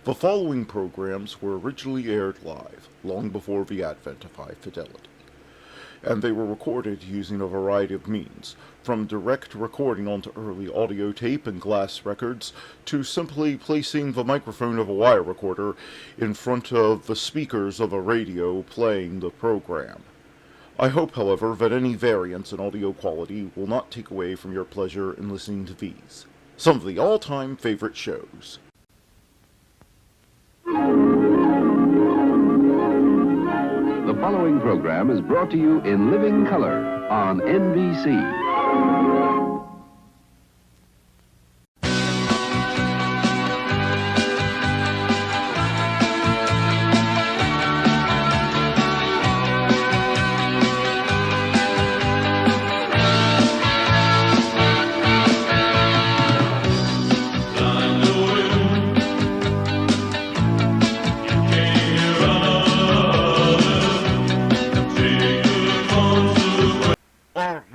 The following programs were originally aired live, long before the advent of high fidelity, and they were recorded using a variety of means, from direct recording onto early audio tape and glass records, to simply placing the microphone of a wire recorder in front of the speakers of a radio playing the program. I hope, however, that any variance in audio quality will not take away from your pleasure in listening to these, some of the all-time favorite shows. The following program is brought to you in living color on NBC.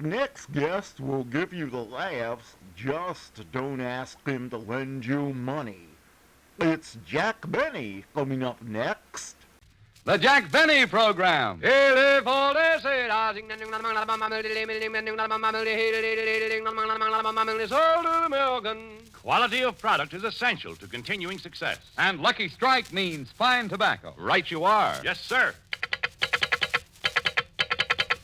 Next guest will give you the laughs, just don't ask him to lend you money. It's Jack Benny coming up next. The Jack Benny Program. Quality of product is essential to continuing success. And Lucky Strike means fine tobacco. Right you are. Yes, sir.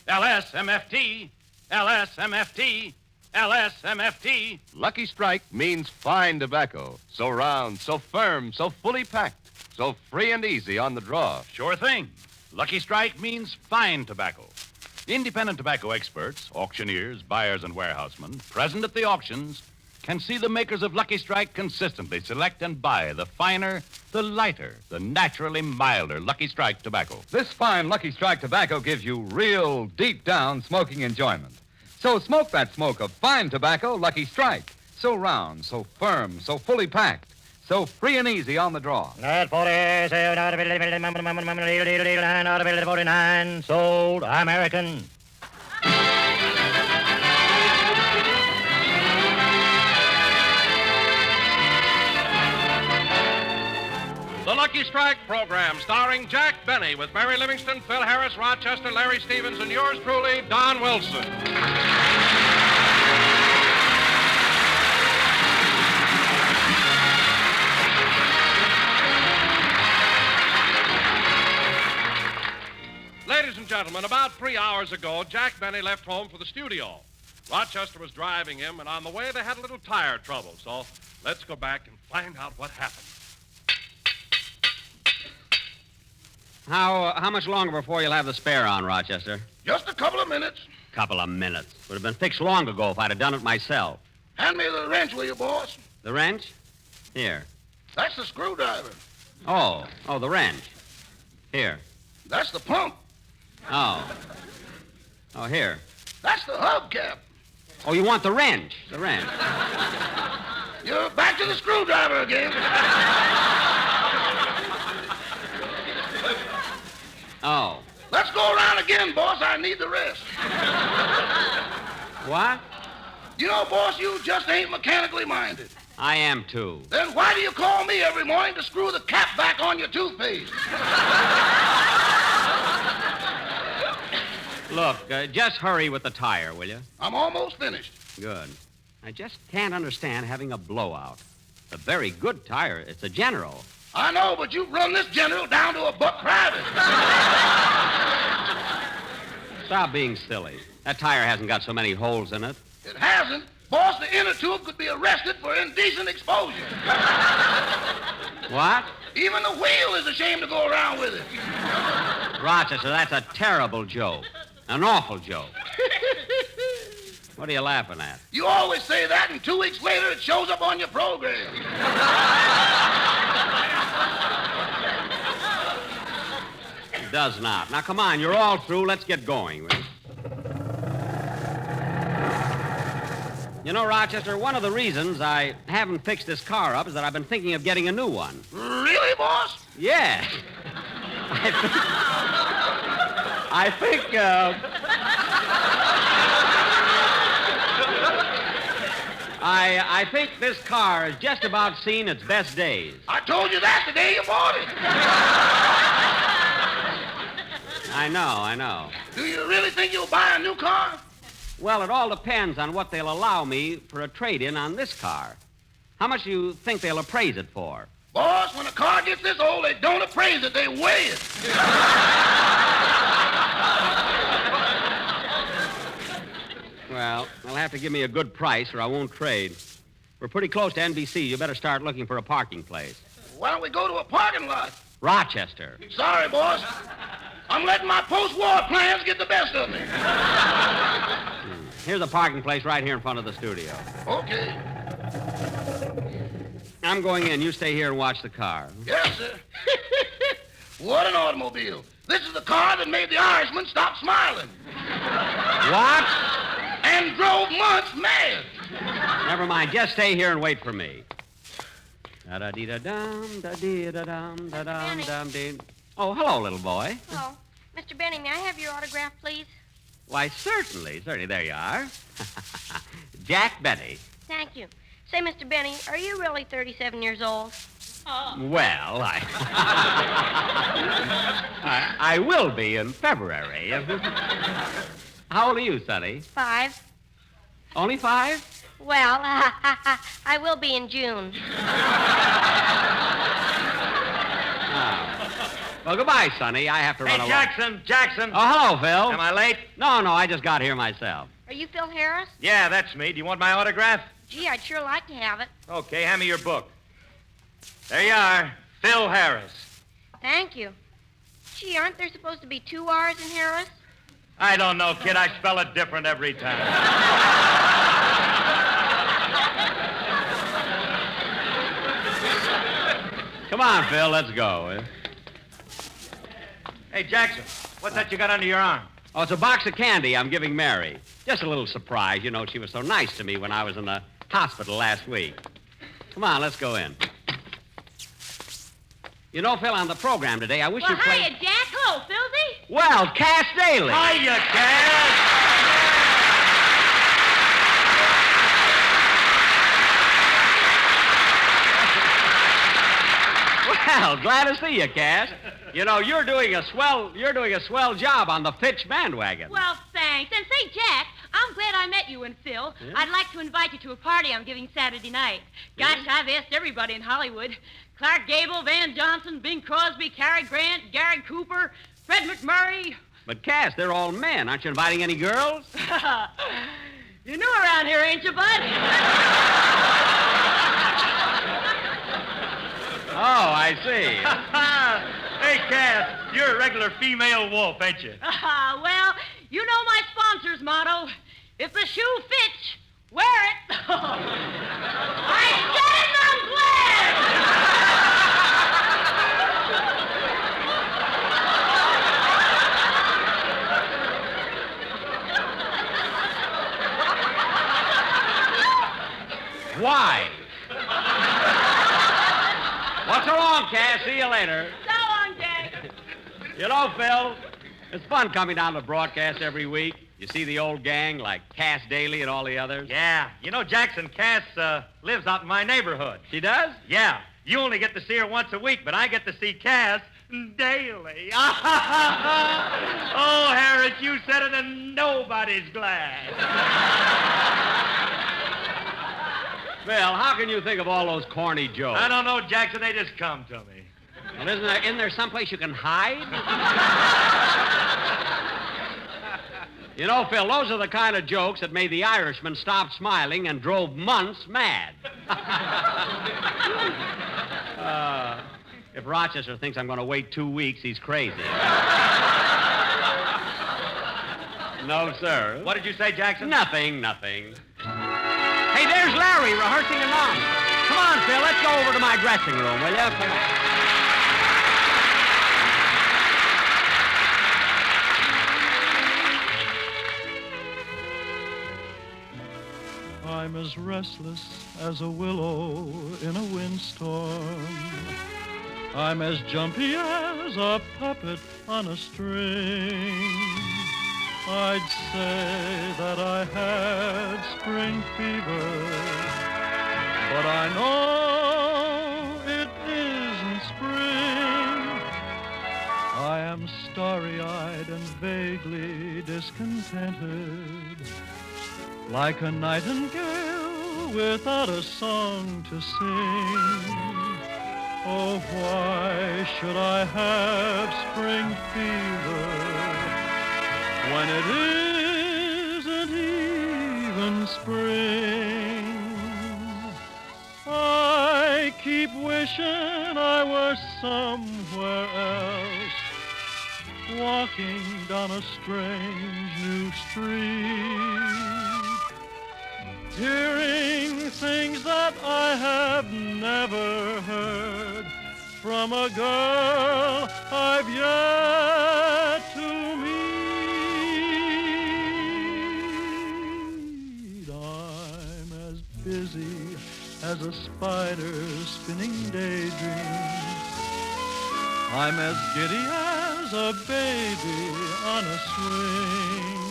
LSMFT, LSMFT, LSMFT. Lucky Strike means fine tobacco. So round, so firm, so fully packed, so free and easy on the draw. Sure thing. Lucky Strike means fine tobacco. Independent tobacco experts, auctioneers, buyers, and warehousemen present at the auctions can see the makers of Lucky Strike consistently select and buy the finer, the lighter, the naturally milder Lucky Strike tobacco. This fine Lucky Strike tobacco gives you real, deep-down smoking enjoyment. So smoke that smoke of fine tobacco, Lucky Strike. So round, so firm, so fully packed, so free and easy on the draw. At 49, sold American. The Lucky Strike program, starring Jack Benny, with Mary Livingston, Phil Harris, Rochester, Larry Stevens, and yours truly, Don Wilson. Ladies and gentlemen, about 3 hours ago, Jack Benny left home for the studio. Rochester was driving him, and on the way they had a little tire trouble, so let's go back and find out what happened. How much longer before you'll have the spare on, Rochester? Just a couple of minutes. Couple of minutes. Would have been fixed long ago if I'd have done it myself. Hand me the wrench, will you, boss? The wrench? Here. That's the screwdriver. Oh, the wrench. Here. That's the pump. Oh, here. That's the hubcap. Oh, you want the wrench? The wrench. You're back to the screwdriver again. Oh. Let's go around again, boss. I need the rest. What? You know, boss, you just ain't mechanically minded. I am, too. Then why do you call me every morning to screw the cap back on your toothpaste? Look, just hurry with the tire, will you? I'm almost finished. Good. I just can't understand having a blowout. A very good tire. It's a General. I know, but you've run this General down to a buck private. Stop being silly. That tire hasn't got so many holes in it. It hasn't. Boss, the inner tube could be arrested for indecent exposure. What? Even the wheel is ashamed to go around with it. Rochester, that's a terrible joke. An awful joke. What are you laughing at? You always say that, and 2 weeks later it shows up on your program. It does not. Now, come on, you're all through. Let's get going, will you? You know, Rochester, one of the reasons I haven't fixed this car up is that I've been thinking of getting a new one. Really, boss? Yeah. I think, I think this car has just about seen its best days. I told you that the day you bought it. I know. Do you really think you'll buy a new car? Well, it all depends on what they'll allow me for a trade-in on this car. How much do you think they'll appraise it for? Boss, when a car gets this old, they don't appraise it, they weigh it. Well, they'll have to give me a good price or I won't trade. We're pretty close to NBC. You better start looking for a parking place. Why don't we go to a parking lot? Rochester. Sorry, boss. I'm letting my post-war plans get the best of me. Here's a parking place right here in front of the studio. Okay. I'm going in. You stay here and watch the car. Yes, sir. What an automobile. This is the car that made the Irishman stop smiling. What? And drove months mad. Never mind. Just stay here and wait for me. Da-da-dee-da-dum, da-dee-da-dum, da-dum, dum-dee. Oh, hello, little boy. Hello. Mr. Benny, may I have your autograph, please? Why, certainly. There you are. Jack Benny. Thank you. Say, Mr. Benny, are you really 37 years old? Well, I will be in February. How old are you, Sonny? 5. Only 5? Well, I will be in June. Well, goodbye, Sonny. I have to run along. Jackson. Oh, hello, Phil. Am I late? No, I just got here myself. Are you Phil Harris? Yeah, that's me. Do you want my autograph? Gee, I'd sure like to have it. Okay, hand me your book. There you are, Phil Harris. Thank you. Gee, aren't there supposed to be 2 R's in Harris? I don't know, kid. I spell it different every time. Come on, Phil, let's go. Hey, Jackson, what's that you got under your arm? Oh, it's a box of candy I'm giving Mary. Just a little surprise. You know, she was so nice to me when I was in the hospital last week. Come on, let's go in. You know, Phil, on the program today, I wish Well, you'd play... hiya, Jack. Hello, Philzy. Well, Cass Daly. Hiya, Cass! Well, glad to see you, Cass. You know, you're doing a swell job on the Fitch bandwagon. Well, thanks. And say, Jack, I'm glad I met you and Phil. Yeah? I'd like to invite you to a party I'm giving Saturday night. Gosh, I've asked everybody in Hollywood. Clark Gable, Van Johnson, Bing Crosby, Cary Grant, Gary Cooper, Fred McMurray. But, Cass, they're all men. Aren't you inviting any girls? You're new around here, ain't you, bud? Oh, I see. Hey, Cass, you're a regular female wolf, ain't you? Well, you know my sponsor's motto. If the shoe fits, wear it. I said it, I'm glad. Why? What's so long, Cass? See you later. So long, Jack. You know, Phil, it's fun coming down to broadcast every week. You see the old gang like Cass Daly and all the others. Yeah. You know, Jackson, Cass lives out in my neighborhood. She does? Yeah. You only get to see her once a week, but I get to see Cass daily. Oh, Harris, you said it and nobody's glad. Phil, how can you think of all those corny jokes? I don't know, Jackson. They just come to me. Well, isn't there someplace you can hide? You know, Phil, those are the kind of jokes that made the Irishman stop smiling and drove months mad. If Rochester thinks I'm going to wait 2 weeks, he's crazy. No, sir. What did you say, Jackson? Nothing. Hey, there's Larry rehearsing a line. Come on, Phil, let's go over to my dressing room, will you? Come on. I'm as restless as a willow in a windstorm. I'm as jumpy as a puppet on a string. I'd say that I had spring fever, but I know it isn't spring. I am starry-eyed and vaguely discontented, like a nightingale without a song to sing. Oh, why should I have spring fever when it isn't even spring? I keep wishing I were somewhere else, walking down a strange new street, hearing things that I have never heard from a girl I've yet to meet. I'm as busy as a spider spinning daydreams. I'm as giddy as a baby on a swing.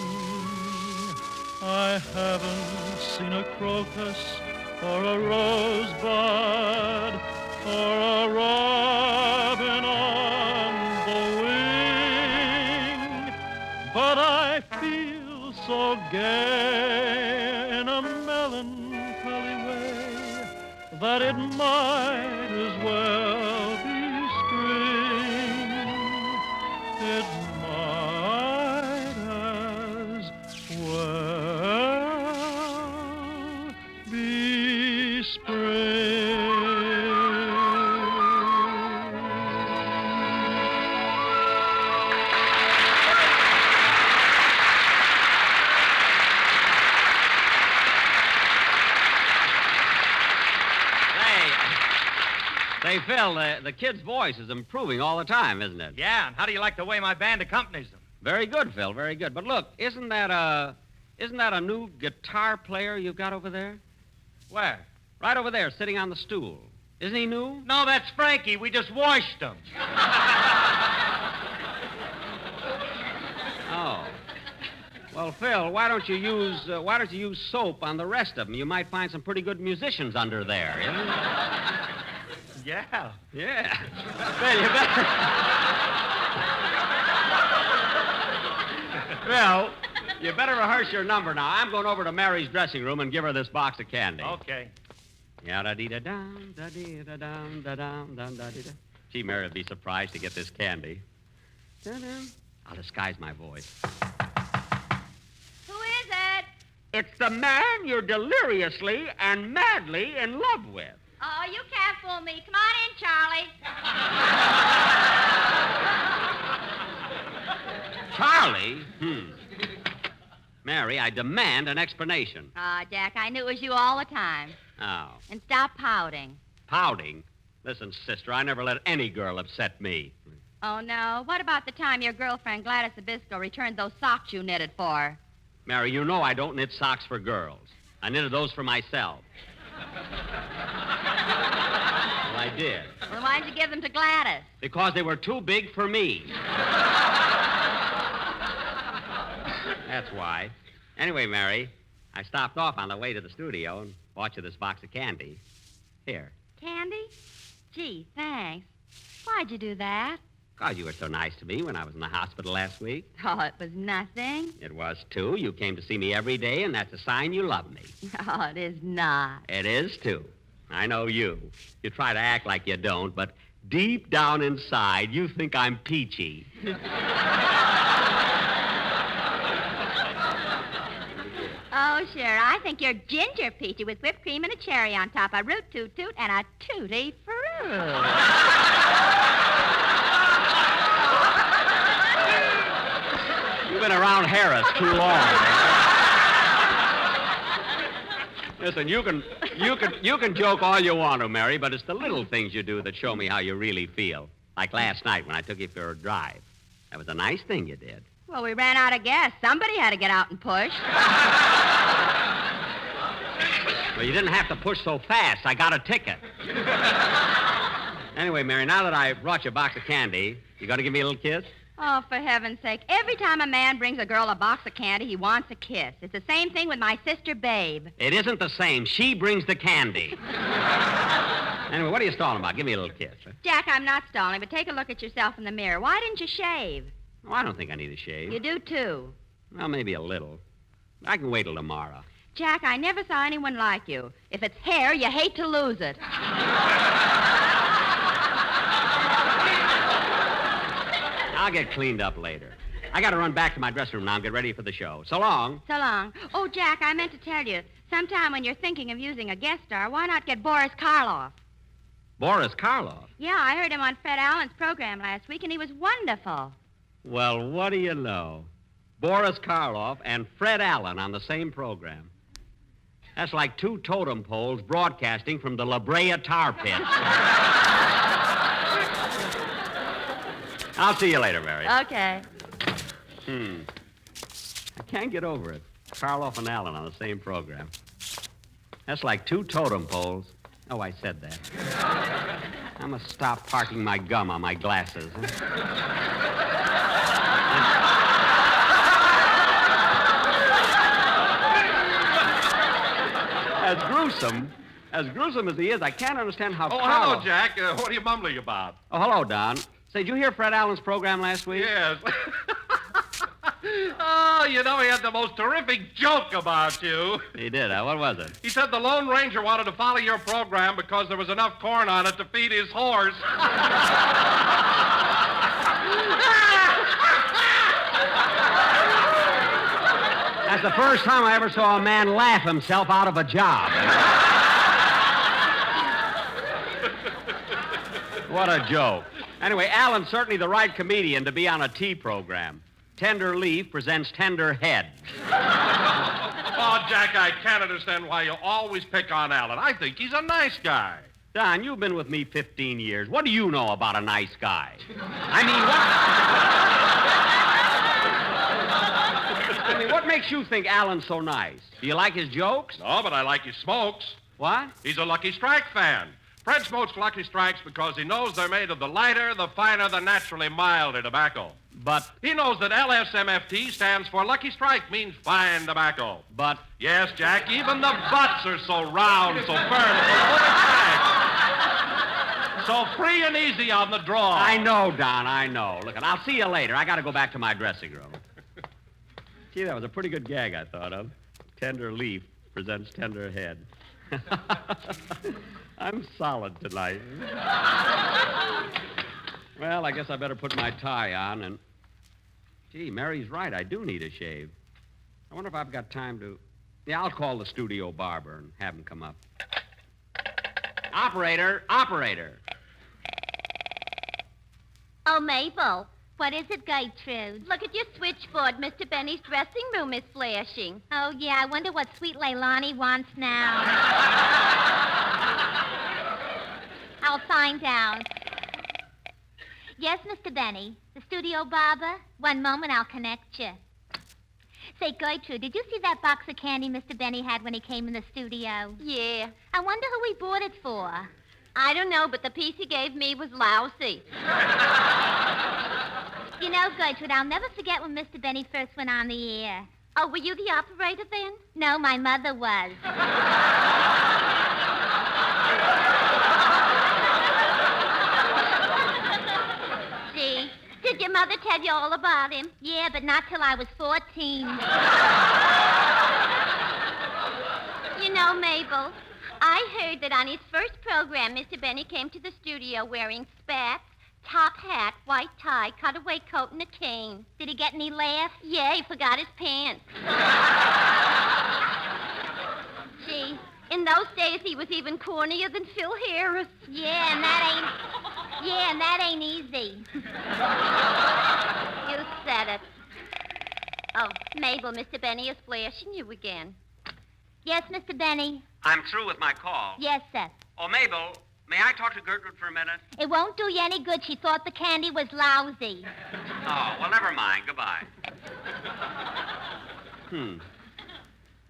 I haven't seen a crocus or a rosebud or a robin on the wing, but I feel so gay in a melancholy way that it might as well be spring. It might as well be spring. Say, Phil, the kid's voice is improving all the time, isn't it? Yeah, and how do you like the way my band accompanies them? Very good, Phil, very good. But look, isn't that a new guitar player you've got over there? Where? Right over there, sitting on the stool. Isn't he new? No, that's Frankie. We just washed him. Oh. Well, Phil, why don't you use soap on the rest of them? You might find some pretty good musicians under there, you know? Yeah. Yeah. Well, you better... Well, you better rehearse your number now. I'm going over to Mary's dressing room and give her this box of candy. Okay. Ya-da-dee-da-dum, da-dee-da-dum, da-dum, dum-da-dee-da. Gee, Mary would be surprised to get this candy. Da-dum. I'll disguise my voice. Who is it? It's the man you're deliriously and madly in love with. Oh, you can't fool me. Come on in, Charlie. Charlie? Mary, I demand an explanation. Ah, Jack, I knew it was you all the time. Oh. And stop pouting. Pouting? Listen, sister, I never let any girl upset me. Oh, no. What about the time your girlfriend, Gladys Abisco, returned those socks you knitted for her? Mary, you know I don't knit socks for girls. I knitted those for myself. Well, I did. Well, why'd you give them to Gladys? Because they were too big for me. That's why. Anyway, Mary, I stopped off on the way to the studio and bought you this box of candy. Here. Candy? Gee, thanks. Why'd you do that? Because you were so nice to me when I was in the hospital last week. Oh, it was nothing. It was, too. You came to see me every day, and that's a sign you love me. Oh, it is not. It is, too. I know you. You try to act like you don't, but deep down inside, you think I'm peachy. Oh, sure. I think you're ginger peachy with whipped cream and a cherry on top, a root toot toot, and a tutti fruit. You've been around Harris too long. Listen, you can joke all you want to, Mary, but it's the little things you do that show me how you really feel. Like last night when I took you for a drive. That was a nice thing you did. Well, we ran out of gas. Somebody had to get out and push. Well, you didn't have to push so fast. I got a ticket. Anyway, Mary, now that I brought you a box of candy, you going to give me a little kiss? Oh, for heaven's sake. Every time a man brings a girl a box of candy, he wants a kiss. It's the same thing with my sister, Babe. It isn't the same. She brings the candy. Anyway, what are you stalling about? Give me a little kiss. Huh? Jack, I'm not stalling, but take a look at yourself in the mirror. Why didn't you shave? Oh, I don't think I need a shave. You do, too. Well, maybe a little. I can wait till tomorrow. Jack, I never saw anyone like you. If it's hair, you hate to lose it. I'll get cleaned up later. I got to run back to my dressing room now and get ready for the show. So long. So long. Oh, Jack, I meant to tell you, sometime when you're thinking of using a guest star, why not get Boris Karloff? Boris Karloff? Yeah, I heard him on Fred Allen's program last week, and he was wonderful. Well, what do you know? Boris Karloff and Fred Allen on the same program. That's like two totem poles broadcasting from the La Brea tar pit. I'll see you later, Mary. Okay. I can't get over it. Karloff and Allen on the same program. That's like two totem poles. Oh, I said that. I must stop parking my gum on my glasses. As gruesome as he is, I can't understand how hello, Jack. What are you mumbling about? Oh, hello, Don. Say, did you hear Fred Allen's program last week? Yes. Oh, you know, he had the most terrific joke about you. He did, huh? What was it? He said the Lone Ranger wanted to follow your program because there was enough corn on it to feed his horse. That's the first time I ever saw a man laugh himself out of a job. What a joke. Anyway, Allen's certainly the right comedian to be on a tea program. Tender Leaf presents Tender Head. Oh, Jack, I can't understand why you always pick on Allen. I think he's a nice guy. Don, you've been with me 15 years. What do you know about a nice guy? What makes you think Allen's so nice? Do you like his jokes? No, but I like his smokes. What? He's a Lucky Strike fan. Fred smokes Lucky Strikes because he knows they're made of the lighter, the finer, the naturally milder tobacco. But... He knows that LSMFT stands for Lucky Strike, means fine tobacco. But... Yes, Jack, even the butts are so round, so firm, so free and easy on the draw. I know, Don, I know. Look, and I'll see you later. I got to go back to my dressing room. Gee, that was a pretty good gag I thought of. Tender Leaf presents Tender Head. I'm solid tonight. Well, I guess I better put my tie on and... Gee, Mary's right. I do need a shave. I wonder if I've got time to... Yeah, I'll call the studio barber and have him come up. Operator! Oh, Mabel. What is it, Gertrude? Look at your switchboard. Mr. Benny's dressing room is flashing. Oh, yeah. I wonder what sweet Leilani wants now. I'll find out. Yes, Mr. Benny. The studio barber? One moment, I'll connect you. Say, Gertrude, did you see that box of candy Mr. Benny had when he came in the studio? Yeah. I wonder who he bought it for. I don't know, but the piece he gave me was lousy. You know, Gertrude, I'll never forget when Mr. Benny first went on the air. Oh, were you the operator then? No, my mother was. See? Did your mother tell you all about him? Yeah, but not till I was 14. You know, Mabel, I heard that on his first program, Mr. Benny came to the studio wearing spats, top hat, white tie, cutaway coat, and a cane. Did he get any laughs? Yeah, he forgot his pants. Gee, in those days, he was even cornier than Phil Harris. Yeah, and that ain't easy. You said it. Oh, Mabel, Mr. Benny is flashing you again. Yes, Mr. Benny? I'm through with my call. Yes, sir. Oh, Mabel, may I talk to Gertrude for a minute? It won't do you any good. She thought the candy was lousy. Oh, well, never mind. Goodbye.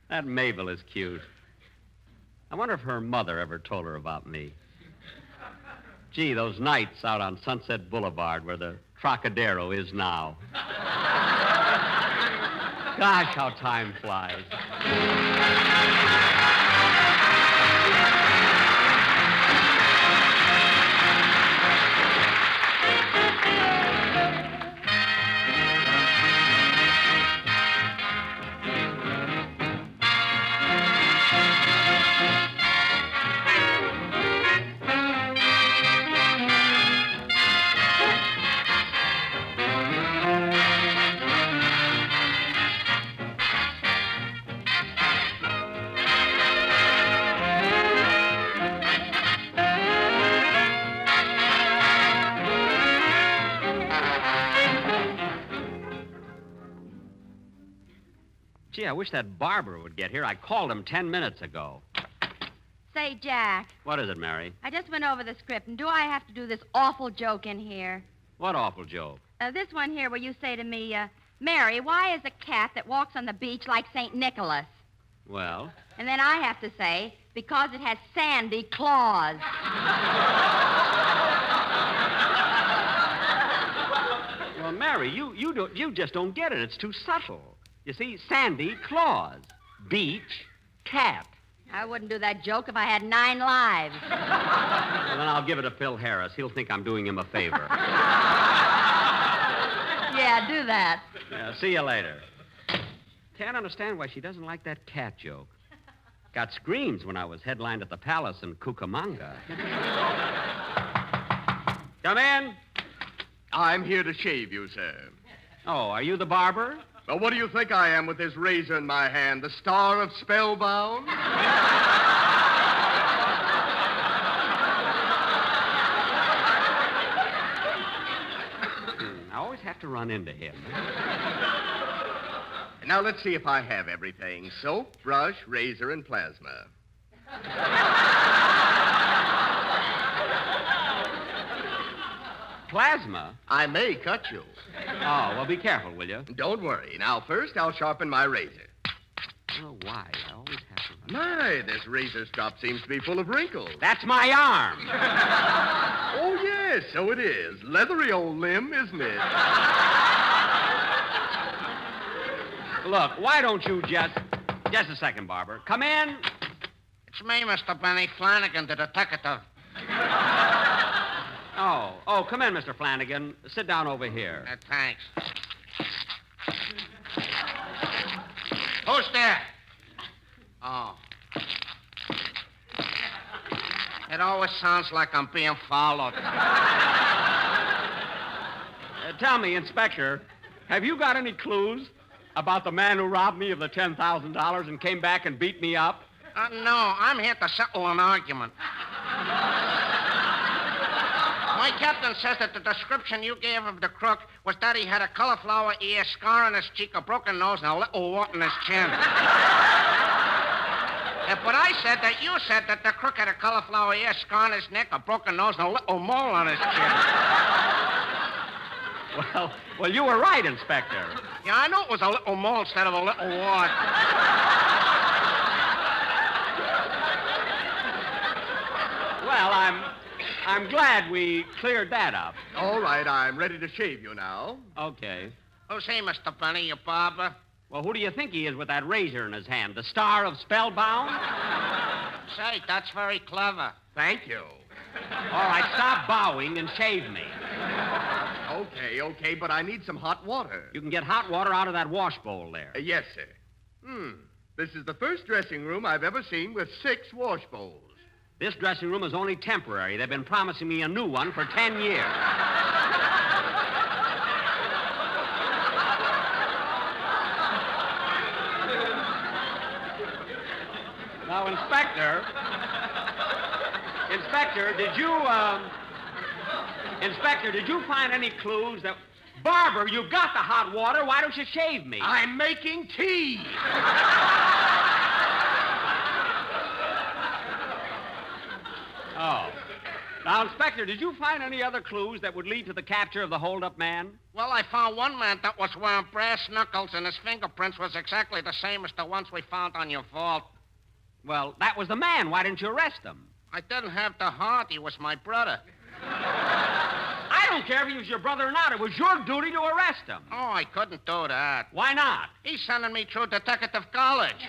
That Mabel is cute. I wonder if her mother ever told her about me. Gee, those nights out on Sunset Boulevard where the Trocadero is now. Gosh, how time flies. Gee, I wish that barber would get here. I called him 10 minutes ago. Say, Jack, What is it, Mary? I just went over the script, and do I have to do this awful joke in here? What awful joke? This one here where you say to me, Mary, why is a cat that walks on the beach like St. Nicholas? Well? And then I have to say, because it has sandy claws. Well, Mary, you just don't get it. It's too subtle. You see, Sandy Claus, beach, cat. I wouldn't do that joke if I had 9 lives. Well, then I'll give it to Phil Harris. He'll think I'm doing him a favor. Yeah, do that. Yeah, see you later. Can't understand why she doesn't like that cat joke. Got screams when I was headlined at the Palace in Cucamonga. Come in. I'm here to shave you, sir. Oh, are you the barber? Well, what do you think I am with this razor in my hand? The star of Spellbound? I always have to run into him. Now, let's see if I have everything. Soap, brush, razor, and plasma. Plasma? I may cut you. Oh, well, be careful, will you? Don't worry. Now, first, I'll sharpen my razor. Oh, why? I always have to... My, this razor strop seems to be full of wrinkles. That's my arm. Oh, yes, so it is. Leathery old limb, isn't it? Look, why don't you just... Just a second, Barber. Come in. It's me, Mr. Benny Flanagan, the detective. Oh, come in, Mr. Flanagan. Sit down over here. Thanks. Who's there? Oh. It always sounds like I'm being followed. Tell me, Inspector, have you got any clues about the man who robbed me of the $10,000 and came back and beat me up? No, I'm here to settle an argument. My captain says that the description you gave of the crook was that he had a cauliflower ear, scar on his cheek, a broken nose, and a little wart in his chin. But I said that you said that the crook had a cauliflower ear, scar on his neck, a broken nose, and a little mole on his chin. Well, you were right, Inspector. Yeah, I know it was a little mole instead of a little wart. Well, I'm glad we cleared that up. All right, I'm ready to shave you now. Okay. Who's he, Mr. Benny, your barber? Well, who do you think he is with that razor in his hand? The star of Spellbound? Say, that's very clever. Thank you. All right, stop bowing and shave me. Okay, but I need some hot water. You can get hot water out of that wash bowl there. Yes, sir. This is the first dressing room I've ever seen with 6 wash bowls. This dressing room is only temporary. They've been promising me a new one for 10 years. Now, Inspector, did you find any clues that... Barber, you've got the hot water. Why don't you shave me? I'm making tea. Oh. Now, Inspector, did you find any other clues that would lead to the capture of the hold-up man? Well, I found one man that was wearing brass knuckles, and his fingerprints was exactly the same as the ones we found on your vault. Well, that was the man. Why didn't you arrest him? I didn't have the heart. He was my brother. I don't care if he was your brother or not. It was your duty to arrest him. Oh, I couldn't do that. Why not? He's sending me through detective college.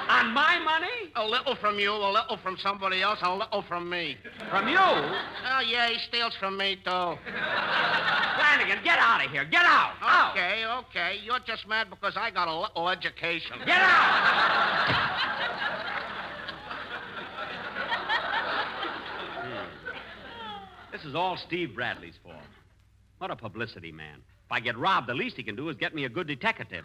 On my money? A little from you, a little from somebody else, a little from me. From you? Oh, yeah, he steals from me, too. Flanagan, get out of here. Get out. Out. Okay. You're just mad because I got a little education. Get out. This is all Steve Bradley's fault. What a publicity man. If I get robbed, the least he can do is get me a good detective.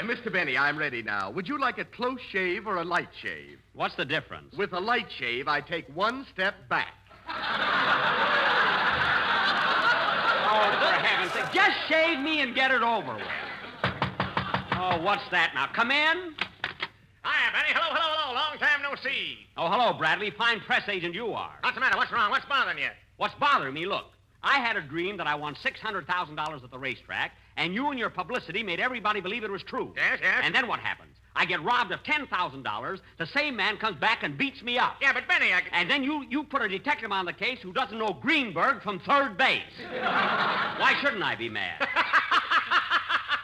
Mr. Benny, I'm ready now. Would you like a close shave or a light shave? What's the difference? With a light shave, I take one step back. Oh, for heaven's sake, just shave me and get it over with. Oh, what's that now? Come in. Hiya, Benny. Hello. Long time no see. Oh, hello, Bradley. Fine press agent you are. What's the matter? What's wrong? What's bothering you? What's bothering me, look, I had a dream that I won $600,000 at the racetrack, and you and your publicity made everybody believe it was true. Yes. And then what happens? I get robbed of $10,000. The same man comes back and beats me up. Yeah, but Benny, And then you put a detective on the case who doesn't know Greenberg from third base. Why shouldn't I be mad?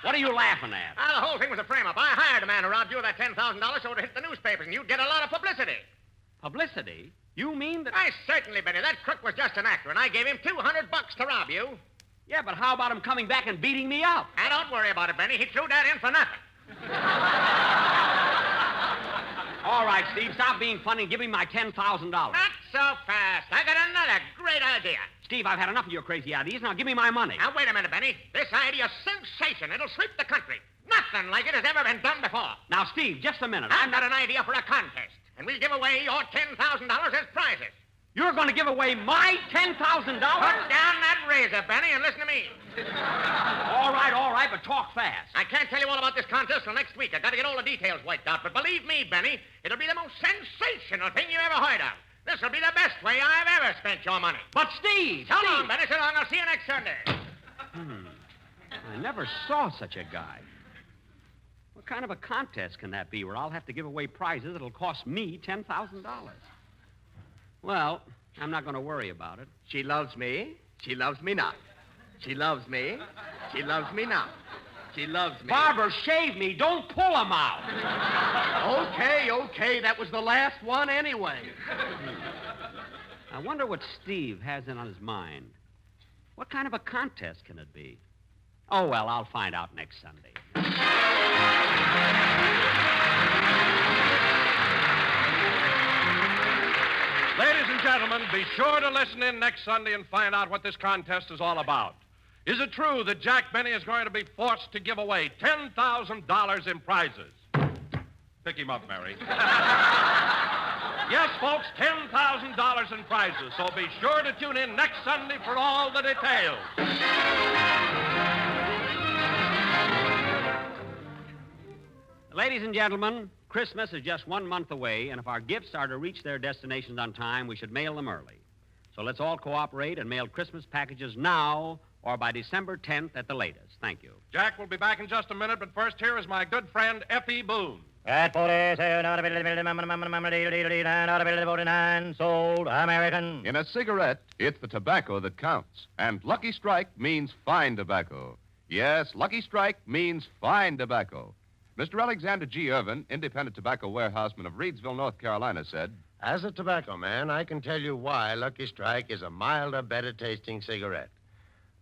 What are you laughing at? The whole thing was a frame-up. I hired a man who robbed you of that $10,000 so it would hit the newspapers, and you'd get a lot of publicity. Publicity? You mean that... Why, certainly, Benny. That crook was just an actor, and I gave him $200 to rob you. Yeah, but how about him coming back and beating me up? Don't worry about it, Benny. He threw that in for nothing. All right, Steve, stop being funny and give me my $10,000. Not so fast. I got another great idea. Steve, I've had enough of your crazy ideas. Now give me my money. Now, wait a minute, Benny. This idea's sensation. It'll sweep the country. Nothing like it has ever been done before. Now, Steve, just a minute. I've got an idea for a contest, and we'll give away your $10,000 as prizes. You're going to give away my $10,000? Put down that razor, Benny, and listen to me. All right, but talk fast. I can't tell you all about this contest till next week. I got to get all the details wiped out. But believe me, Benny, it'll be the most sensational thing you ever heard of. This will be the best way I've ever spent your money. But Steve! So long, Benny. So long. I'll see you next Sunday. I never saw such a guy. What kind of a contest can that be where I'll have to give away prizes that'll cost me $10,000? Well, I'm not going to worry about it. She loves me. She loves me not. She loves me. She loves me not. She loves me. Barber, shave me. Don't pull him out. Okay. That was the last one anyway. I wonder what Steve has on his mind. What kind of a contest can it be? Oh, well, I'll find out next Sunday. Ladies and gentlemen, be sure to listen in next Sunday and find out what this contest is all about. Is it true that Jack Benny is going to be forced to give away $10,000 in prizes? Pick him up, Mary. Yes, folks, $10,000 in prizes, so be sure to tune in next Sunday for all the details. Ladies and gentlemen, Christmas is just 1 month away, and if our gifts are to reach their destinations on time, we should mail them early. So let's all cooperate and mail Christmas packages now or by December 10th at the latest. Thank you. Jack will be back in just a minute, but first here is my good friend F.E. Boone. At 49, sold American. In a cigarette, it's the tobacco that counts. And Lucky Strike means fine tobacco. Yes, Lucky Strike means fine tobacco. Mr. Alexander G. Irvin, independent tobacco warehouseman of Reedsville, North Carolina, said, As a tobacco man, I can tell you why Lucky Strike is a milder, better-tasting cigarette.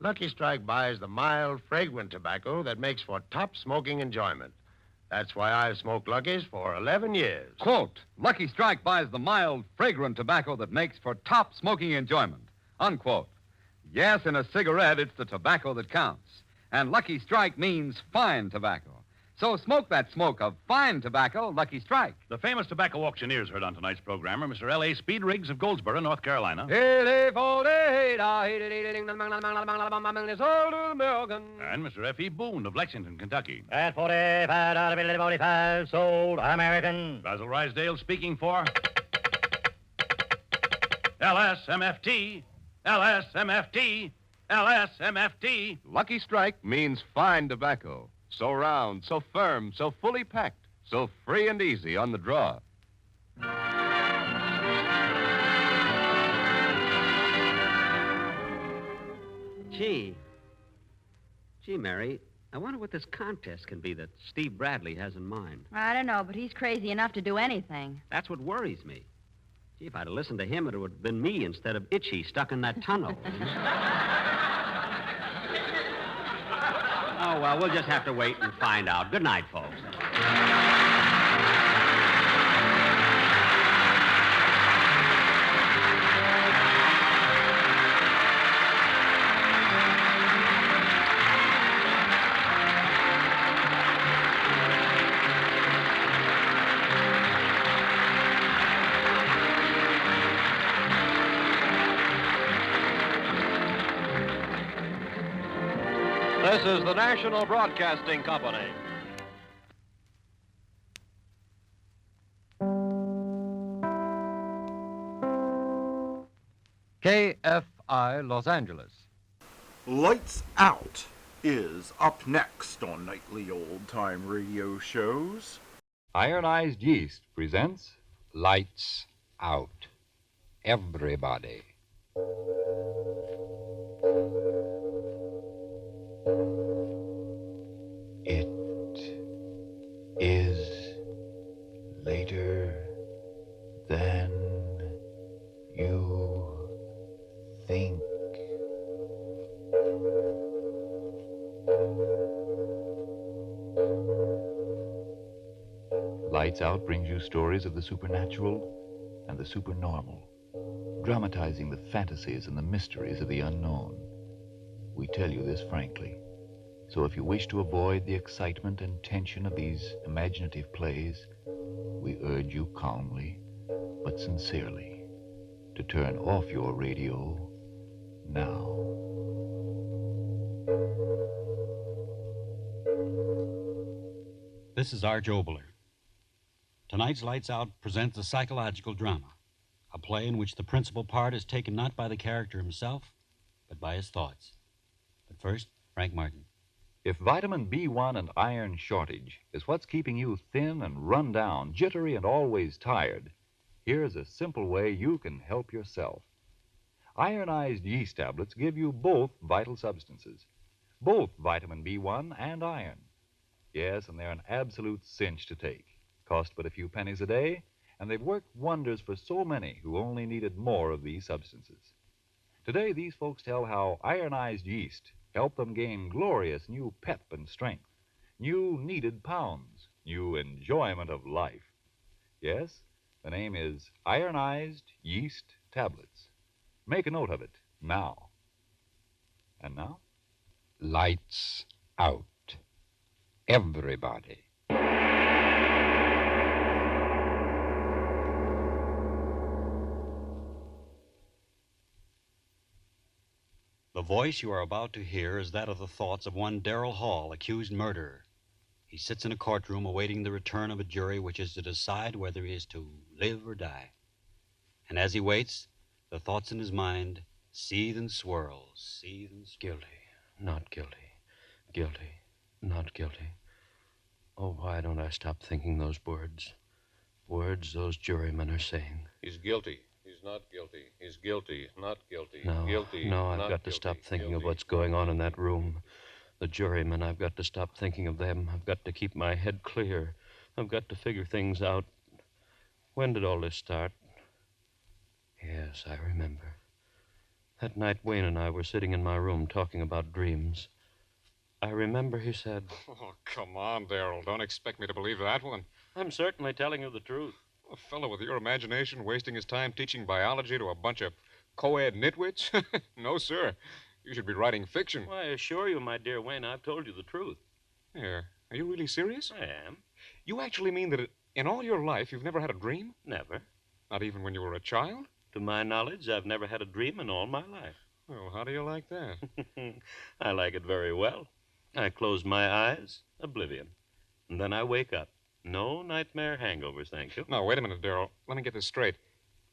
Lucky Strike buys the mild, fragrant tobacco that makes for top smoking enjoyment. That's why I've smoked Lucky's for 11 years. Quote, Lucky Strike buys the mild, fragrant tobacco that makes for top smoking enjoyment. Unquote. Yes, in a cigarette, it's the tobacco that counts. And Lucky Strike means fine tobacco. So smoke that smoke of fine tobacco, Lucky Strike. The famous tobacco auctioneers heard on tonight's program are Mr. L.A. Speed Riggs of Goldsboro, North Carolina. And Mr. F.E. Boone of Lexington, Kentucky. At 45, sold American. Basil Rysdale speaking for LSMFT, LSMFT, LSMFT. Lucky Strike means fine tobacco. So round, so firm, so fully packed, so free and easy on the draw. Gee, Mary, I wonder what this contest can be that Steve Bradley has in mind. I don't know, but he's crazy enough to do anything. That's what worries me. Gee, if I'd have listened to him, it would have been me instead of Itchy stuck in that tunnel. Oh, well, we'll just have to wait and find out. Good night, folks. This is the National Broadcasting Company. KFI Los Angeles. Lights Out is up next on nightly old-time radio shows. Ironized Yeast presents Lights Out. Everybody. It is later than you think. Lights Out brings you stories of the supernatural and the supernormal, dramatizing the fantasies and the mysteries of the unknown. We tell you this frankly. So if you wish to avoid the excitement and tension of these imaginative plays, we urge you calmly, but sincerely, to turn off your radio now. This is Arch Oboler. Tonight's Lights Out presents a psychological drama, a play in which the principal part is taken not by the character himself, but by his thoughts. But first, Frank Martin. If vitamin B1 and iron shortage is what's keeping you thin and run down, jittery and always tired, here's a simple way you can help yourself. Ironized yeast tablets give you both vital substances, both vitamin B1 and iron. Yes, and they're an absolute cinch to take. Cost but a few pennies a day, and they've worked wonders for so many who only needed more of these substances. Today, these folks tell how ironized yeast help them gain glorious new pep and strength, new needed pounds, new enjoyment of life. Yes, the name is Ironized Yeast Tablets. Make a note of it now. And now? Lights Out. Everybody. The voice you are about to hear is that of the thoughts of one Darrell Hall, accused murderer. He sits in a courtroom awaiting the return of a jury which is to decide whether he is to live or die. And as he waits, the thoughts in his mind seethe and swirl, seethe and swirl. Guilty, not guilty, guilty, not guilty. Oh, why don't I stop thinking those words? Words those jurymen are saying. He's guilty. He's not guilty. He's guilty. Not guilty. No, Guilty. no, I've not got to guilty. stop thinking Guilty. of what's going on in that room. The jurymen, I've got to stop thinking of them. I've got to keep my head clear. I've got to figure things out. When did all this start? Yes, I remember. That night Wayne and I were sitting in my room talking about dreams. I remember he said... Oh, come on, Darrell. Don't expect me to believe that one. I'm certainly telling you the truth. A fellow with your imagination wasting his time teaching biology to a bunch of co-ed nitwits? No, sir. You should be writing fiction. Well, I assure you, my dear Wayne, I've told you the truth. Here, are you really serious? I am. You actually mean that in all your life you've never had a dream? Never. Not even when you were a child? To my knowledge, I've never had a dream in all my life. Well, how do you like that? I like it very well. I close my eyes, oblivion. And then I wake up. No nightmare hangovers, thank you. Now, wait a minute, Darrell. Let me get this straight.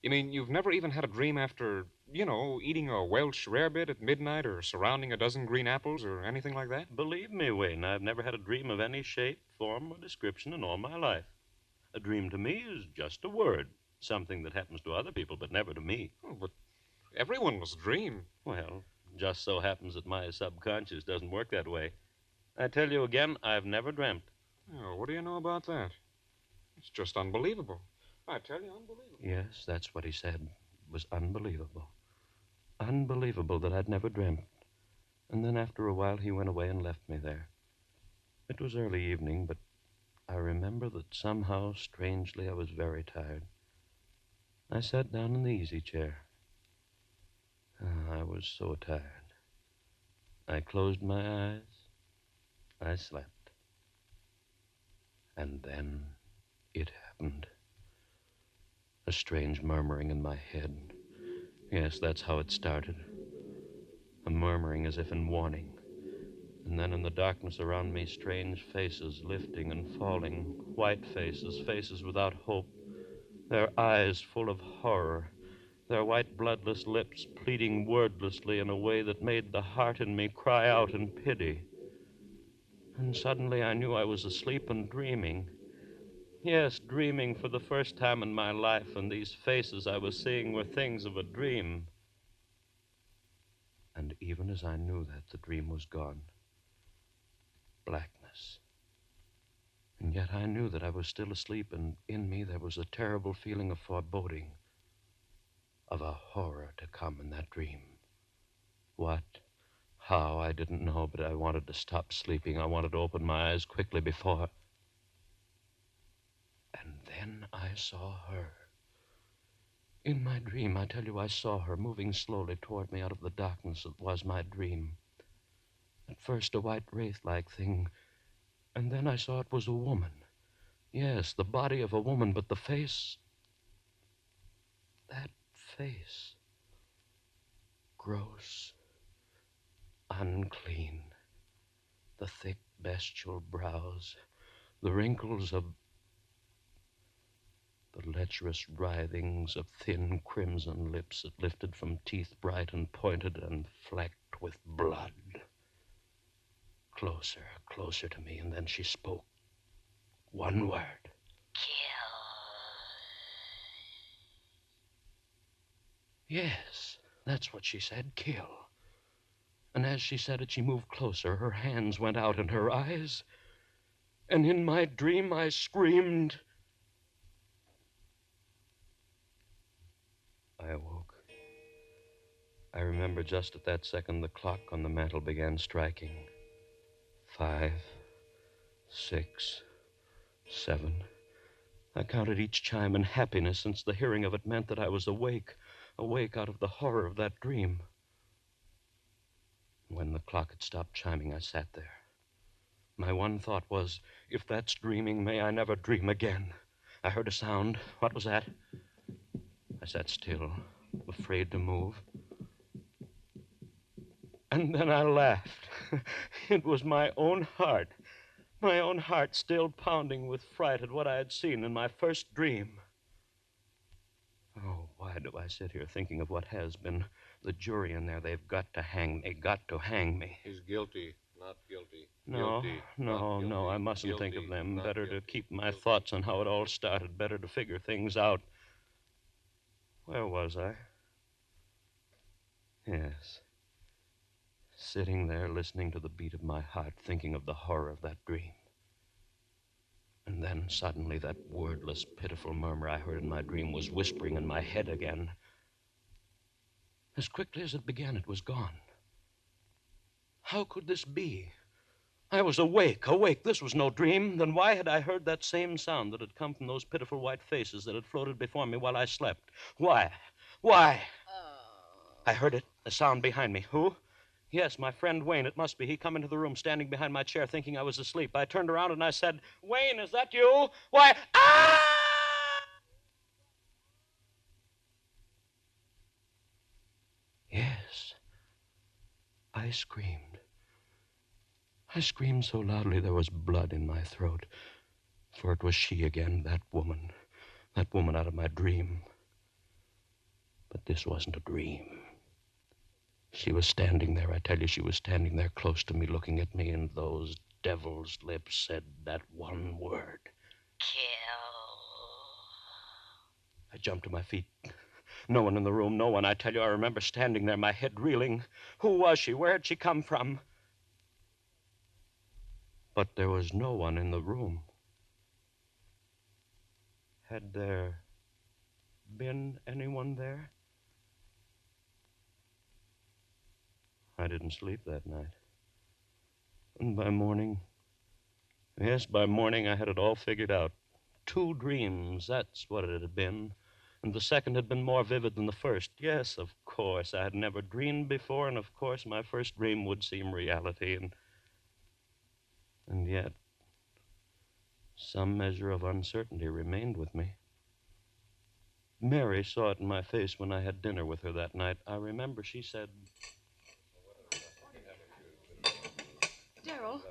You mean you've never even had a dream after, eating a Welsh rarebit at midnight or surrounding a dozen green apples or anything like that? Believe me, Wayne, I've never had a dream of any shape, form, or description in all my life. A dream to me is just a word, something that happens to other people, but never to me. Oh, but everyone must dream. Well, just so happens that my subconscious doesn't work that way. I tell you again, I've never dreamt. Oh, what do you know about that? It's just unbelievable. I tell you, unbelievable. Yes, that's what he said. It was unbelievable. Unbelievable that I'd never dreamt. And then after a while, he went away and left me there. It was early evening, but I remember that somehow, strangely, I was very tired. I sat down in the easy chair. I was so tired. I closed my eyes. I slept. And then it happened. A strange murmuring in my head. Yes, that's how it started. A murmuring as if in warning. And then in the darkness around me, strange faces lifting and falling. White faces, faces without hope. Their eyes full of horror. Their white, bloodless lips pleading wordlessly in a way that made the heart in me cry out in pity. And suddenly I knew I was asleep and dreaming. Yes, dreaming for the first time in my life, and these faces I was seeing were things of a dream. And even as I knew that, the dream was gone. Blackness. And yet I knew that I was still asleep, and in me there was a terrible feeling of foreboding, of a horror to come in that dream. What? How? I didn't know, but I wanted to stop sleeping. I wanted to open my eyes quickly before... And then I saw her. In my dream, I tell you, I saw her moving slowly toward me out of the darkness that was my dream. At first, a white wraith-like thing, and then I saw it was a woman. Yes, the body of a woman, but the face... That face. Gross. Unclean. The thick, bestial brows. The wrinkles of... The lecherous writhings of thin crimson lips that lifted from teeth bright and pointed and flecked with blood. Closer, closer to me, and then she spoke. One word. Kill. Yes, that's what she said, kill. And as she said it, she moved closer. Her hands went out and her eyes. And in my dream, I screamed... I awoke. I remember just at that second the clock on the mantel began striking. 5, 6, 7. I counted each chime in happiness, since the hearing of it meant that I was awake out of the horror of that dream. When the clock had stopped chiming, I sat there. My one thought was, if that's dreaming, may I never dream again. I heard a sound. What was that? I sat still, afraid to move. And then I laughed. It was my own heart still pounding with fright at what I had seen in my first dream. Oh, why do I sit here thinking of what has been? The jury in there, they've got to hang me. He's guilty, not guilty. No, Guilty, no, not guilty. no, I mustn't think Guilty, of them. not Better guilty. to keep my thoughts on how it all started. Better to figure things out. Where was I? Yes. Sitting there, listening to the beat of my heart, thinking of the horror of that dream. And then suddenly that wordless, pitiful murmur I heard in my dream was whispering in my head again. As quickly as it began, it was gone. How could this be? I was awake. This was no dream. Then why had I heard that same sound that had come from those pitiful white faces that had floated before me while I slept? Why? I heard it, a sound behind me. Who? Yes, my friend Wayne. It must be. He come into the room, standing behind my chair, thinking I was asleep. I turned around and I said, "Wayne, is that you?" Why, ah! Yes. I screamed. I screamed so loudly there was blood in my throat. For it was she again, that woman out of my dream. But this wasn't a dream. She was standing there, I tell you, she was standing there close to me, looking at me, and those devil's lips said that one word. Kill. I jumped to my feet. No one in the room, no one. I tell you, I remember standing there, my head reeling. Who was she? Where'd she come from? But there was no one in the room. Had there been anyone there? I didn't sleep that night. And by morning, yes, by morning I had it all figured out. 2 dreams, that's what it had been. And the second had been more vivid than the first. Yes, of course, I had never dreamed before, and of course my first dream would seem reality. And yet, some measure of uncertainty remained with me. Mary saw it in my face when I had dinner with her that night. I remember she said... Darryl,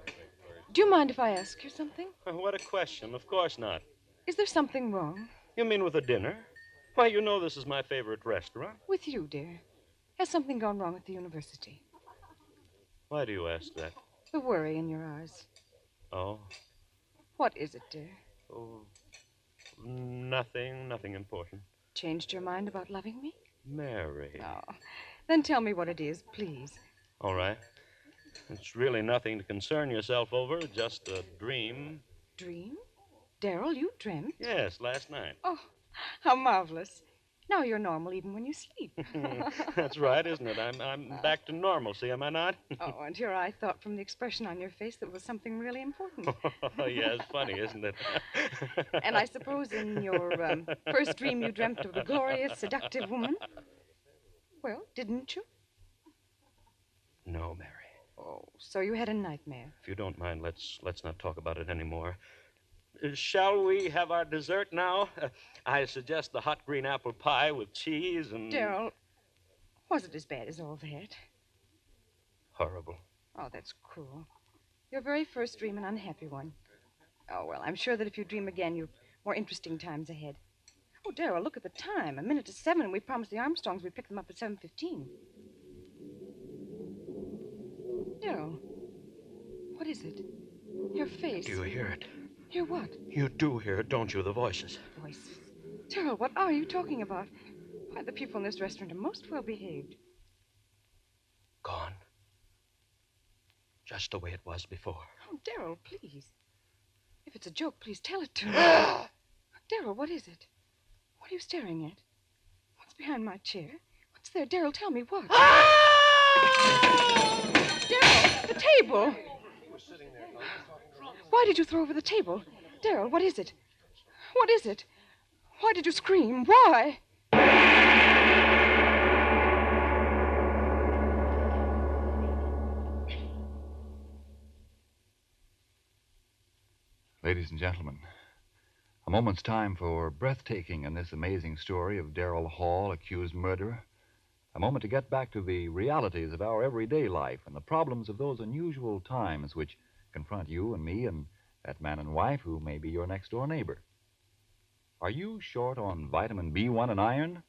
do you mind if I ask you something? What a question. Of course not. Is there something wrong? You mean with the dinner? Why, you know this is my favorite restaurant. With you, dear. Has something gone wrong at the university? Why do you ask that? The worry in your eyes. Oh. What is it, dear? Oh, nothing important. Changed your mind about loving me? Mary. Oh, then tell me what it is, please. All right. It's really nothing to concern yourself over, just a dream. Dream? Darryl, you dreamt? Yes, last night. Oh, how marvelous. Now you're normal even when you sleep. That's right, isn't it? I'm back to normalcy, am I not? Oh, and here I thought from the expression on your face that it was something really important. Yeah, it's funny, isn't it? And I suppose in your first dream you dreamt of a glorious, seductive woman? Well, didn't you? No, Mary. Oh, so you had a nightmare. If you don't mind, let's not talk about it anymore. Shall we have our dessert now? I suggest the hot green apple pie with cheese and... Darryl, was it as bad as all that? Horrible. Oh, that's cruel. Your very first dream, an unhappy one. Oh, well, I'm sure that if you dream again, you've more interesting times ahead. Oh, Darryl, look at the time. 7:05, and we promised the Armstrongs we'd pick them up at 7:15. Darryl, what is it? Your face. Do you hear it? Hear what? You do hear it, don't you, the voices? Voices. Darryl, what are you talking about? Why, the people in this restaurant are most well behaved. Gone. Just the way it was before. Oh, Darryl, please. If it's a joke, please tell it to me. Darryl, what is it? What are you staring at? What's behind my chair? What's there? Darryl, tell me what. Darryl, the table. Why did you throw over the table? Darryl, what is it? What is it? Why did you scream? Why? Ladies and gentlemen, a moment's time for breathtaking in this amazing story of Darryl Hall, accused murderer. A moment to get back to the realities of our everyday life and the problems of those unusual times which confront you and me and that man and wife who may be your next-door neighbor. Are you short on vitamin B1 and iron?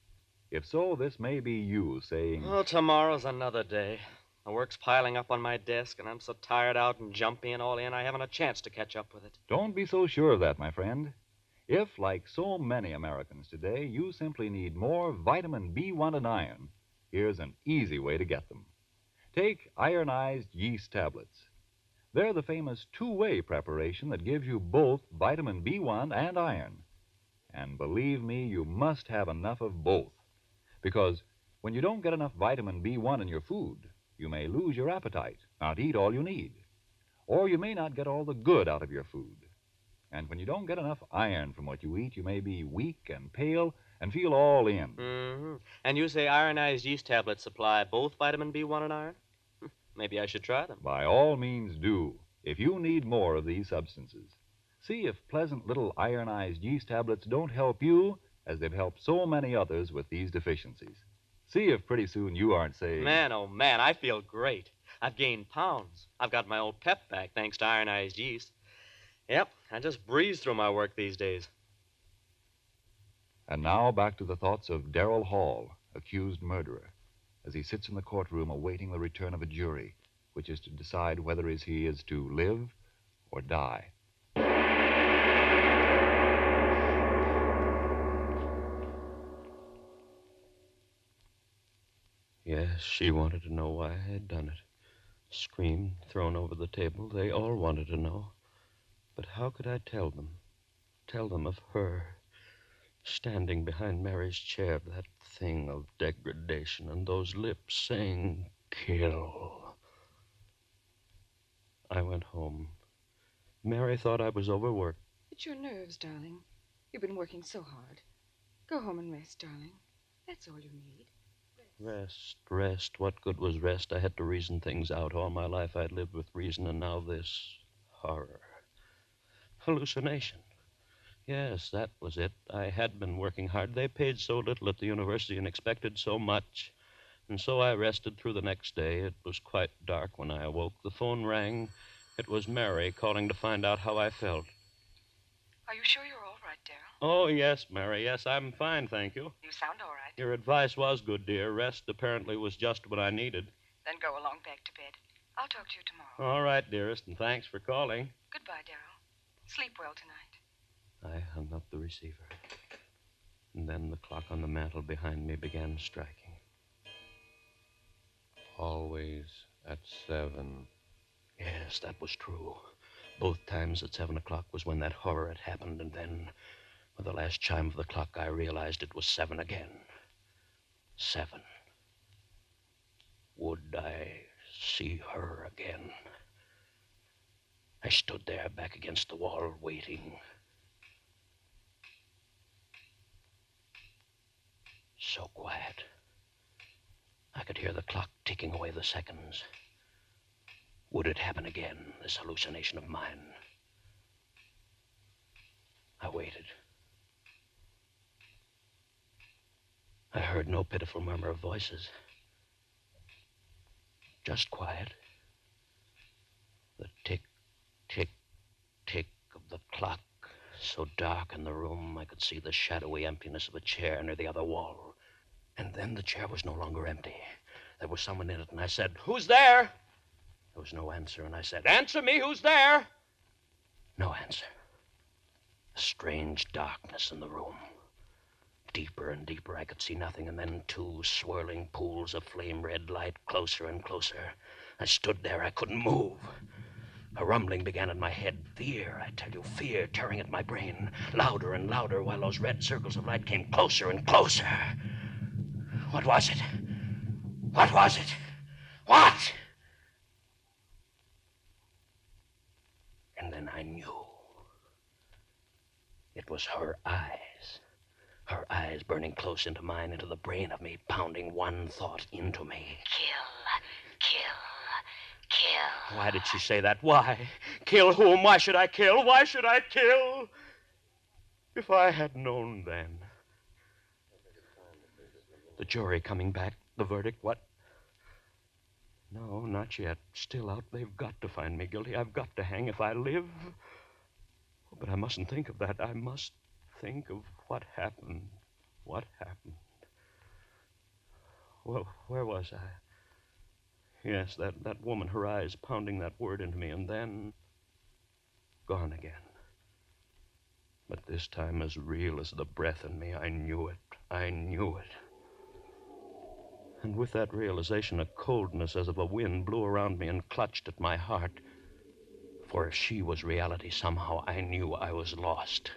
If so, this may be you saying... Oh, tomorrow's another day. The work's piling up on my desk, and I'm so tired out and jumpy and all in, I haven't a chance to catch up with it. Don't be so sure of that, my friend. If, like so many Americans today, you simply need more vitamin B1 and iron, here's an easy way to get them. Take ironized yeast tablets. They're the famous two-way preparation that gives you both vitamin B1 and iron. And believe me, you must have enough of both. Because when you don't get enough vitamin B1 in your food, you may lose your appetite, not eat all you need. Or you may not get all the good out of your food. And when you don't get enough iron from what you eat, you may be weak and pale and feel all in. Mm-hmm. And you say ironized yeast tablets supply both vitamin B1 and iron? Maybe I should try them. By all means do, if you need more of these substances. See if pleasant little ironized yeast tablets don't help you as they've helped so many others with these deficiencies. See if pretty soon you aren't saying... Man, oh man, I feel great. I've gained pounds. I've got my old pep back thanks to ironized yeast. Yep, I just breeze through my work these days. And now back to the thoughts of Darryl Hall, accused murderer, as he sits in the courtroom awaiting the return of a jury, which is to decide whether he is to live or die. Yes, she wanted to know why I had done it. Screamed, thrown over the table. They all wanted to know. But how could I tell them? Tell them of her, standing behind Mary's chair, that thing of degradation, and those lips saying, kill. I went home. Mary thought I was overworked. It's your nerves, darling. You've been working so hard. Go home and rest, darling. That's all you need. Rest. What good was rest? I had to reason things out. All my life I'd lived with reason, and now this horror. Hallucination. Yes, that was it. I had been working hard. They paid so little at the university and expected so much. And so I rested through the next day. It was quite dark when I awoke. The phone rang. It was Mary calling to find out how I felt. Are you sure you're all right, Darryl? Oh, yes, Mary. Yes, I'm fine, thank you. You sound all right. Your advice was good, dear. Rest apparently was just what I needed. Then go along back to bed. I'll talk to you tomorrow. All right, dearest, and thanks for calling. Goodbye, Darryl. Sleep well tonight. I hung up the receiver. And then the clock on the mantel behind me began striking. Always at 7. Yes, that was true. Both times at 7 o'clock was when that horror had happened, and then, with the last chime of the clock, I realized it was 7 again. 7. Would I see her again? I stood there back against the wall, waiting. So quiet. I could hear the clock ticking away the seconds. Would it happen again, this hallucination of mine? I waited. I heard no pitiful murmur of voices. Just quiet. The tick, tick, tick of the clock. So dark in the room, I could see the shadowy emptiness of a chair near the other wall. And then the chair was no longer empty. There was someone in it, and I said, "Who's there?" There was no answer, and I said, "Answer me, who's there?" No answer. A strange darkness in the room. Deeper and deeper, I could see nothing, and then 2 swirling pools of flame-red light, closer and closer. I stood there. I couldn't move. A rumbling began in my head. Fear, I tell you, fear tearing at my brain. Louder and louder, while those red circles of light came closer and closer. What was it? What was it? What? And then I knew. It was her eyes. Her eyes burning close into mine, into the brain of me, pounding one thought into me. Kill. Why did she say that? Why? Kill whom? Why should I kill? Why should I kill? If I had known then. The jury coming back, the verdict, what? No, not yet. Still out. They've got to find me guilty. I've got to hang if I live. But I mustn't think of that. I must think of what happened. What happened? Well, where was I? Yes, that woman, her eyes pounding that word into me, and then gone again. But this time as real as the breath in me. I knew it. I knew it. And with that realization, a coldness as of a wind blew around me and clutched at my heart. For if she was reality, somehow I knew I was lost.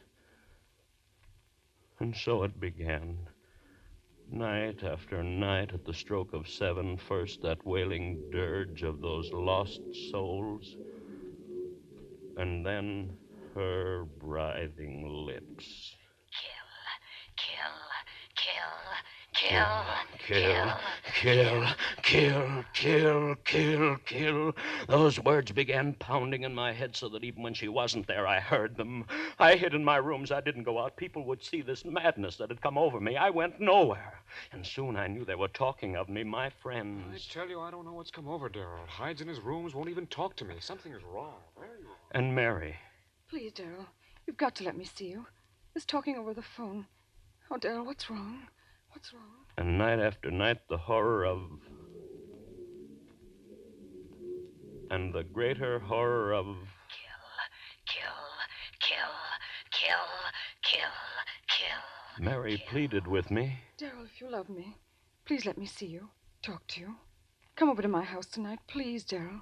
And so it began. Night after night at the stroke of 7, first that wailing dirge of those lost souls, and then her writhing lips. Kill. Those words began pounding in my head so that even when she wasn't there, I heard them. I hid in my rooms. I didn't go out. People would see this madness that had come over me. I went nowhere. And soon I knew they were talking of me, my friends. I tell you, I don't know what's come over Darryl. Hides in his rooms, won't even talk to me. Something is wrong. And Mary. Please, Darryl, you've got to let me see you. This talking over the phone. Oh, Darryl, what's wrong? What's wrong? And night after night, the horror of... And the greater horror of... Kill. Mary pleaded with me. Darryl, if you love me, please let me see you. talk to you. Come over to my house tonight, please, Daryl.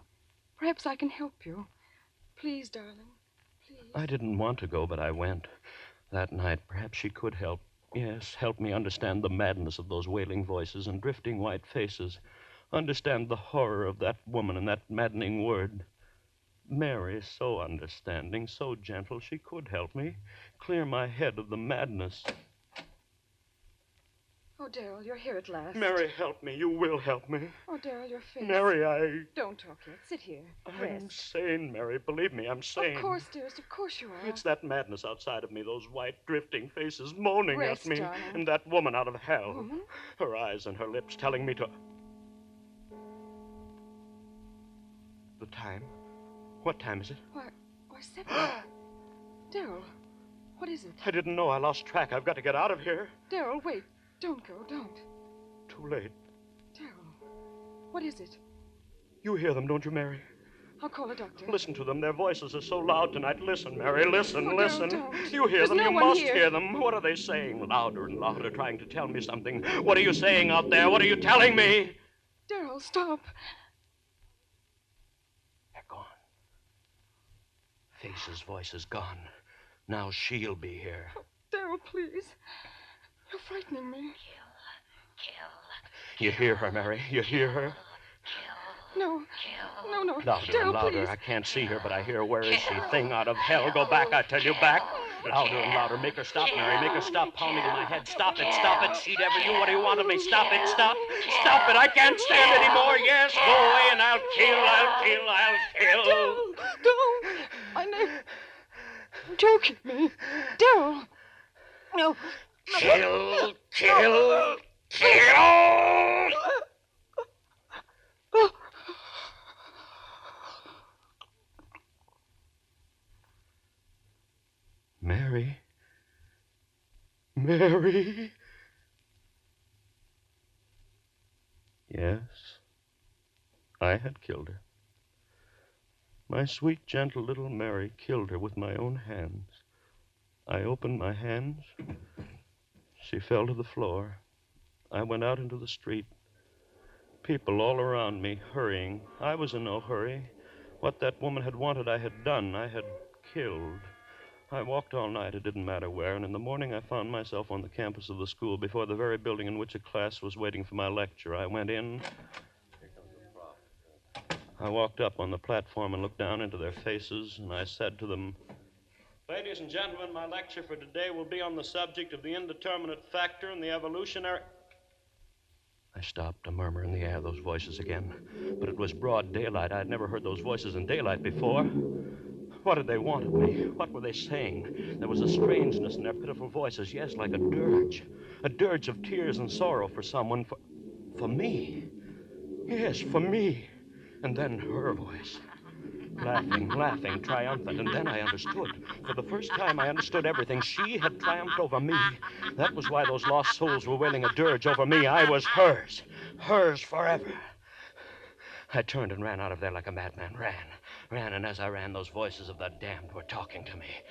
Perhaps I can help you. Please, darling. Please. I didn't want to go, but I went. That night, perhaps she could help. Yes, help me understand the madness of those wailing voices and drifting white faces. Understand the horror of that woman and that maddening word. Mary, so understanding, so gentle, she could help me. Clear my head of the madness. Oh, Daryl, you're here at last. Mary, help me. You will help me. Oh, Daryl, your face. Mary, I... Don't talk yet. Sit here. I'm Rest. sane, Mary. Believe me, I'm sane. Of course, dearest. Of course you are. It's that madness outside of me, those white, drifting faces moaning Rest, at me. darling. And that woman out of hell. Woman? Her eyes and her lips telling me to... The time? What time is it? Why, 7. Daryl, what is it? I didn't know. I lost track. I've got to get out of here. Daryl, wait. Don't go. Don't. Too late. Daryl, what is it? You hear them, don't you, Mary? I'll call a doctor. Listen to them. Their voices are so loud tonight. Listen, Mary. Listen, Oh, listen. don't. You hear There's them. no You one must here. hear them. What are they saying? Louder and louder, trying to tell me something. What are you saying out there? What are you telling me? Daryl, stop. They're gone. Faces, voices gone. Now she'll be here. Daryl, please. You're frightening me. You hear her, Mary? You hear her? No. No. Louder Daryl, and louder. please. I can't see her, but I hear. Where is she? Thing out of hell. Go back, I tell you, back. Louder and louder. Make her stop, Mary. Make her stop pounding in my head. Stop it, stop it. She'd ever you. What do you want of me? Stop it, stop. Stop it. I can't stand anymore. Yes, go away and I'll kill. Don't. I know. Don't kill me. Daryl. No. Kill. Mary. Yes, I had killed her. My sweet, gentle little Mary killed her with my own hands. I opened my hands. She fell to the floor. I went out into the street. People all around me, hurrying. I was in no hurry. What that woman had wanted, I had done. I had killed. I walked all night, it didn't matter where, and in the morning I found myself on the campus of the school before the very building in which a class was waiting for my lecture. I went in. I walked up on the platform and looked down into their faces, and I said to them, "Ladies and gentlemen, my lecture for today will be on the subject of the indeterminate factor in the evolutionary..." I stopped, a murmur in the air, those voices again. But it was broad daylight. I had never heard those voices in daylight before. What did they want of me? What were they saying? There was a strangeness in their pitiful voices, yes, like a dirge of tears and sorrow for someone, for me. Yes, for me. And then her voice, laughing, triumphant, and then I understood. For the first time, I understood everything. She had triumphed over me. That was why those lost souls were wailing a dirge over me. I was hers forever. I turned and ran out of there like a madman. Ran, and as I ran, those voices of the damned were talking to me.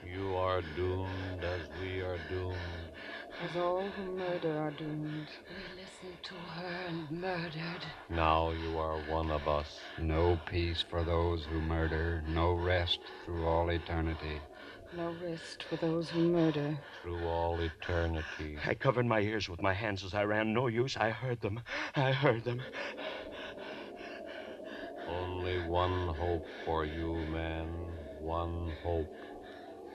You are doomed as we are doomed. As all who murder are doomed. We listened to her and murdered. Now you are one of us. No peace for those who murder, no rest through all eternity. No rest for those who murder. Through all eternity. I covered my ears with my hands as I ran. No use. I heard them. Only one hope for you, man. One hope.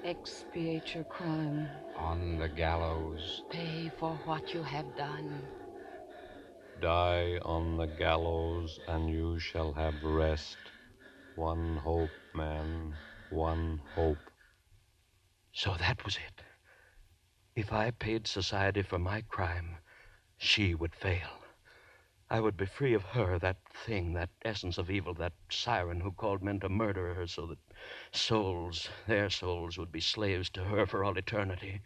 Expiate your crime. On the gallows. Pay for what you have done. Die on the gallows, and you shall have rest. One hope, man. One hope. So that was it. If I paid society for my crime, she would fail. I would be free of her, that thing, that essence of evil, that siren who called men to murder her so that their souls, would be slaves to her for all eternity.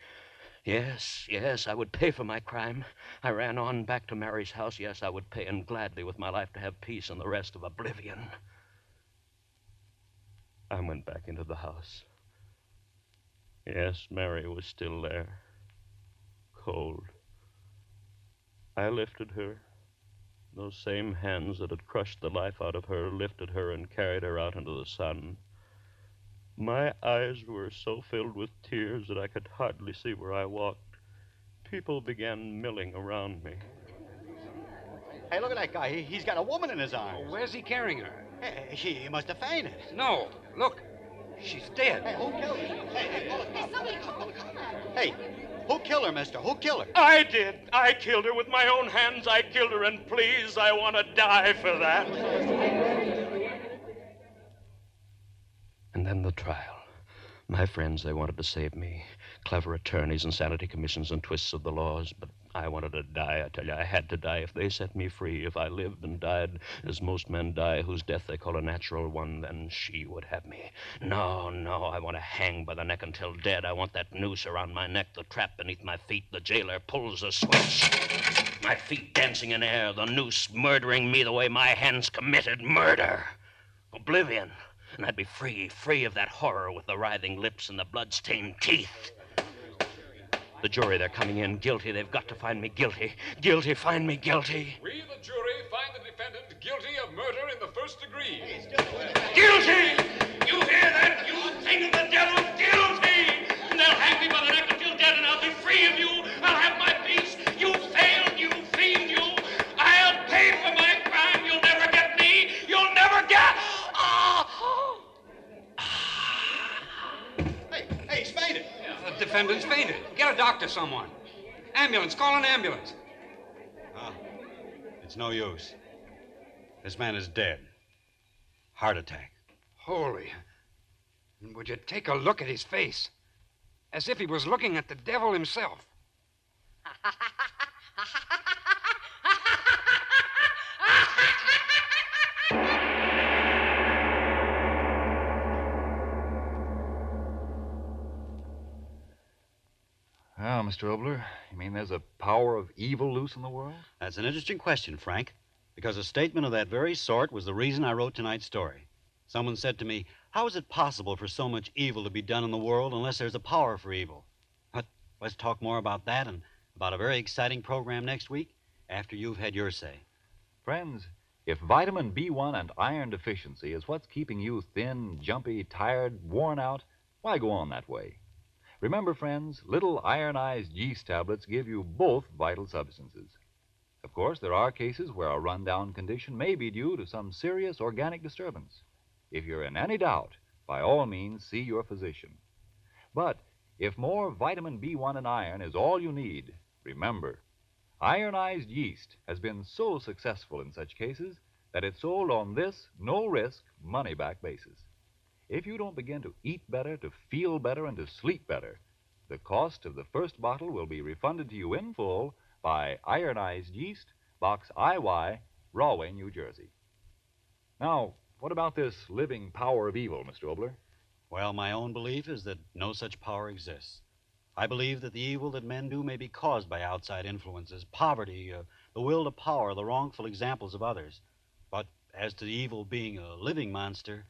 Yes, I would pay for my crime. I ran on back to Mary's house. Yes, I would pay, and gladly with my life to have peace and the rest of oblivion. I went back into the house. Yes, Mary was still there. Cold. I lifted her. Those same hands that had crushed the life out of her lifted her and carried her out into the sun. My eyes were so filled with tears that I could hardly see where I walked. People began milling around me. Hey, look at that guy. He's got a woman in his arms. Where's he carrying her? Hey, she must have fainted. No. Look. She's dead. Hey, who killed her? Hey, who killed her, mister? Who killed her? I did. I killed her with my own hands. I killed her, and please, I want to die for that. And then the trial. My friends, they wanted to save me. Clever attorneys and sanity commissions and twists of the laws, but I wanted to die. I tell you, I had to die. If they set me free, if I lived and died as most men die, whose death they call a natural one, then she would have me. No, I want to hang by the neck until dead. I want that noose around my neck, the trap beneath my feet. The jailer pulls a switch. My feet dancing in air, the noose murdering me the way my hands committed murder. Oblivion. And I'd be free of that horror with the writhing lips and the blood-stained teeth. The jury, they're coming in. Guilty. They've got to find me guilty. Guilty. Find me guilty. We, the jury, find the defendant guilty of murder in the first degree. Guilty! You hear that? You thing of the devil, guilty! And they'll hang me by the neck until dead, and I'll be free of you. I'll have my peace. You failed, you fiend, you. I'll pay for my crime. You'll never get me. You'll never get... Hey, he's fainted. The defendant's fainted. Get a doctor, someone. Ambulance. Call an ambulance. It's no use. This man is dead. Heart attack. Holy. And would you take a look at his face? As if he was looking at the devil himself. Well, Mr. Obler, you mean there's a power of evil loose in the world? That's an interesting question, Frank, because a statement of that very sort was the reason I wrote tonight's story. Someone said to me, how is it possible for so much evil to be done in the world unless there's a power for evil? But let's talk more about that and about a very exciting program next week after you've had your say. Friends, if vitamin B1 and iron deficiency is what's keeping you thin, jumpy, tired, worn out, why go on that way? Remember, friends, little ironized yeast tablets give you both vital substances. Of course, there are cases where a rundown condition may be due to some serious organic disturbance. If you're in any doubt, by all means, see your physician. But if more vitamin B1 and iron is all you need, remember, ironized yeast has been so successful in such cases that it's sold on this no-risk, money-back basis. If you don't begin to eat better, to feel better, and to sleep better, the cost of the first bottle will be refunded to you in full by Ironized Yeast, Box IY, Rahway, New Jersey. Now, what about this living power of evil, Mr. Obler? Well, my own belief is that no such power exists. I believe that the evil that men do may be caused by outside influences, poverty, the will to power, the wrongful examples of others. But as to the evil being a living monster,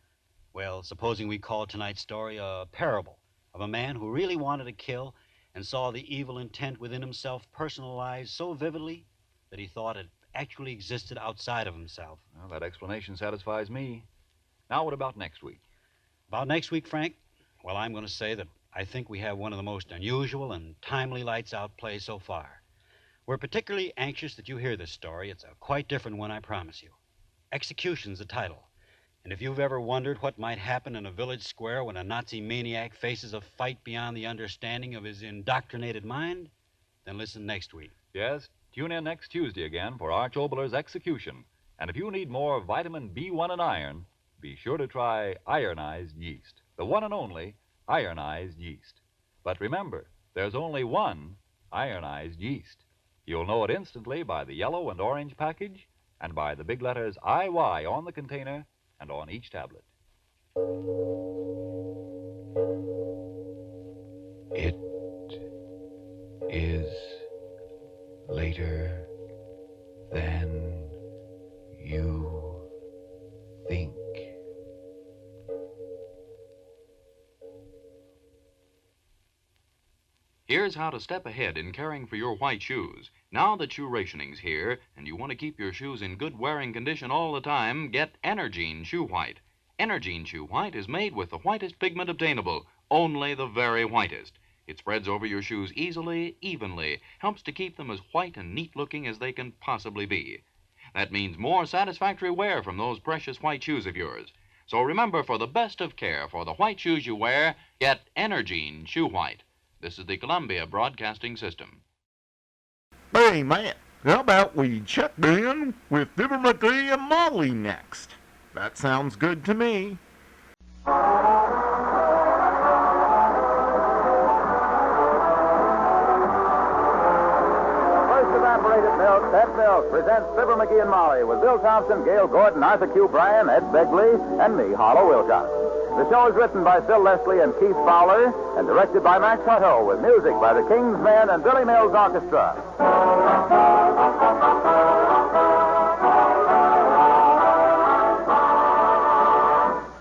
well, supposing we call tonight's story a parable of a man who really wanted to kill and saw the evil intent within himself personalized so vividly that he thought it actually existed outside of himself. Well, that explanation satisfies me. Now, what about next week? About next week, Frank? Well, I'm going to say that I think we have one of the most unusual and timely lights-out plays so far. We're particularly anxious that you hear this story. It's a quite different one, I promise you. Execution's the title. And if you've ever wondered what might happen in a village square when a Nazi maniac faces a fight beyond the understanding of his indoctrinated mind, then listen next week. Yes, tune in next Tuesday again for Arch Obler's Execution. And if you need more vitamin B1 and iron, be sure to try ironized yeast, the one and only ironized yeast. But remember, there's only one ironized yeast. You'll know it instantly by the yellow and orange package and by the big letters IY on the container and on each tablet. It is later than you think. Here's how to step ahead in caring for your white shoes. Now that shoe rationing's here and you want to keep your shoes in good wearing condition all the time, get Energine Shoe White. Energine Shoe White is made with the whitest pigment obtainable, only the very whitest. It spreads over your shoes easily, evenly, helps to keep them as white and neat looking as they can possibly be. That means more satisfactory wear from those precious white shoes of yours. So remember, for the best of care for the white shoes you wear, get Energine Shoe White. This is the Columbia Broadcasting System. Hey, Matt, how about we check in with Fibber, Magee, and Molly next? That sounds good to me. Evaporated milk, Pet Milk, presents Fibber, McGee, and Molly with Bill Thompson, Gail Gordon, Arthur Q. Bryan, Ed Begley, and me, Harlow Wilcox. The show is written by Phil Leslie and Keith Fowler and directed by Max Hutto with music by the King's Men and Billy Mills Orchestra.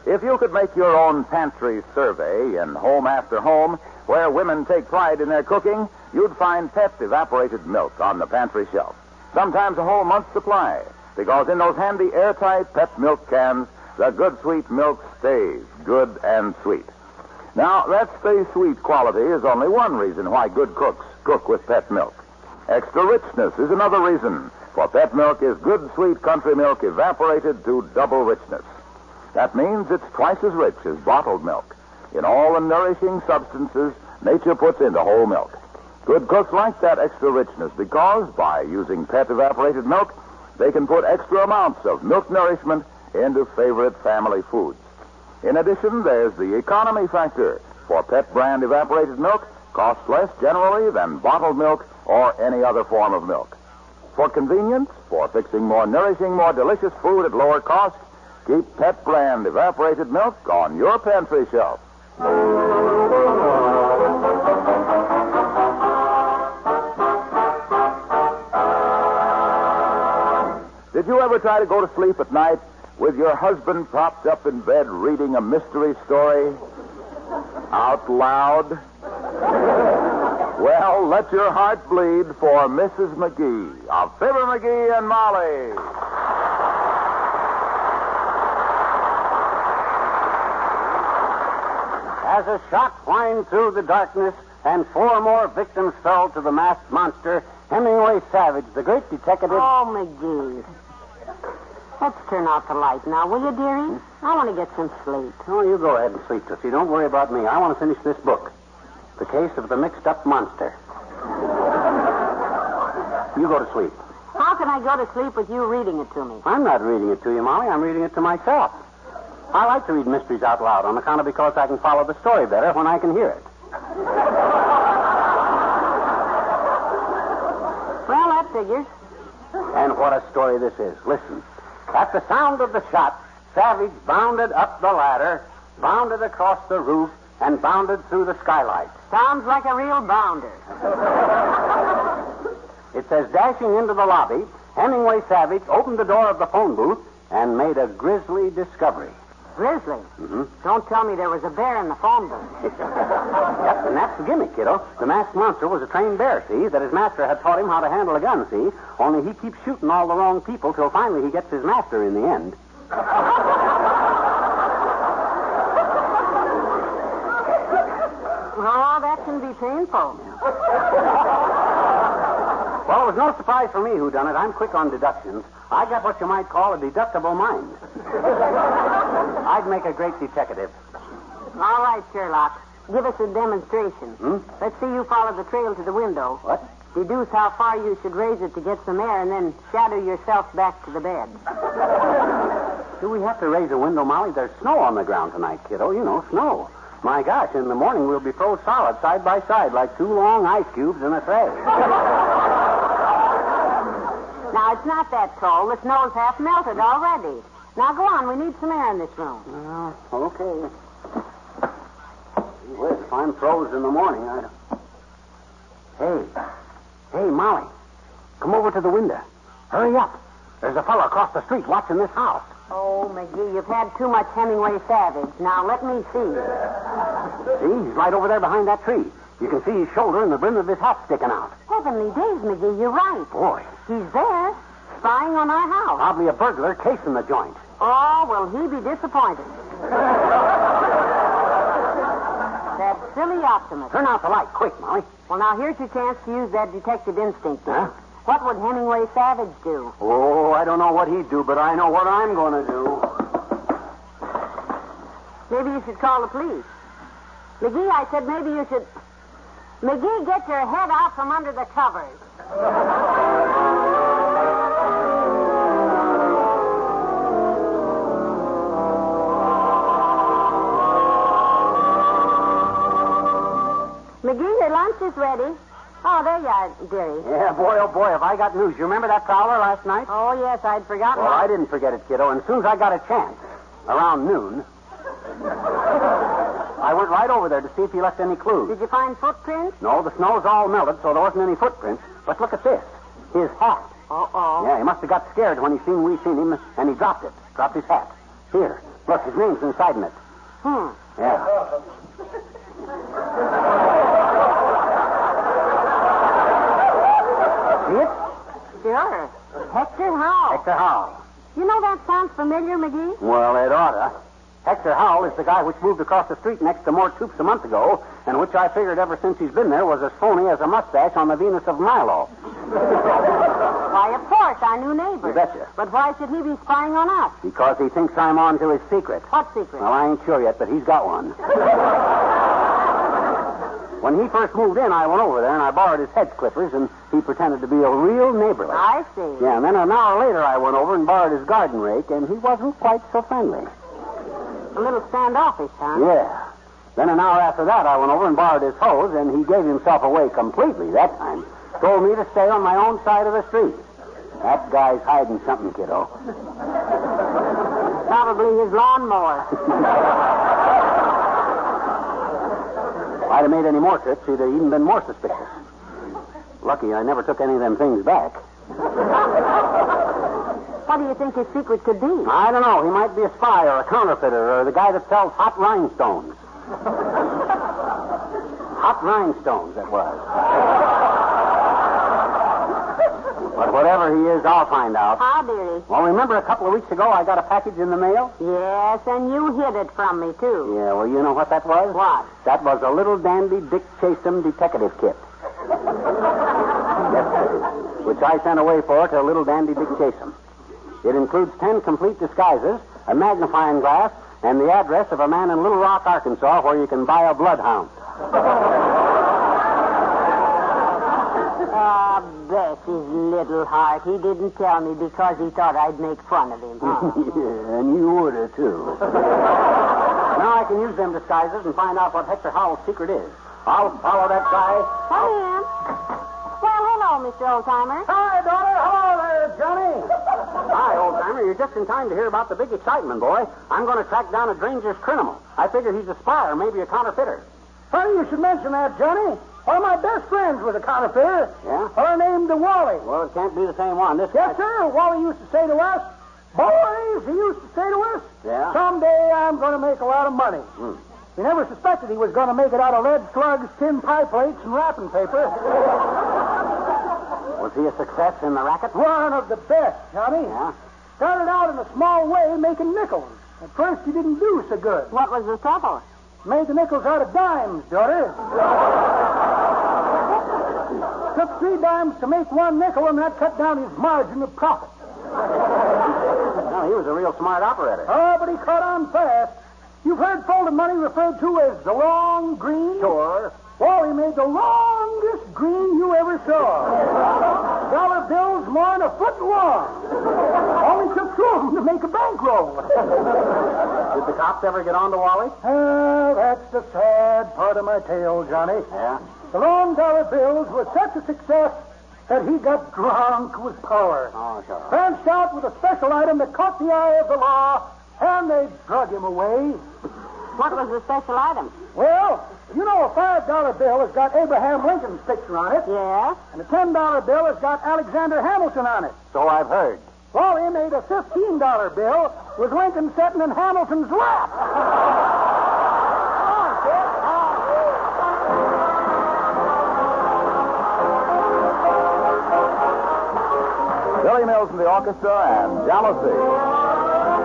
If you could make your own pantry survey in Home After Home, where women take pride in their cooking, you'd find Pet evaporated milk on the pantry shelf. Sometimes a whole month's supply, because in those handy airtight Pet milk cans, the good sweet milk stays good and sweet. Now, that stay sweet quality is only one reason why good cooks cook with Pet milk. Extra richness is another reason, for Pet milk is good sweet country milk evaporated to double richness. That means it's twice as rich as bottled milk in all the nourishing substances nature puts into whole milk. Good cooks like that extra richness because, by using Pet evaporated milk, they can put extra amounts of milk nourishment into favorite family foods. In addition, there's the economy factor, for Pet brand evaporated milk costs less generally than bottled milk or any other form of milk. For convenience, for fixing more nourishing, more delicious food at lower cost, keep Pet brand evaporated milk on your pantry shelf. Did you ever try to go to sleep at night with your husband propped up in bed reading a mystery story out loud? Well, let your heart bleed for Mrs. Magee of Fibber, Magee, and Molly. As a shot whined through the darkness and 4 more victims fell to the masked monster, Hemingway Savage, the great detective... Oh, McGee. Let's turn off the light now, will you, dearie? I want to get some sleep. Oh, you go ahead and sleep, Tootsie. Don't worry about me. I want to finish this book. The Case of the Mixed-Up Monster. You go to sleep. How can I go to sleep with you reading it to me? I'm not reading it to you, Molly. I'm reading it to myself. I like to read mysteries out loud on account of because I can follow the story better when I can hear it. Well, that figures. And what a story this is. Listen. At the sound of the shot, Savage bounded up the ladder, bounded across the roof, and bounded through the skylight. Sounds like a real bounder. It says, dashing into the lobby, Hemingway Savage opened the door of the phone booth and made a grisly discovery. Grizzly? Mm-hmm. Don't tell me there was a bear in the phone booth. Yep, and that's the gimmick, kiddo. The masked monster was a trained bear, see, that his master had taught him how to handle a gun, see? Only he keeps shooting all the wrong people till finally he gets his master in the end. Oh, that can be painful. Well, it was no surprise for me who done it. I'm quick on deductions. I got what you might call a deductible mind. I'd make a great detective. All right, Sherlock. Give us a demonstration. Let's see you follow the trail to the window. What? Deduce how far you should raise it to get some air, and then shadow yourself back to the bed. Do we have to raise a window, Molly? There's snow on the ground tonight, kiddo. You know, snow. My gosh, in the morning we'll be froze solid side by side like 2 long ice cubes in a tray. Now, it's not that cold. The snow's half melted already. Now, go on. We need some air in this room. Okay. Well, if I'm froze in the morning, Hey, Molly. Come over to the window. Hurry up. There's a fellow across the street watching this house. Oh, McGee, you've had too much Hemingway Savage. Now, let me see. See, he's right over there behind that tree. You can see his shoulder and the brim of his hat sticking out. Heavenly days, McGee, you're right. Boy, He's there, spying on our house. probably a burglar casing the joint. Oh, will he be disappointed? That silly optimist. Turn out the light, quick, Molly. Well, now, here's your chance to use that detective instinct. Huh? What would Hemingway Savage do? Oh, I don't know what he'd do, but I know what I'm going to do. Maybe you should call the police. McGee, I said maybe you should... McGee, get your head out from under the covers. McGee, your lunch is ready. Oh, there you are, dearie. Yeah, boy, oh boy, have I got news. You remember that prowler last night? Oh, yes, I'd forgotten. Well, I didn't forget it, kiddo. And as soon as I got a chance, around noon, I went right over there to see if he left any clues. Did you find footprints? No, the snow's all melted, so there wasn't any footprints. But look at this. His hat. Uh-oh. Yeah, he must have got scared when we seen him, and he dropped it. Dropped his hat. Here, look, his name's inside in it. Yeah. See it? Sure. Hector Howell. Hector Howell. You know that sounds familiar, McGee? Well, it oughta. Hector Howell is the guy which moved across the street next to Mort Toops a month ago, and which I figured ever since he's been there was as phony as a mustache on the Venus of Milo. Why, of course, our new neighbor. You betcha. But why should he be spying on us? Because he thinks I'm on to his secret. What secret? Well, I ain't sure yet, but he's got one. When he first moved in, I went over there and I borrowed his hedge clippers, and he pretended to be a real neighborly. I see. Yeah, and then an hour later I went over and borrowed his garden rake, and he wasn't quite so friendly. A little standoffish, huh? Yeah. Then an hour after that, I went over and borrowed his hose, and he gave himself away completely that time. Told me to stay on my own side of the street. That guy's hiding something, kiddo. Probably his lawnmower. If I'd have made any more trips, he'd have even been more suspicious. Lucky I never took any of them things back. What do you think his secret could be? I don't know. He might be a spy or a counterfeiter or the guy that sells hot rhinestones. Hot rhinestones, that was. But whatever he is, I'll find out. How, dearie? Well, remember a couple of weeks ago I got a package in the mail? Yes, and you hid it from me, too. Yeah, well, you know what that was? What? That was a little dandy Dick Chasem detective kit. Yes, which I sent away for to little dandy Dick Chasem. It includes 10 complete disguises, a magnifying glass, and the address of a man in Little Rock, Arkansas, where you can buy a bloodhound. Ah, bless his little heart. He didn't tell me because he thought I'd make fun of him, huh? Yeah, and you would have, too. Now I can use them disguises and find out what Hector Howell's secret is. I'll follow that guy. Come in. Well, hello, Mr. Oldtimer. Hi, daughter. Hello there, Johnny. Hi, old-timer. You're just in time to hear about the big excitement, boy. I'm going to track down a dangerous criminal. I figure he's a spy or maybe a counterfeiter. Funny you should mention that, Johnny. One of my best friends was a counterfeiter. Yeah? Fellow named Wally. Well, it can't be the same one. This Yes, guy... sir. Wally used to say to us, boys, he used to say to us, Yeah? someday I'm going to make a lot of money. We never suspected he was going to make it out of lead slugs, tin pie plates, and wrapping paper. Was he a success in the racket? One of the best, Johnny. Yeah? Started out in a small way making nickels. At first, he didn't do so good. What was the trouble? Made the nickels out of dimes, daughter. Took 3 dimes to make 1 nickel, and that cut down his margin of profit. Well, he was a real smart operator. Oh, but he caught on fast. You've heard folded money referred to as the long green? Sure. Well, he made the longest green you ever saw. Dollar bills more than a foot long. Only took 2 of them to make a bankroll. Did the cops ever get on to Wally? That's the sad part of my tale, Johnny. Yeah? The long dollar bills were such a success that he got drunk with power. Oh, sure. Branched out with a special item that caught the eye of the law, and they drug him away. What was the special item? Well, you know a $5 bill has got Abraham Lincoln's picture on it. Yes? And a $10 bill has got Alexander Hamilton on it. So I've heard. Well, he made a $15 bill with Lincoln sitting in Hamilton's lap. Billy Mills and the orchestra and Jealousy.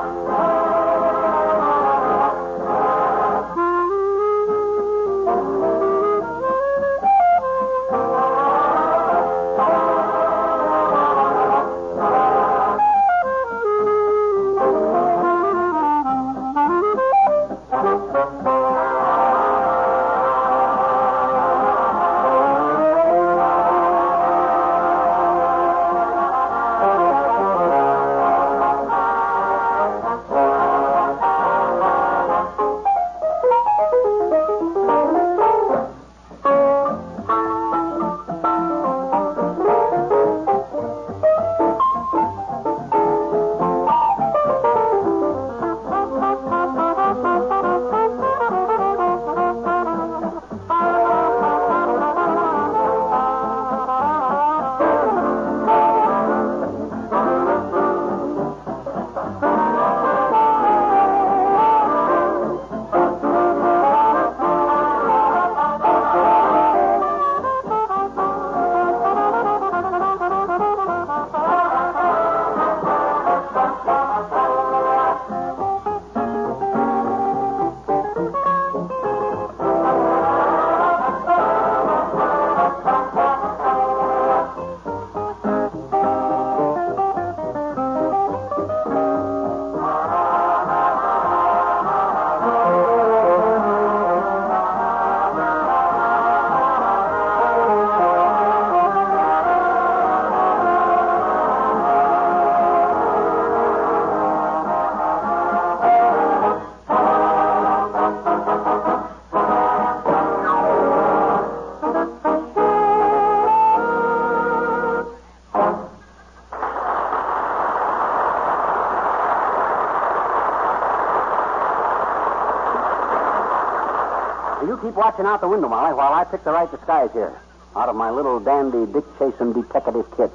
You keep watching out the window, Molly, while I pick the right disguise here. Out of my little dandy Dick Chasem detective kit.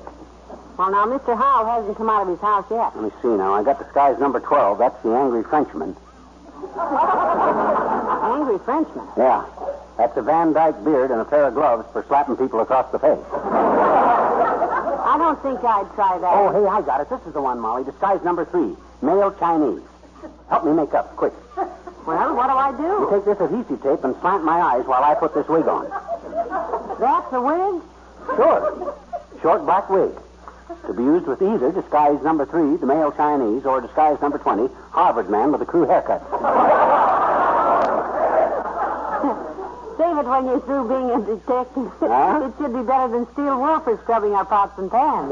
Well, now, Mr. Howell hasn't come out of his house yet. Let me see now. I got disguise number 12. That's the angry Frenchman. Angry Frenchman? Yeah. That's a Van Dyke beard and a pair of gloves for slapping people across the face. I don't think I'd try that. Oh, hey, I got it. This is the one, Molly. Disguise number 3. Male Chinese. Help me make up, quick. Well, what do I do? You take this adhesive tape and slant my eyes while I put this wig on. That's a wig? Sure. Short black wig. To be used with either disguise number 3, the male Chinese, or disguise number 20, Harvard man with a crew haircut. Save it when you're through being a detective. Huh? It should be better than steel wool for scrubbing our pots and pans.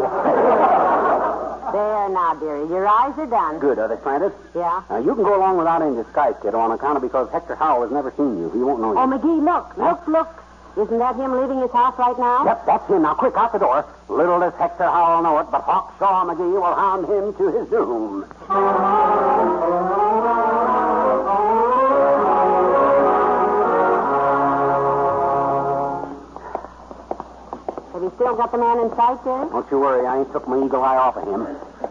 There now, dearie. Your eyes are done. Good. Are they slanted? Yeah. Now, you can go along without any disguise, kiddo, on account of because Hector Howell has never seen you. He won't know you. Oh, Magee, look. Huh? Look. Isn't that him leaving his house right now? Yep, that's him. Now, quick, out the door. Little does Hector Howell know it, but Hawkshaw Magee will hound him to his doom. Have you still got the man in sight there? Don't you worry. I ain't took my eagle eye off of him.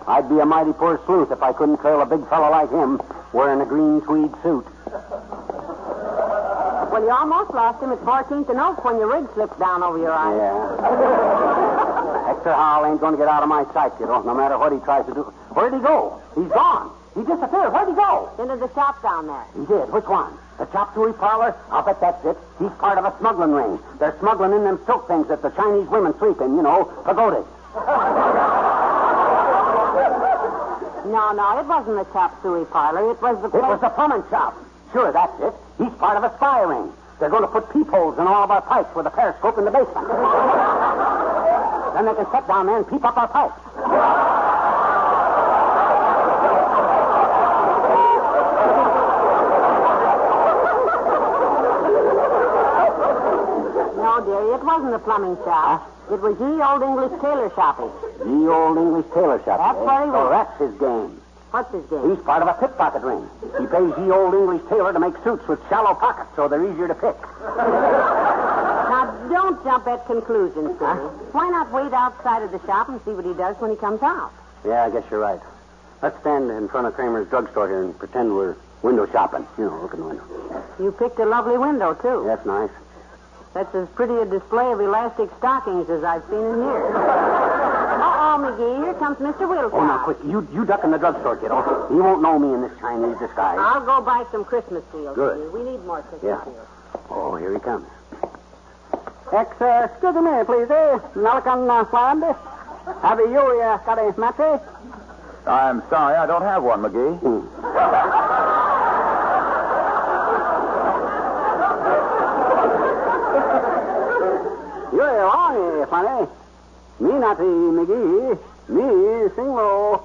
I'd be a mighty poor sleuth if I couldn't trail a big fellow like him wearing a green tweed suit. Well, you almost lost him at 14th and Oak when your rig slipped down over your eyes. Yeah. Hector Howell ain't going to get out of my sight, kiddo, no matter what he tries to do. Where'd he go? He's gone. He disappeared. Where'd he go? Into the shop down there. He did. Which one? The chop suey parlor? I'll bet that's it. He's part of a smuggling ring. They're smuggling in them silk things that the Chinese women sleep in, you know, pagodas. No, it wasn't the chop suey parlor. It was the It was the plumbing shop. Sure, that's it. He's part of a spy ring. They're going to put peepholes in all of our pipes with a periscope in the basement. Then they can sit down there and peep up our pipes. No, dearie, it wasn't the plumbing shop. It was ye old English tailor shopping. Ye old English tailor shop. That's where he So went. that's his game. What's his game? He's part of a pickpocket ring. He pays ye old English tailor to make suits with shallow pockets so they're easier to pick. Now, don't jump at conclusions, dearie. Why not wait outside of the shop and see what he does when he comes out? Yeah, I guess you're right. Let's stand in front of Kramer's drugstore here and pretend we're window shopping. You know, look in the window. You picked a lovely window, too. That's nice. That's as pretty a display of elastic stockings as I've seen in years. Uh-oh, Magee, here comes Mr. Wilcox. Oh, now, quick. You duck in the drugstore, kiddo. He won't know me in this Chinese disguise. I'll go buy some Christmas seals. Good. McGee. We need more Christmas Yeah. seals. Oh, here he comes. Excuse me, please, Nalikan Fland. Have you got a mattress? I'm sorry, I don't have one, McGee. You're wrong, funny. Me not McGee. Me sing low.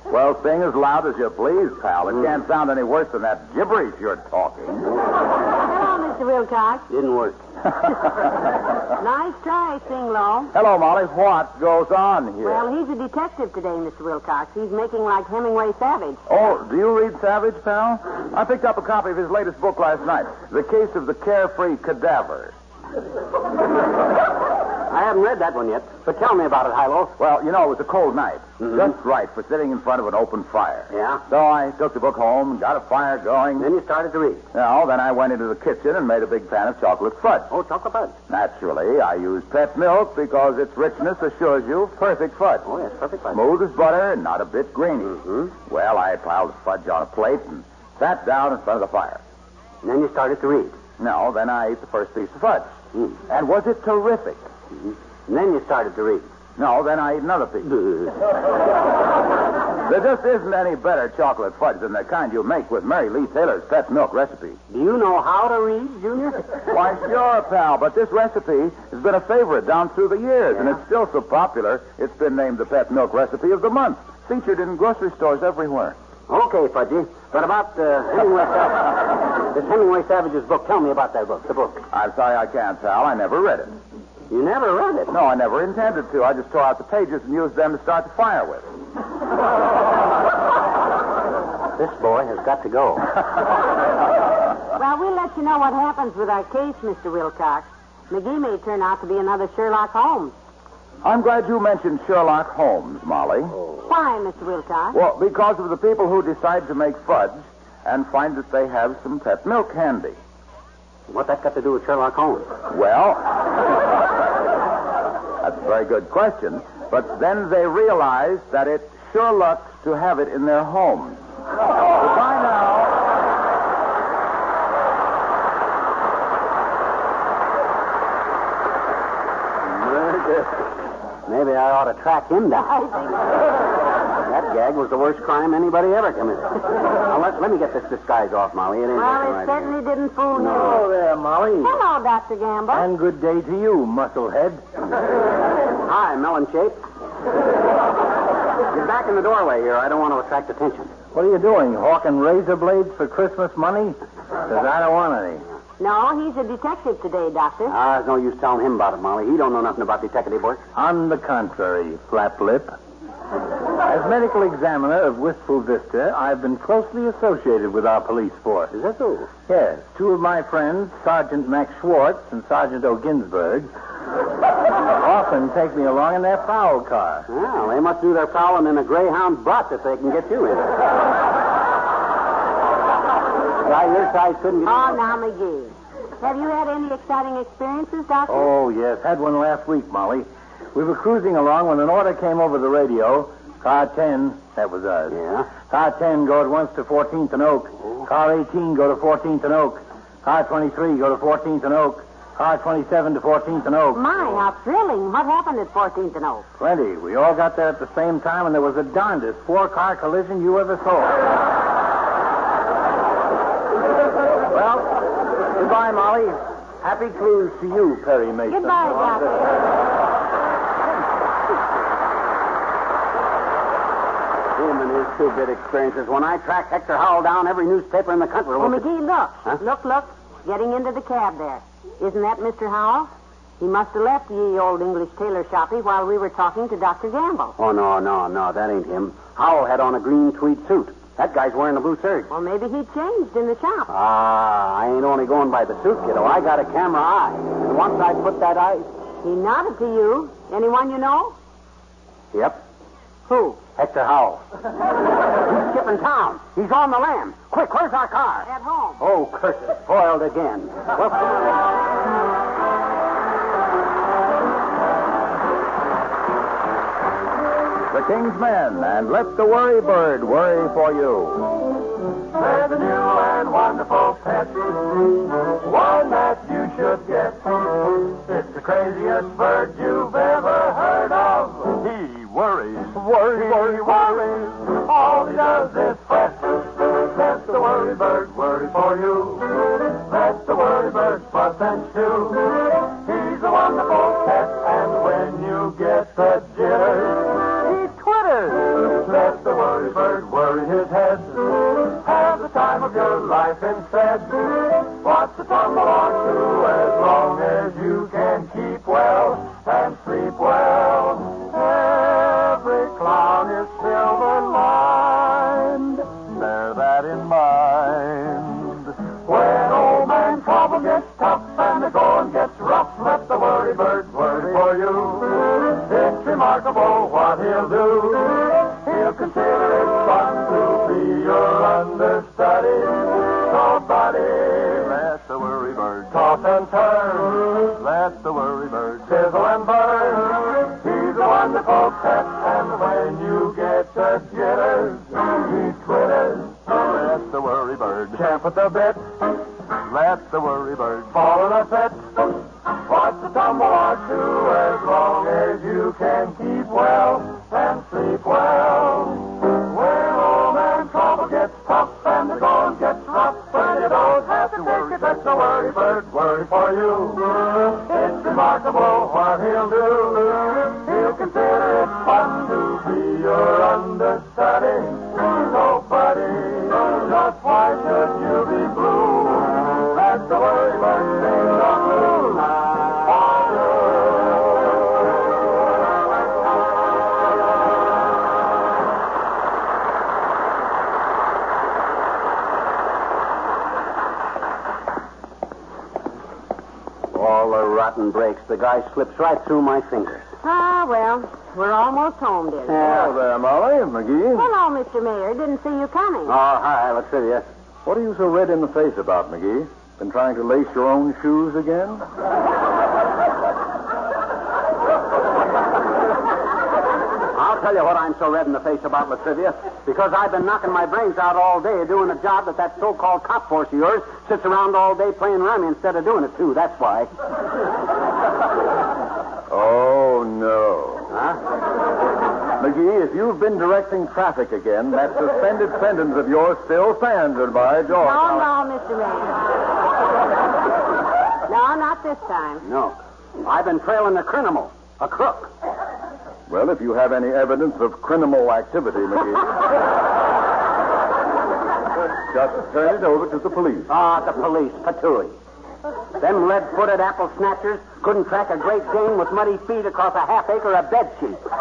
Well, sing as loud as you please, pal. It can't sound any worse than that gibberish you're talking. Hello, Mr. Wilcox. Didn't work. Nice try, sing low. Hello, Molly. What goes on here? Well, he's a detective today, Mr. Wilcox. He's making like Hemingway Savage. Oh, do you read Savage, pal? I picked up a copy of his latest book last night, The Case of the Carefree Cadaver. I haven't read that one yet, but tell me about it, Hilo. Well, you know, it was a cold night. Just right for sitting in front of an open fire. Yeah? So I took the book home and got a fire going. Then you started to read. No, then I went into the kitchen and made a big pan of chocolate fudge. Oh, chocolate fudge. Naturally, I used pet milk because its richness assures you perfect fudge. Oh, yes, perfect fudge. Smooth as butter and not a bit grainy. Well, I piled the fudge on a plate and sat down in front of the fire. And then you started to read. No, then I ate the first piece of fudge. And was it terrific? And then you started to read. No, then I ate another piece. There just isn't any better chocolate fudge than the kind you make with Mary Lee Taylor's pet milk recipe. Do you know how to read, Junior? Why, sure, pal, but this recipe has been a favorite down through the years, and it's still so popular, it's been named the pet milk recipe of the month, featured in grocery stores everywhere. Okay, Fudgy. But about Hemingway Savage, this Hemingway Savage's book, tell me about that book, the book. I'm sorry I can't, pal. I never read it. You never read it? No, I never intended to. I just tore out the pages and used them to start the fire with. This boy has got to go. Well, we'll let you know what happens with our case, Mr. Wilcox. McGee may turn out to be another Sherlock Holmes. I'm glad you mentioned Sherlock Holmes, Molly. Why, Mr. Wilcox? Well, because of the people who decide to make fudge and find that they have some pet milk handy. What that got to do with Sherlock Holmes? Well, that's a very good question. But then they realize that it's sure luck to have it in their homes. Goodbye now. Maybe I ought to track him down. That gag was the worst crime anybody ever committed. Now, let me get this disguise off, Molly. It ain't Well, working it right certainly didn't fool you. No. there, Molly. Hello, Dr. Gamble. And good day to you, musclehead. Hi, melon shape. You're back in the doorway here. I don't want to attract attention. What are you doing, hawking razor blades for Christmas money? Because I don't want any. No, he's a detective today, Doctor. There's no use telling him about it, Molly. He don't know nothing about detective work. On the contrary, flap lip. As medical examiner of Wistful Vista, I've been closely associated with our police force. Is that so? Yes. Two of my friends, Sergeant Max Schwartz and Sergeant O. Ginsberg, often take me along in their prowl car. Well, they must do their prowling in a Greyhound bus if they can get you in. Guy your size couldn't get Oh, now, McGee. Have you had any exciting experiences, Doctor? Oh, yes. Had one last week, Molly. We were cruising along when an order came over the radio. Car 10, that was us. Yeah? Car 10, go at once to 14th and Oak. Car 18, go to 14th and Oak. Car 23, go to 14th and Oak. Car 27 to 14th and Oak. My, how thrilling. What happened at 14th and Oak? Plenty. We all got there at the same time, and there was the darndest four-car collision you ever saw. Well, goodbye, Molly. Happy cruise to you, Perry Mason. Goodbye, Doctor. Him and his two-bit experiences. When I track Hector Howell down, every newspaper in the country will... Well, McGee, look. Huh? Look. Getting into the cab there. Isn't that Mr. Howell? He must have left ye old English tailor shoppy while we were talking to Dr. Gamble. Oh, no, that ain't him. Howell had on a green tweed suit. That guy's wearing a blue serge. Well, maybe he changed in the shop. I ain't only going by the suit, kiddo. I got a camera eye. And once I put that eye... He nodded to you. Anyone you know? Yep. Who? Hector Howell. He's skipping town. He's on the lam. Quick, where's our car? At home. Oh, curse it. Spoiled again. Well, The King's Men, and let the worry bird worry for you. There's a new and wonderful pet, one that you should get. It's the craziest bird you've ever heard of. He worries, worries. All he does is fret. Let the worry bird worry for you. Let the worry bird fuss and stew. He's a wonderful pet, and when you get the jitters, he twitters. Let the worry bird worry his head. Have the time of your life instead. What's the tumble or two, as long as you can keep well and sleep well. Every clown is silver-lined. Bear that in mind. When old man trouble gets tough and the going gets rough, let the worry bird worry for you. It's remarkable what he'll do. He'll consider it fun to be your understudy. So, buddy, let the worry bird toss and turn. Let the worry bird sizzle and burn. He's a wonderful pet, and when you get the jitters, he twitters. Let the worry bird champ at the bit. Let the worry bird fall in a fit. What's the tumble or two, as long as you can keep well and sleep well. When old man trouble gets tough and the going gets rough, when you don't have to take it, let the worry bird worry for you. It's remarkable what he'll do. He'll consider it fun to be your understudy. So, buddy, just why should you be blue? Let the worry bird sing the blues for you. All the rotten breaks. The guy slips right through my fingers. Ah, well, we're almost home, dear. Hello there, Molly. McGee. Hello, Mr. Mayor. Didn't see you coming. Oh, hi, Latrivia. What are you so red in the face about, McGee? Been trying to lace your own shoes again? I'll tell you what I'm so red in the face about, Latrivia. Because I've been knocking my brains out all day doing a job that so-called cop force of yours sits around all day playing rummy instead of doing it, too. That's why. Oh, no. Huh? McGee, if you've been directing traffic again, that suspended sentence of yours still stands, and by George. No, Mr. Mayor. No, not this time. No. I've been trailing a criminal, a crook. Well, if you have any evidence of criminal activity, McGee, just turn it over to the police. Ah, the police, patooey. Them lead-footed apple snatchers couldn't track a great Dane with muddy feet across a half-acre of bed sheets. When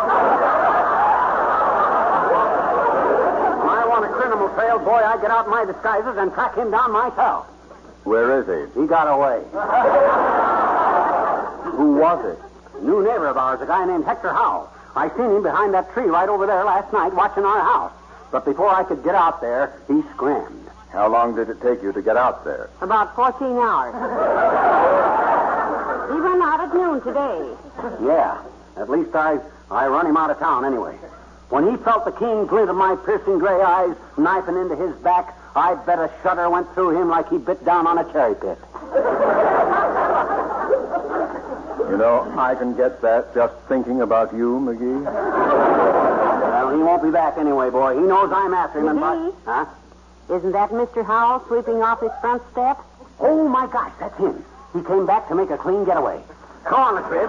I want a criminal trail, boy, I get out my disguises and track him down myself. Where is he? He got away. Who was it? New neighbor of ours, a guy named Hector Howell. I seen him behind that tree right over there last night watching our house. But before I could get out there, he scrammed. How long did it take you to get out there? About 14 hours. He went out at noon today. Yeah. At least I run him out of town anyway. When he felt the keen glint of my piercing gray eyes knifing into his back, I bet a shudder went through him like he bit down on a cherry pit. You know, I can get that just thinking about you, McGee. Well, he won't be back anyway, boy. He knows I'm after him. McGee? Huh? Isn't that Mr. Howell sweeping off his front step? Oh, my gosh, that's him. He came back to make a clean getaway. Come on, Latrib.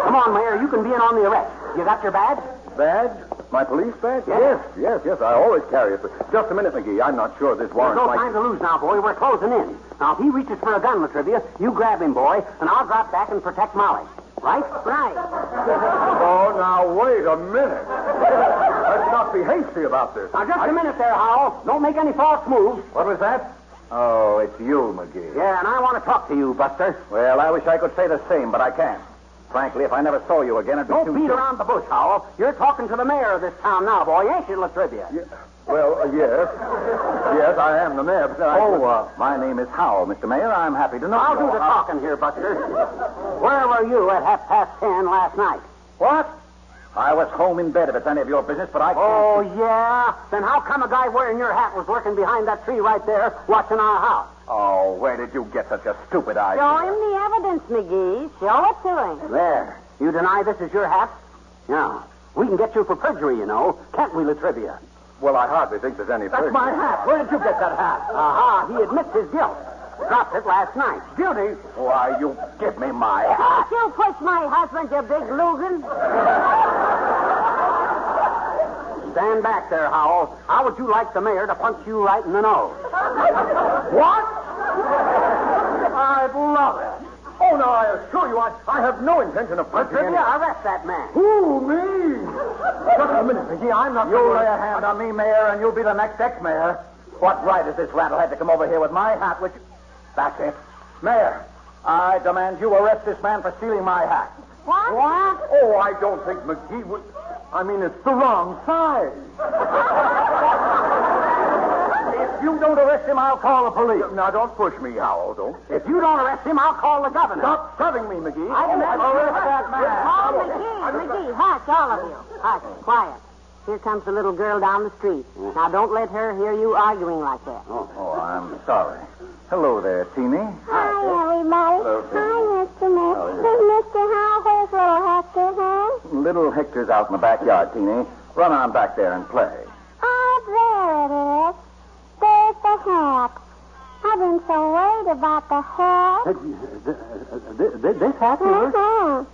Come on, Mayor. You can be in on the arrest. You got your badge? Badge? My police badge? Yes. Yes. I always carry it. But just a minute, McGee. I'm not sure this warrant There's no might... time to lose now, boy. We're closing in. Now, if he reaches for a gun, Latrivia, you grab him, boy, and I'll drop back and protect Molly. Right? Right. Oh, now, wait a minute. Let's not be hasty about this. Now, just a minute there, Howell. Don't make any false moves. What was that? Oh, it's you, McGee. Yeah, and I want to talk to you, Buster. Well, I wish I could say the same, but I can't. Frankly, if I never saw you again, it'd be Don't beat around the bush, Howell. You're talking to the mayor of this town now, boy, ain't you, Latrivia? Yeah. Well, yes. Yes, I am the mayor. My name is Howell, Mr. Mayor. I'm happy to know I'll you. do the talking here, Buster. Where were you at 10:30 last night? What? I was home in bed if it's any of your business, but I can't... Oh, yeah? Then how come a guy wearing your hat was working behind that tree right there watching our house? Oh, where did you get such a stupid idea? Show him the evidence, McGee. Show it to him. There. You deny this is your hat? Yeah. We can get you for perjury, you know. Can't we, Latrivia? Well, I hardly think there's any That's my hat. Where did you get that hat? Aha, he admits his guilt. Dropped it last night. Guilty. Why, you give me my hat. Don't you push my husband, you big Lugan. Stand back there, Howell. How would you like the mayor to punch you right in the nose? What? I'd love it. Oh, no, I assure you, I have no intention of punching Latrivia, anyone. arrest that man. Who, me? Just a minute, McGee. I'm not... You'll lay a hand on me, Mayor, and you'll be the next ex-mayor. What right has this rattlehead to come over here with my hat, which... That's it. Mayor, I demand you arrest this man for stealing my hat. What? Oh, I don't think McGee would... I mean, it's the wrong size. If you don't arrest him, I'll call the police. Now, don't push me, Howell, don't. If you don't arrest him, I'll call the governor. Stop shoving me, McGee. I demand you arrest that man. Oh, McGee, hush, all of you. Hush, quiet. Here comes the little girl down the street. Now, don't let her hear you arguing like that. Oh, I'm sorry. Hello there, Teeny. Hi, everybody. Hello, Hi, Mr. Mayor. Mr. Howell, where's little Hector, huh? Little Hector's out in the backyard, Teeny. Run on back there and play. Oh, there it is. There's the hat. I've been so worried about the hat. This hat, yours? Uh-huh.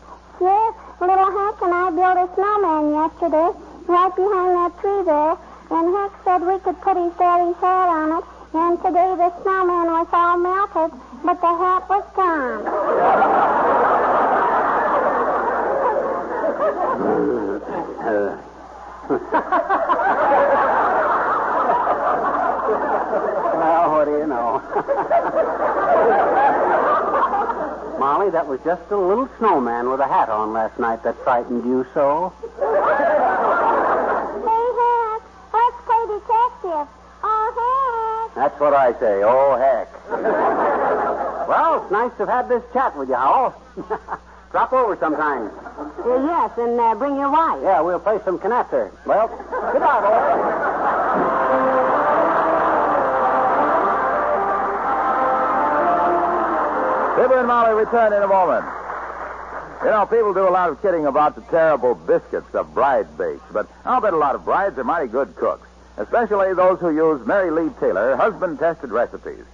Yes, little Heck and I built a snowman yesterday, right behind that tree there, and Heck said we could put his daddy's hat on it, and today the snowman was all melted, but the hat was gone. Well, what do you know? Molly, that was just a little snowman with a hat on last night that frightened you so. Hey, Heck, let's play detective. Oh, Heck. That's what I say. Oh, heck. Well, it's nice to have had this chat with you, Howell. Drop over sometime. Yes, and bring your wife. Yeah, we'll play some canasta. Well, good night, all. Fibber and Molly return in a moment. You know, people do a lot of kidding about the terrible biscuits of bride bakes, but I'll bet a lot of brides are mighty good cooks, especially those who use Mary Lee Taylor husband-tested recipes.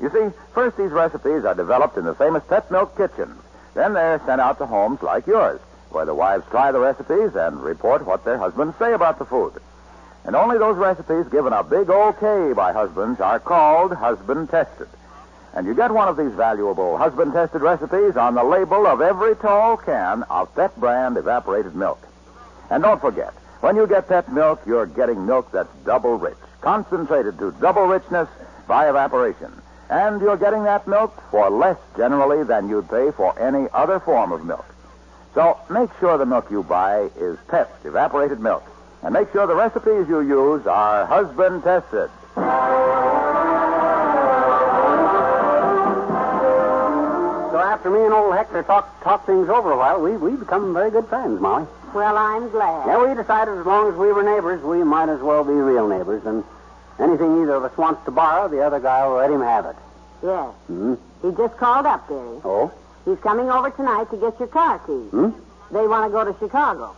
You see, first these recipes are developed in the famous Pet Milk kitchens. Then they're sent out to homes like yours, where the wives try the recipes and report what their husbands say about the food. And only those recipes given a big OK by husbands are called husband-tested. And you get one of these valuable husband-tested recipes on the label of every tall can of Pet brand evaporated milk. And don't forget, when you get Pet milk, you're getting milk that's double rich, concentrated to double richness by evaporation. And you're getting that milk for less generally than you'd pay for any other form of milk. So make sure the milk you buy is Pet evaporated milk. And make sure the recipes you use are husband-tested. So after me and old Hector talked things over a while, we become very good friends, Molly. Well, I'm glad. Yeah, we decided as long as we were neighbors, we might as well be real neighbors. And anything either of us wants to borrow, the other guy will let him have it. Yes. Hmm? He just called up, dearie. Oh? He's coming over tonight to get your car keys. Hmm? They want to go to Chicago.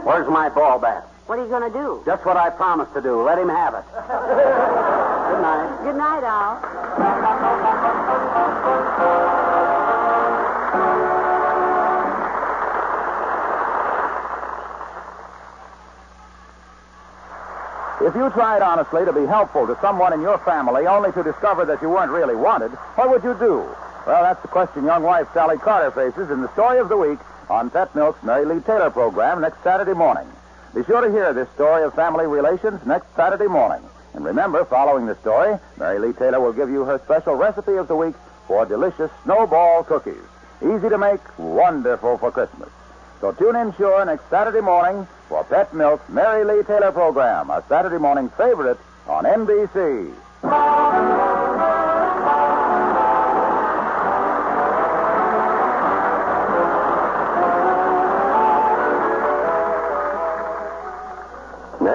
Where's my ball bat? What are you going to do? Just what I promised to do. Let him have it. Good night. Good night, Al. If you tried honestly to be helpful to someone in your family only to discover that you weren't really wanted, what would you do? Well, that's the question young wife Sally Carter faces in the story of the week on Pet Milk's Mary Lee Taylor program next Saturday morning. Be sure to hear this story of family relations next Saturday morning. And remember, following the story, Mary Lee Taylor will give you her special recipe of the week for delicious snowball cookies. Easy to make, wonderful for Christmas. So tune in sure next Saturday morning for Pet Milk's Mary Lee Taylor program, a Saturday morning favorite on NBC.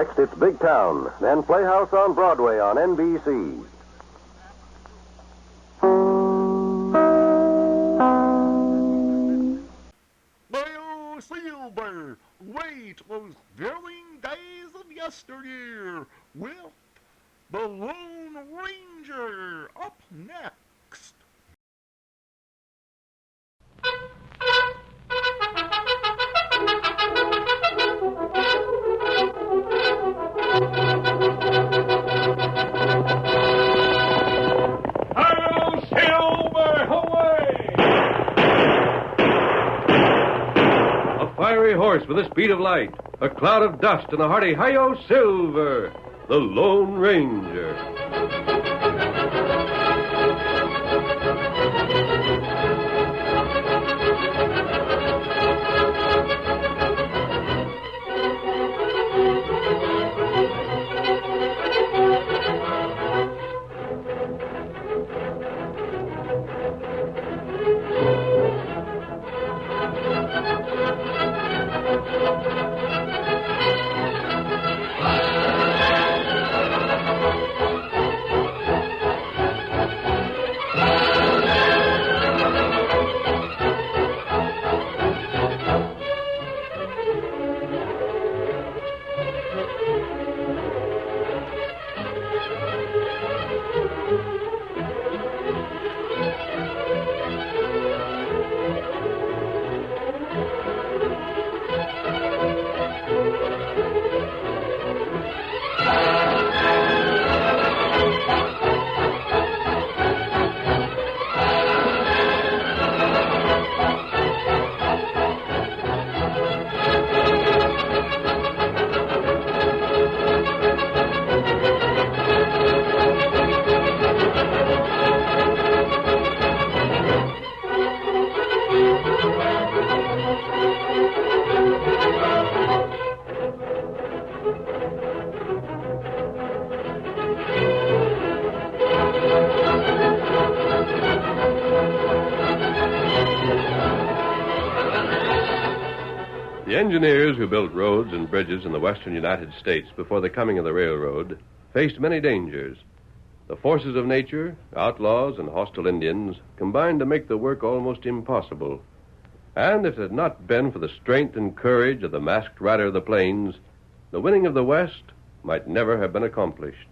Next, it's Big Town, then Playhouse on Broadway on NBC. Well, Silver, wait those thrilling days of yesteryear with the Lone Ranger up next. Hi-yo, Silver, away! A fiery horse with the speed of light, a cloud of dust, and a hearty hi-yo Silver, the Lone Ranger. The engineers who built roads and bridges in the western United States before the coming of the railroad faced many dangers. The forces of nature, outlaws, and hostile Indians combined to make the work almost impossible. And if it had not been for the strength and courage of the masked rider of the plains, the winning of the West might never have been accomplished.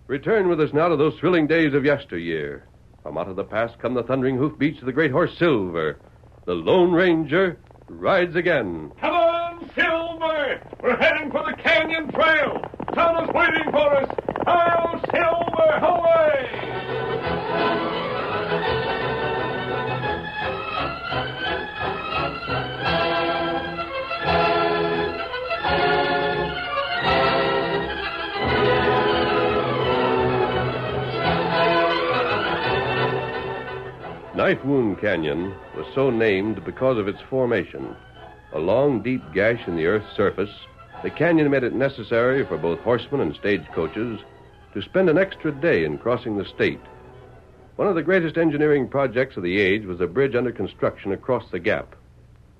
Return with us now to those thrilling days of yesteryear. From out of the past come the thundering hoofbeats of the great horse Silver. The Lone Ranger rides again. Come on, Silver! We're heading for the canyon trail. Town is waiting for us. Hi-yo, Silver, away! Knife Wound Canyon was so named because of its formation. A long, deep gash in the earth's surface, the canyon made it necessary for both horsemen and stagecoaches to spend an extra day in crossing the state. One of the greatest engineering projects of the age was a bridge under construction across the gap.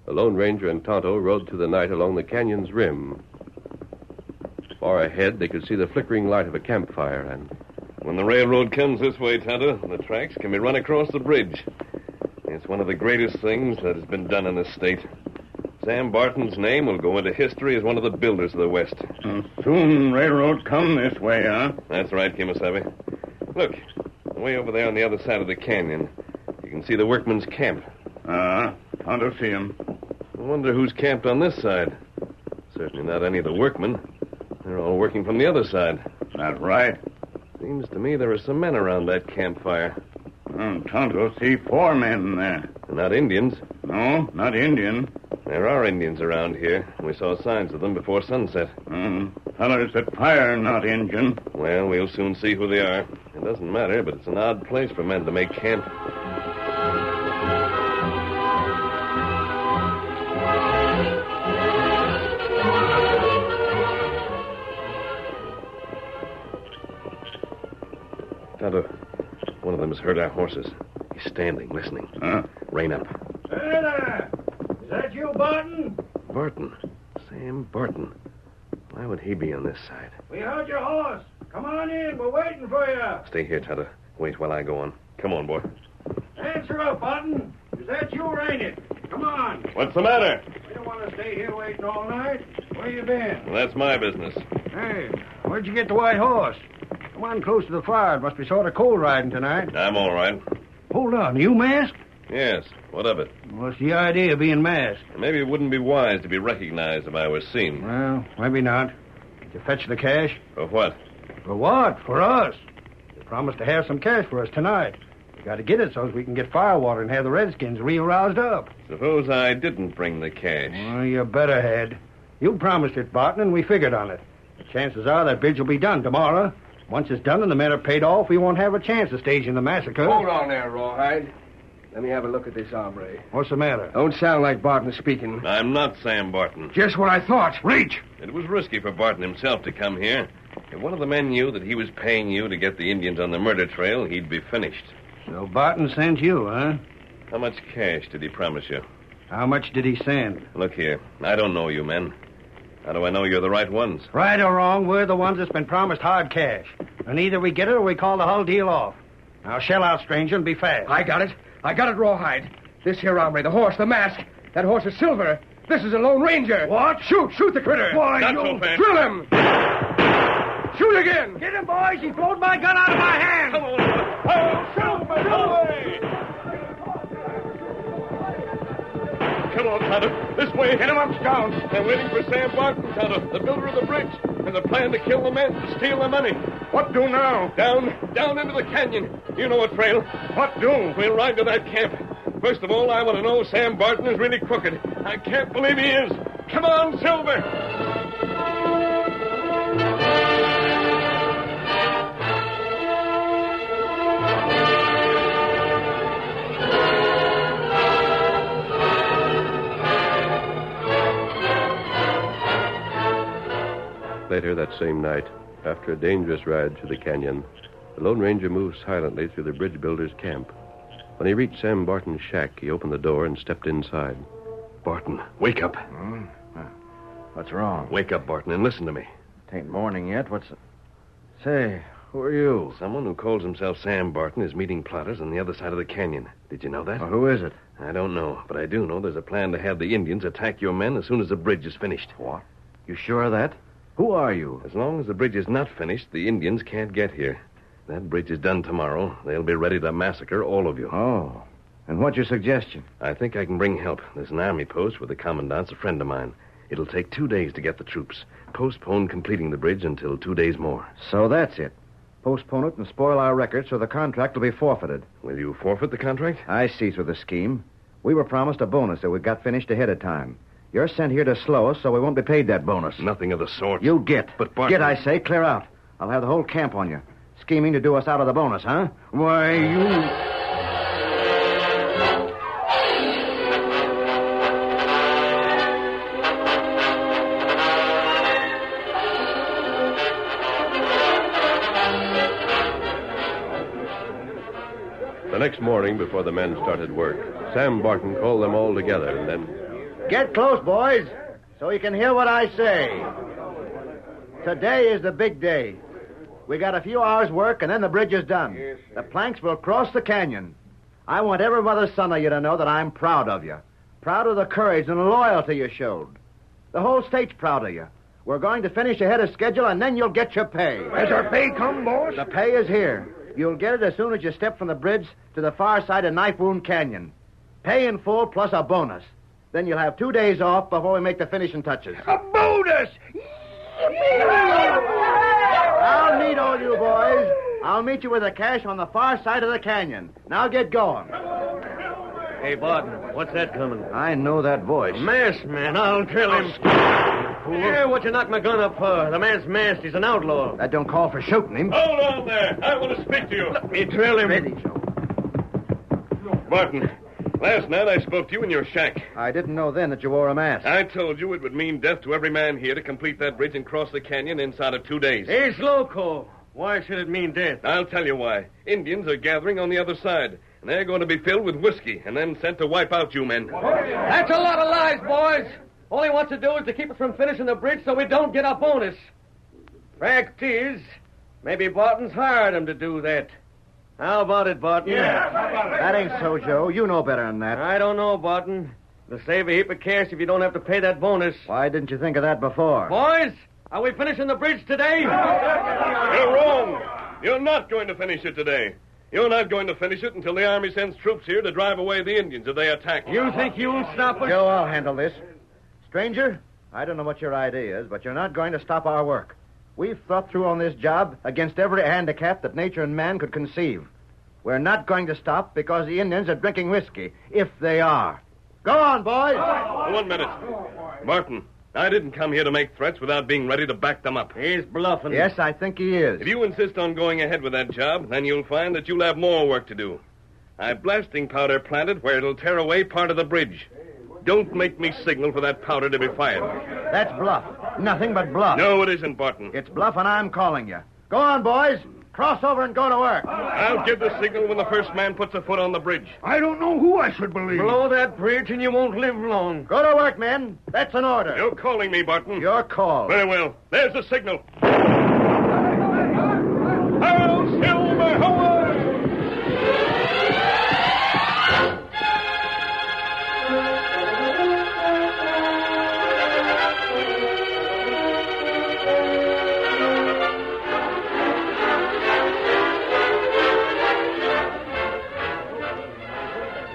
The Lone Ranger and Tonto rode through the night along the canyon's rim. Far ahead, they could see the flickering light of a campfire, and when the railroad comes this way, Tonto, the tracks can be run across the bridge. It's one of the greatest things that has been done in this state. Sam Barton's name will go into history as one of the builders of the West. Soon railroad come this way, huh? That's right, Kimasabi. Look, way over there on the other side of the canyon, you can see the workmen's camp. Tonto see 'em. I wonder who's camped on this side. Certainly not any of the workmen. They're all working from the other side. That's right. Seems to me there are some men around that campfire. Tonto see 4 men there. They're not Indians. No, not Indian. There are Indians around here. We saw signs of them before sunset. Fellows that fire, not Indian. Well, we'll soon see who they are. It doesn't matter, but it's an odd place for men to make camp. Tonto, one of them has heard our horses. He's standing, listening. Rein up. Hey there! Is that you, Barton? Barton. Sam Barton. Why would he be on this side? We heard your horse. Come on in. We're waiting for you. Stay here, Tonto. Wait while I go on. Come on, boy. Answer up, Button. Is that you or ain't it? Come on. What's the matter? We don't want to stay here waiting all night. Where you been? Well, that's my business. Hey, where'd you get the white horse? Come on close to the fire. It must be sort of cold riding tonight. I'm all right. Hold on. Are you masked? Yes. What of it? What's the idea of being masked? Maybe it wouldn't be wise to be recognized if I was seen. Well, maybe not. Did you fetch the cash? For what? For what? For us. You promised to have some cash for us tonight. You got to get it so as we can get firewater and have the Redskins real roused up. Suppose I didn't bring the cash. Well, you better had. You promised it, Barton, and we figured on it. The chances are that bridge will be done tomorrow. Once it's done and the men are paid off, we won't have a chance of staging the massacre. Hold on there, Rawhide. Let me have a look at this hombre. What's the matter? Don't sound like Barton speaking. I'm not Sam Barton. Just what I thought. Reach! It was risky for Barton himself to come here. If one of the men knew that he was paying you to get the Indians on the murder trail, he'd be finished. So Barton sent you, huh? How much cash did he promise you? How much did he send? Look here. I don't know you men. How do I know you're the right ones? Right or wrong, we're the ones that's been promised hard cash. And either we get it or we call the whole deal off. Now, shell out, stranger, and be fast. I got it, Rawhide. This here hombre, the horse, the mask. That horse is Silver. This is a Lone Ranger. What? Shoot the critter. Why, Not so fast. Drill him. Shoot again. Get him, boys. He blowed my gun out of my hand. Come on. Oh, Silver! Come on, Tonto. This way. Get him upstairs. I'm waiting for Sam Barton, Tonto, the builder of the bridge. There's a plan to kill the men, to steal the money. What do now? Down into the canyon. You know what trail. What do? We'll ride to that camp. First of all, I want to know Sam Barton is really crooked. I can't believe he is. Come on, Silver. Later that same night, after a dangerous ride through the canyon, the Lone Ranger moved silently through the bridge builder's camp. When he reached Sam Barton's shack, he opened the door and stepped inside. Barton, wake up. What's wrong? Wake up, Barton, and listen to me. It ain't morning yet. Say, who are you? Someone who calls himself Sam Barton is meeting plotters on the other side of the canyon. Did you know that? Well, who is it? I don't know, but I do know there's a plan to have the Indians attack your men as soon as the bridge is finished. What? You sure of that? Who are you? As long as the bridge is not finished, the Indians can't get here. That bridge is done tomorrow. They'll be ready to massacre all of you. Oh. And what's your suggestion? I think I can bring help. There's an army post where the commandant's a friend of mine. It'll take 2 days to get the troops. Postpone completing the bridge until 2 days more. So that's it. Postpone it and spoil our record so the contract will be forfeited. Will you forfeit the contract? I see through the scheme. We were promised a bonus that we got finished ahead of time. You're sent here to slow us, so we won't be paid that bonus. Nothing of the sort. You get. But, Barton... Get, I say. Clear out. I'll have the whole camp on you. Scheming to do us out of the bonus, huh? Why, you... The next morning, before the men started work, Sam Barton called them all together and then... Get close, boys, so you can hear what I say. Today is the big day. We got a few hours' work, and then the bridge is done. The planks will cross the canyon. I want every mother's son of you to know that I'm proud of you. Proud of the courage and loyalty you showed. The whole state's proud of you. We're going to finish ahead of schedule, and then you'll get your pay. Has our pay come, boss? The pay is here. You'll get it as soon as you step from the bridge to the far side of Knife Wound Canyon. Pay in full plus a bonus. Then you'll have 2 days off before we make the finishing touches. A bonus! I'll meet all you boys. I'll meet you with the cash on the far side of the canyon. Now get going. Hey, Barton, what's that coming? I know that voice. Masked man, I'll kill him. Yeah, what you knock my gun up for? The man's masked. He's an outlaw. That don't call for shooting him. Hold on there. I want to speak to you. Let me drill him. Ready, Joe. Barton, last night I spoke to you in your shack. I didn't know then that you wore a mask. I told you it would mean death to every man here to complete that bridge and cross the canyon inside of 2 days. It's loco. Why should it mean death? I'll tell you why. Indians are gathering on the other side, and they're going to be filled with whiskey and then sent to wipe out you men. That's a lot of lies, boys. All he wants to do is to keep us from finishing the bridge so we don't get our bonus. Fact is, maybe Barton's hired him to do that. How about it, Barton? Yeah. That ain't so, Joe. You know better than that. I don't know, Barton. It'll save a heap of cash if you don't have to pay that bonus. Why didn't you think of that before? Boys, are we finishing the bridge today? You're wrong. You're not going to finish it today. You're not going to finish it until the Army sends troops here to drive away the Indians if they attack. You think you'll stop us? Joe, I'll handle this. Stranger, I don't know what your idea is, but you're not going to stop our work. We've thought through on this job against every handicap that nature and man could conceive. We're not going to stop because the Indians are drinking whiskey, if they are. Go on, boys. 1 minute. Martin, I didn't come here to make threats without being ready to back them up. He's bluffing. Yes, I think he is. If you insist on going ahead with that job, then you'll find that you'll have more work to do. I've blasting powder planted where it'll tear away part of the bridge. Don't make me signal for that powder to be fired. That's bluff. Nothing but bluff. No, it isn't, Barton. It's bluff, and I'm calling you. Go on, boys. Cross over and go to work. I'll give the signal when the first man puts a foot on the bridge. I don't know who I should believe. Blow that bridge and you won't live long. Go to work, men. That's an order. You're calling me, Barton. Your call. Very well. There's the signal. Hail, Silver, away!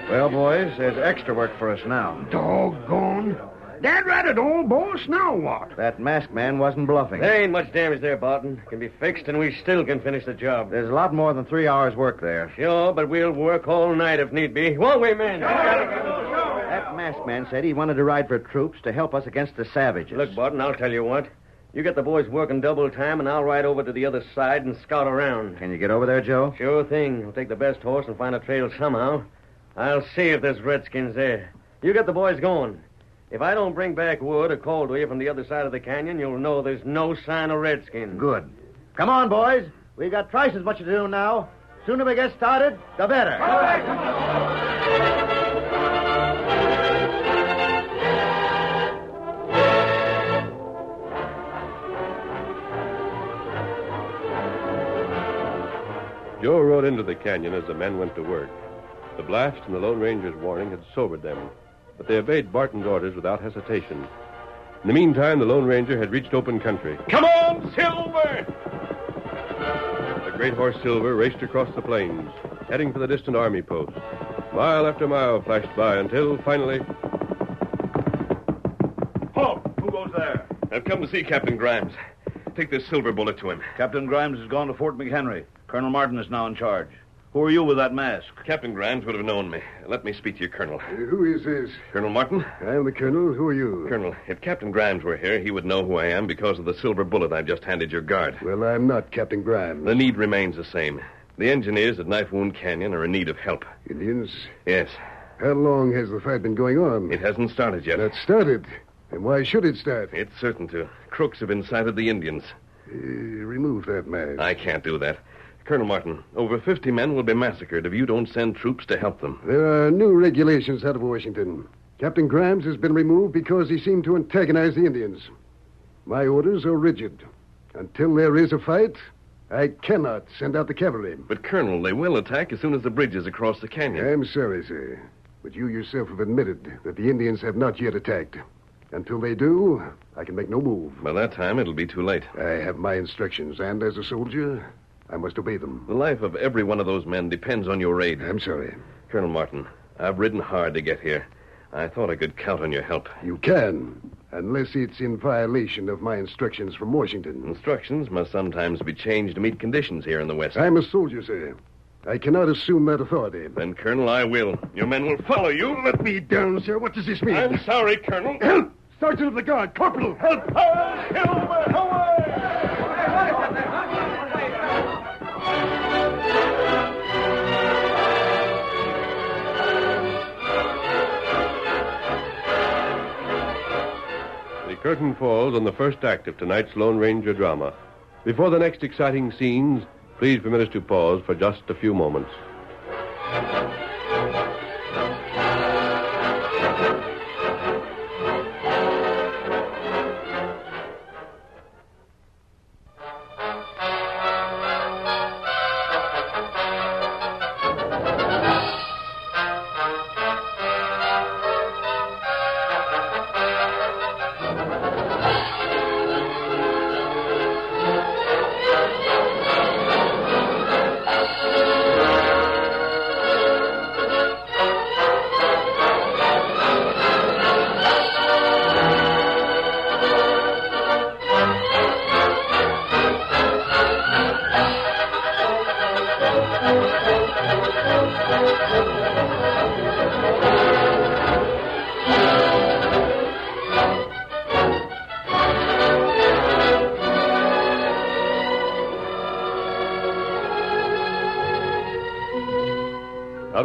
Well, boys, there's extra work for us now. Doggone. Dad ratted all, boss. Now what? That masked man wasn't bluffing. There ain't much damage there, Barton. Can be fixed, and we still can finish the job. There's a lot more than 3 hours' work there. Sure, but we'll work all night if need be. Won't we, men? That masked man said he wanted to ride for troops to help us against the savages. Look, Barton, I'll tell you what. You get the boys working double time, and I'll ride over to the other side and scout around. Can you get over there, Joe? Sure thing. We'll take the best horse and find a trail somehow. I'll see if there's redskins there. You get the boys going. If I don't bring back word or call to you from the other side of the canyon, you'll know there's no sign of redskins. Good. Come on, boys. We've got twice as much to do now. Sooner we get started, the better. Joe rode into the canyon as the men went to work. The blast and the Lone Ranger's warning had sobered them, but they obeyed Barton's orders without hesitation. In the meantime, the Lone Ranger had reached open country. Come on, Silver! The great horse Silver raced across the plains, heading for the distant army post. Mile after mile flashed by until, finally... Halt! Who goes there? I've come to see Captain Grimes. Take this silver bullet to him. Captain Grimes has gone to Fort McHenry. Colonel Martin is now in charge. Who are you with that mask? Captain Grimes would have known me. Let me speak to you, Colonel. Who is this? Colonel Martin? I'm the Colonel. Who are you? Colonel, if Captain Grimes were here, he would know who I am because of the silver bullet I've just handed your guard. Well, I'm not Captain Grimes. The need remains the same. The engineers at Knife Wound Canyon are in need of help. Indians? Yes. How long has the fight been going on? It hasn't started yet. Not started? And why should it start? It's certain to. Crooks have incited the Indians. Remove that mask. I can't do that. Colonel Martin, over 50 men will be massacred if you don't send troops to help them. There are new regulations out of Washington. Captain Grimes has been removed because he seemed to antagonize the Indians. My orders are rigid. Until there is a fight, I cannot send out the cavalry. But, Colonel, they will attack as soon as the bridge is across the canyon. I'm sorry, sir. But you yourself have admitted that the Indians have not yet attacked. Until they do, I can make no move. By that time, it'll be too late. I have my instructions, and as a soldier, I must obey them. The life of every one of those men depends on your aid. I'm sorry. Colonel Martin, I've ridden hard to get here. I thought I could count on your help. You can, unless it's in violation of my instructions from Washington. Instructions must sometimes be changed to meet conditions here in the West. I'm a soldier, sir. I cannot assume that authority. Then, Colonel, I will. Your men will follow you. Let me down, sir. What does this mean? I'm sorry, Colonel. Help! Sergeant of the Guard! Corporal! Help! Silver, away! The curtain falls on the first act of tonight's Lone Ranger drama. Before the next exciting scenes, please permit us to pause for just a few moments.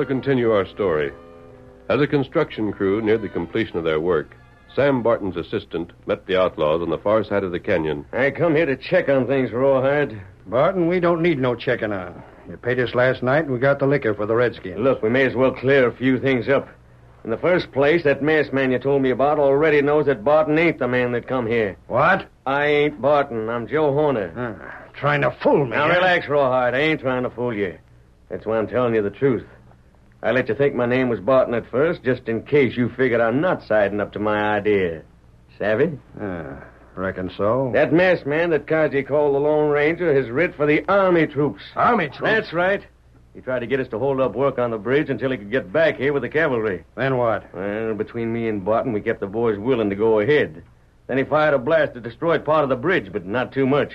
to continue our story. As a construction crew neared the completion of their work, Sam Barton's assistant met the outlaws on the far side of the canyon. I come here to check on things, Rawhide. Barton, we don't need no checking on. You paid us last night, and we got the liquor for the Redskins. Look, we may as well clear a few things up. In the first place, that masked man you told me about already knows that Barton ain't the man that come here. What? I ain't Barton. I'm Joe Horner. Trying to fool me. Now, relax, Rawhide. I ain't trying to fool you. That's why I'm telling you the truth. I let you think my name was Barton at first, just in case you figured I'm not siding up to my idea. Savvy? Reckon so. That masked man that Kaji called the Lone Ranger has writ for the Army troops. Army troops? That's right. He tried to get us to hold up work on the bridge until he could get back here with the cavalry. Then what? Well, between me and Barton, we kept the boys willing to go ahead. Then he fired a blast that destroyed part of the bridge, but not too much.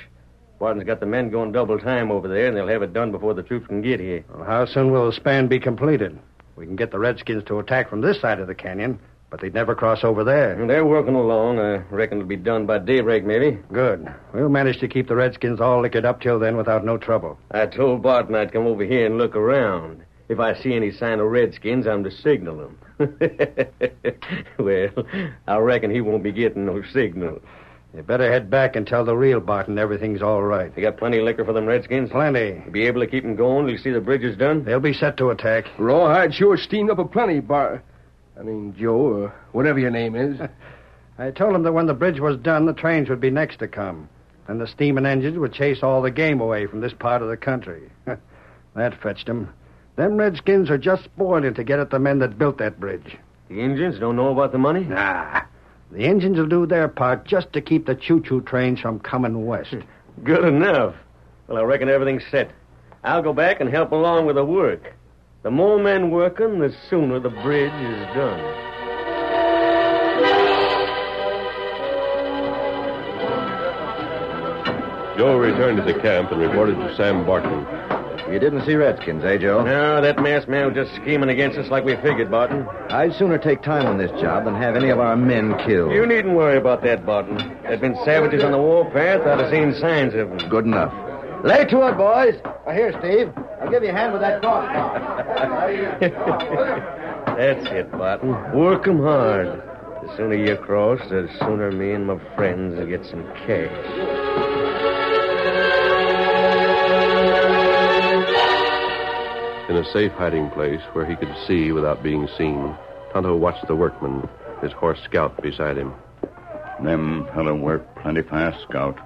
Barton's got the men going double time over there, and they'll have it done before the troops can get here. Well, how soon will the span be completed? We can get the Redskins to attack from this side of the canyon, but they'd never cross over there. They're working along. I reckon it'll be done by daybreak, maybe. Good. We'll manage to keep the Redskins all liquored up till then without no trouble. I told Barton I'd come over here and look around. If I see any sign of Redskins, I'm to signal them. Well, I reckon he won't be getting no signal. You better head back and tell the real Barton everything's all right. You got plenty of liquor for them Redskins? Plenty. You be able to keep them going till you see the bridge is done? They'll be set to attack. Rawhide sure steamed up a plenty, Joe, or whatever your name is. I told him that when the bridge was done, the trains would be next to come. And the steam and engines would chase all the game away from this part of the country. That fetched them. Them Redskins are just spoiling to get at the men that built that bridge. The Indians don't know about the money? Nah. The Indians will do their part just to keep the choo-choo trains from coming west. Good enough. Well, I reckon everything's set. I'll go back and help along with the work. The more men working, the sooner the bridge is done. Joe returned to the camp and reported to Sam Barton. You didn't see Redskins, eh, Joe? No, that masked man was just scheming against us like we figured, Barton. I'd sooner take time on this job than have any of our men killed. You needn't worry about that, Barton. There'd been savages on the warpath. I'd have seen signs of them. Good enough. Lay to it, boys. Here, Steve. I'll give you a hand with that cross. That's it, Barton. Work 'em hard. The sooner you cross, the sooner me and my friends will get some cash. In a safe hiding place where he could see without being seen, Tonto watched the workman, his horse Scout, beside him. Them fellow work plenty fast, Scout.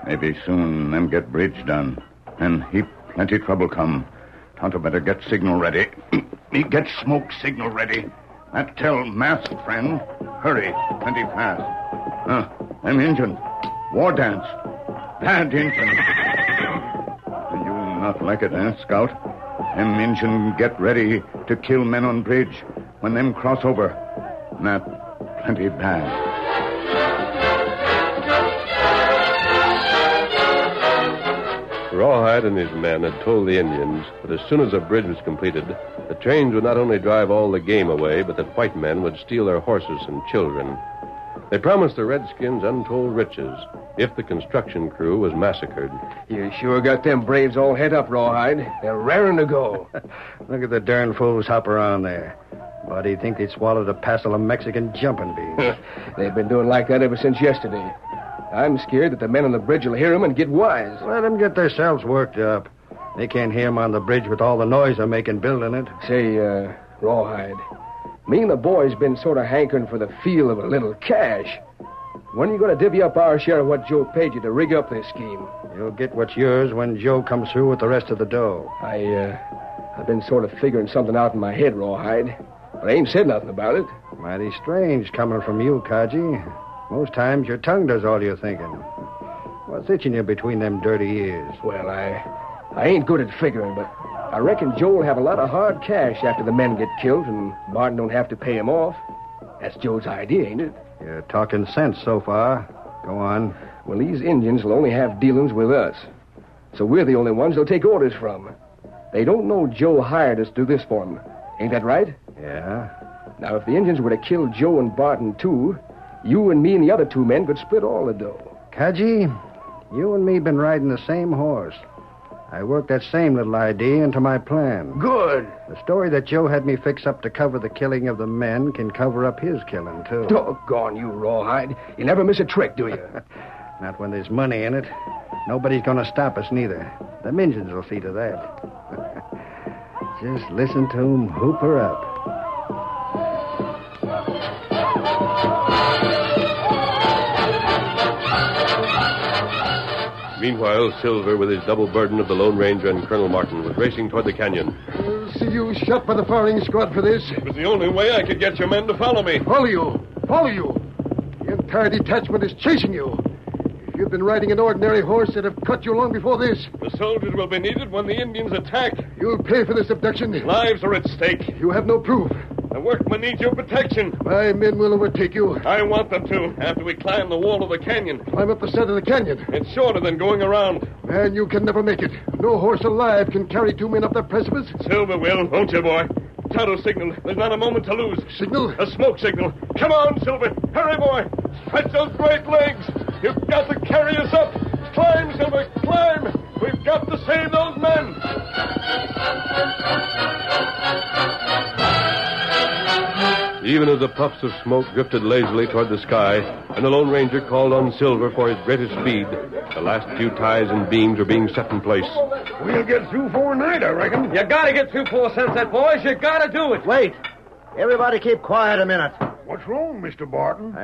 Maybe soon them get bridge done. And heap plenty trouble come. Tonto better get signal ready. Me get smoke signal ready. That tell masked friend, hurry, plenty fast. Them Injun. War dance. Bad Injun. Not like it, eh, Scout? Them Injun get ready to kill men on bridge when them cross over. That plenty bad. Rawhide and his men had told the Indians that as soon as the bridge was completed, the trains would not only drive all the game away, but that white men would steal their horses and children. They promised the Redskins untold riches if the construction crew was massacred. You sure got them braves all head up, Rawhide. They're raring to go. Look at the darn fools hop around there. Why do you think they'd swallowed a passel of Mexican jumping beans? They've been doing like that ever since yesterday. I'm scared that the men on the bridge will hear them and get wise. Let them get themselves worked up. They can't hear 'em on the bridge with all the noise they're making building it. Say, Rawhide, me and the boys been sort of hankering for the feel of a little cash. When are you going to divvy up our share of what Joe paid you to rig up this scheme? You'll get what's yours when Joe comes through with the rest of the dough. I've been sort of figuring something out in my head, Rawhide, but I ain't said nothing about it. Mighty strange coming from you, Kaji. Most times your tongue does all your thinking. What's itching you between them dirty ears? Well, I ain't good at figuring, but I reckon Joe will have a lot of hard cash after the men get killed and Martin don't have to pay him off. That's Joe's idea, ain't it? You're talking sense so far. Go on. Well, these Indians will only have dealings with us. So we're the only ones they'll take orders from. They don't know Joe hired us to do this for them. Ain't that right? Yeah. Now, if the Indians were to kill Joe and Barton, too, you and me and the other two men could split all the dough. Kaji, you and me been riding the same horse. I worked that same little idea into my plan. Good. The story that Joe had me fix up to cover the killing of the men can cover up his killing, too. Doggone you, Rawhide. You never miss a trick, do you? Not when there's money in it. Nobody's going to stop us, neither. The Injuns will see to that. Just listen to 'em hoop her up. Meanwhile, Silver, with his double burden of the Lone Ranger and Colonel Martin, was racing toward the canyon. See you shot by the firing squad for this. It was the only way I could get your men to follow me. Follow you. Follow you. The entire detachment is chasing you. If you'd been riding an ordinary horse, they'd have cut you long before this. The soldiers will be needed when the Indians attack. You'll pay for this abduction. Lives are at stake. You have no proof. The workmen need your protection. My men will overtake you. I want them to, after we climb the wall of the canyon. Climb up the side of the canyon. It's shorter than going around. Man, you can never make it. No horse alive can carry 2 men up that precipice. Silver will, won't you, boy? Tonto signal. There's not a moment to lose. Signal? A smoke signal. Come on, Silver. Hurry, boy. Stretch those great legs. You've got to carry us up. Climb, Silver, climb. We've got to save those men. Even as the puffs of smoke drifted lazily toward the sky, and the Lone Ranger called on Silver for his greatest speed, the last few ties and beams were being set in place. We'll get through before night, I reckon. You gotta get through before sunset, boys. You gotta do it. Wait. Everybody keep quiet a minute. What's wrong, Mr. Barton?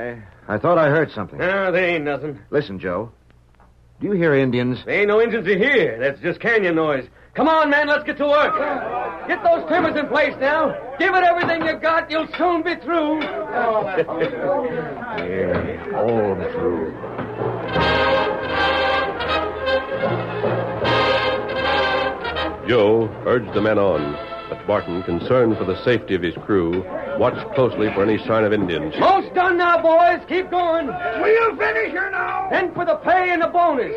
I thought I heard something. No, there ain't nothing. Listen, Joe. Do you hear Indians? There ain't no Indians in here. That's just canyon noise. Come on, man, let's get to work. Get those timbers in place now. Give it everything you got. You'll soon be through. Yeah, all through. Joe urged the men on, but Barton, concerned for the safety of his crew, watched closely for any sign of Indians. Most done now, boys. Keep going. We'll finish her now. Then for the pay and the bonus.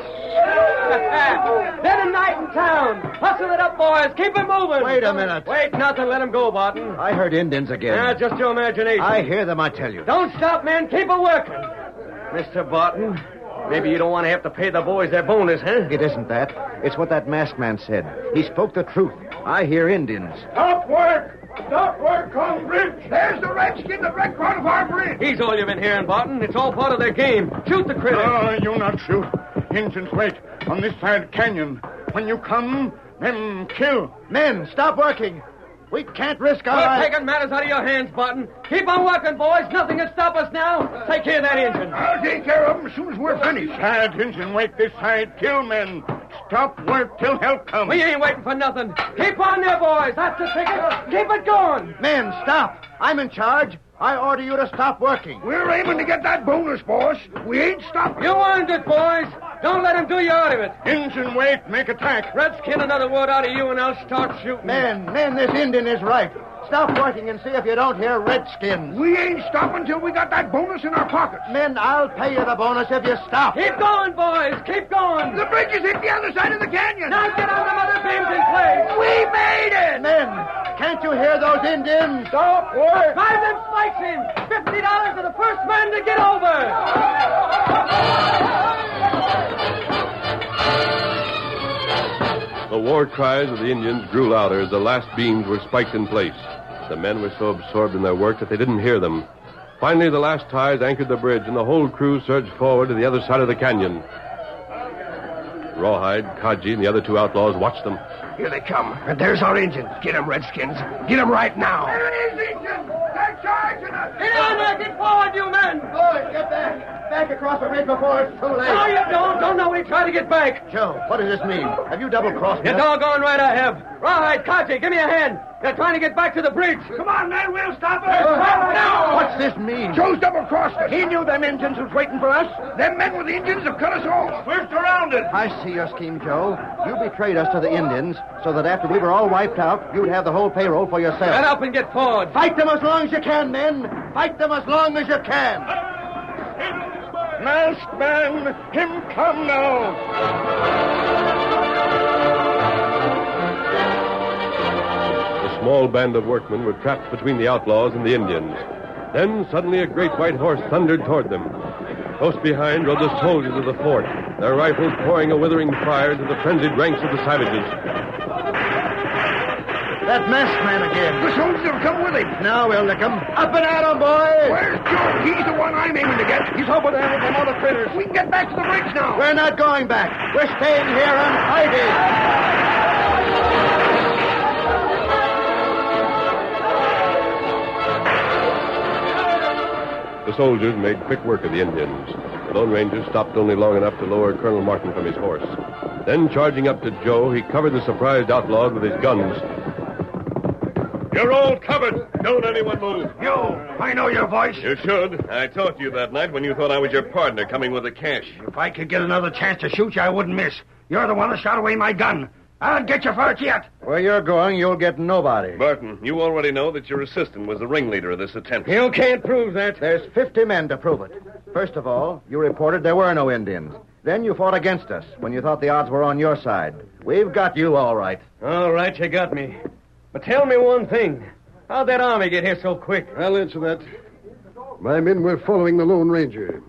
Then a night in town. Hustle it up, boys. Keep it moving. Wait a minute. Wait, nothing. Let him go, Barton. I heard Indians again. Just your imagination. I hear them, I tell you. Don't stop, man. Keep it working. Mr. Barton, maybe you don't want to have to pay the boys their bonus, huh? It isn't that. It's what that masked man said. He spoke the truth. I hear Indians. Stop work! Stop work on bridge! There's the redskin that wrecked part of our bridge! He's all you've been hearing, Barton. It's all part of their game. Shoot the critter. No, you not shoot. Indians wait on this side canyon. When you come, then kill. Men, stop working. We can't risk our You're lives. taking matters out of your hands, Barton. Keep on working, boys. Nothing can stop us now. Take care of that engine. I'll take care of them as soon as we're finished. Side Indian wait this side. Kill men. Stop work till help comes. We ain't waiting for nothing. Keep on there, boys. That's the ticket. Keep it going. Men, stop. I'm in charge. I order you to stop working. We're aiming to get that bonus, boss. We ain't stopping. You earned it, boys. Don't let him do you out of it. Indian wait, make attack. Redskin, another word out of you and I'll start shooting. Men, this Indian is right. Stop working and see if you don't hear Redskins. We ain't stopping till we got that bonus in our pockets. Men, I'll pay you the bonus if you stop. Keep going, boys. Keep going. The bridge is hit the other side of the canyon. Now get on them other beams in place. We made it. Men, can't you hear those Indians? Stop work. Drive them spikes in. $50 to the first man to get over. The war cries of the Indians grew louder as the last beams were spiked in place. The men were so absorbed in their work that they didn't hear them. Finally, the last ties anchored the bridge, and the whole crew surged forward to the other side of the canyon. Rawhide, Magee, and the other 2 outlaws watched them. Here they come. And there's our engine. Get 'em, Redskins. Get 'em right now. There it is, Indians. They're charging us. Get on there. Get forward, you men. Boys, get back. Back across the ridge before it's too late. No, you don't. Don't nobody try to get back. Joe, what does this mean? Have you double-crossed me? You're doggone right I have. Rawhide, Magee, give me a hand. They're trying to get back to the bridge. Come on, man. We'll stop it. Now. What's this mean? Joe's double-crossed us. He knew them Indians was waiting for us. Them men with the Indians have cut us off. We're surrounded. I see your scheme, Joe. You betrayed us to the Indians so that after we were all wiped out, you'd have the whole payroll for yourself. Get up and get forward. Fight them as long as you can, men. Fight them as long as you can. Masked man, him come now. The small band of workmen were trapped between the outlaws and the Indians. Then suddenly a great white horse thundered toward them. Close behind rode the soldiers of the fort, their rifles pouring a withering fire into the frenzied ranks of the savages. That masked man again. The soldiers have come with him. Now we'll lick him. Up and at him, boys! Where's Joe? He's the one I'm aiming to get. He's over there with them other critters. We can get back to the bridge now. We're not going back. We're staying here and fighting. The soldiers made quick work of the Indians. The Lone Ranger stopped only long enough to lower Colonel Martin from his horse. Then, charging up to Joe, he covered the surprised outlaw with his guns. You're all covered. Don't anyone move. Yo, I know your voice. You should. I talked to you that night when you thought I was your partner coming with the cash. If I could get another chance to shoot you, I wouldn't miss. You're the one who shot away my gun. I'll get you for it yet. Where you're going, you'll get nobody. Barton, you already know that your assistant was the ringleader of this attempt. You can't prove that. There's 50 men to prove it. First of all, you reported there were no Indians. Then you fought against us when you thought the odds were on your side. We've got you all right. All right, you got me. But tell me one thing. How'd that army get here so quick? I'll answer that. My men were following the Lone Ranger.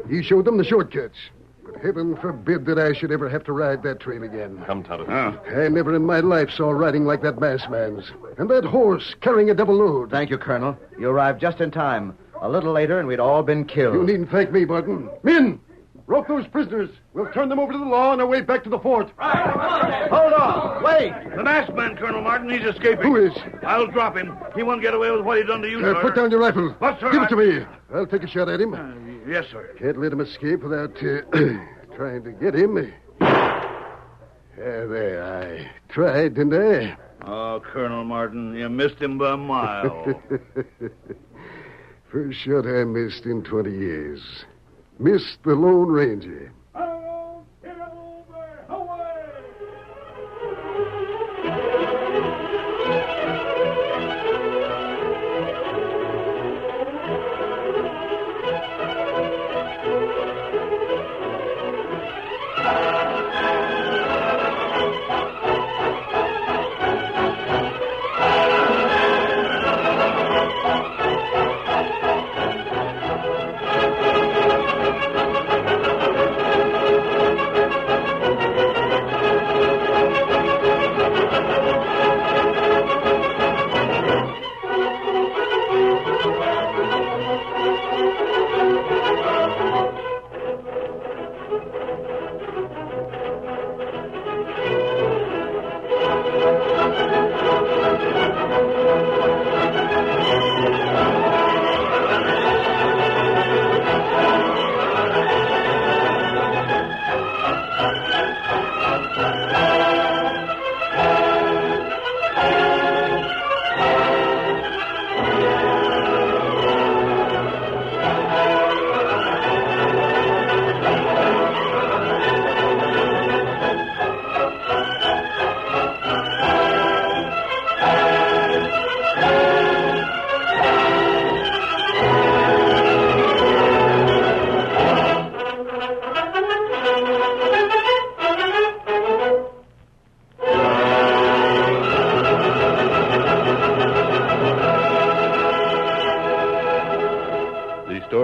He showed them the shortcuts. But heaven forbid that I should ever have to ride that trail again. Come, Tonto. I never in my life saw riding like that masked man's. And that horse carrying a double load. Thank you, Colonel. You arrived just in time. A little later, and we'd all been killed. You needn't thank me, Barton. Men, rope those prisoners. We'll turn them over to the law on our way back to the fort. Hold on. Wait. The masked man, Colonel Martin, he's escaping. Who is? I'll drop him. He won't get away with what he done to you, sir. Put down your rifle. What, sir? Give it to me. I'll take a shot at him. Yes, sir. Can't let him escape without trying to get him. There, I tried, didn't I? Oh, Colonel Martin, you missed him by a mile. First shot I missed in 20 years. Missed the Lone Ranger.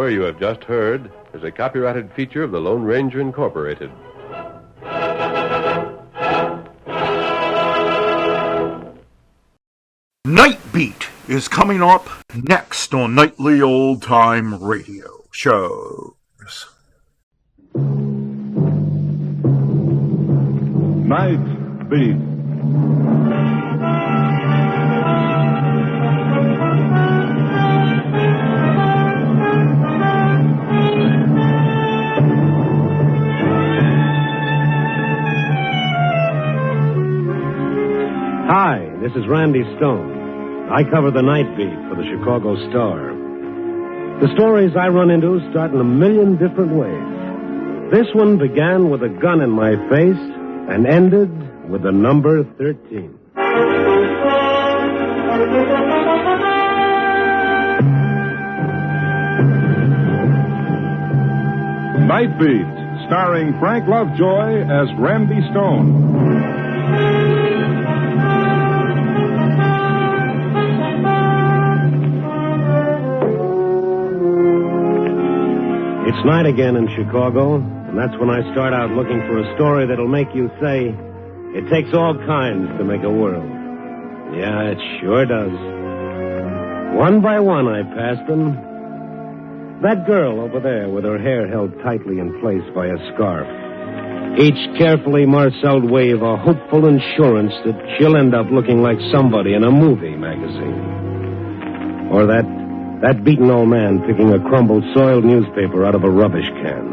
You have just heard is a copyrighted feature of the Lone Ranger Incorporated. Night Beat is coming up next on Nightly Old Time Radio Shows. Night Beat. Hi, this is Randy Stone. I cover the night beat for the Chicago Star. The stories I run into start in a million different ways. This one began with a gun in my face and ended with the number 13. Night Beat, starring Frank Lovejoy as Randy Stone. It's night again in Chicago, and that's when I start out looking for a story that'll make you say, it takes all kinds to make a world. Yeah, it sure does. One by one, I passed them. That girl over there with her hair held tightly in place by a scarf. Each carefully marceled wave a hopeful assurance that she'll end up looking like somebody in a movie magazine. Or that beaten old man picking a crumbled, soiled newspaper out of a rubbish can.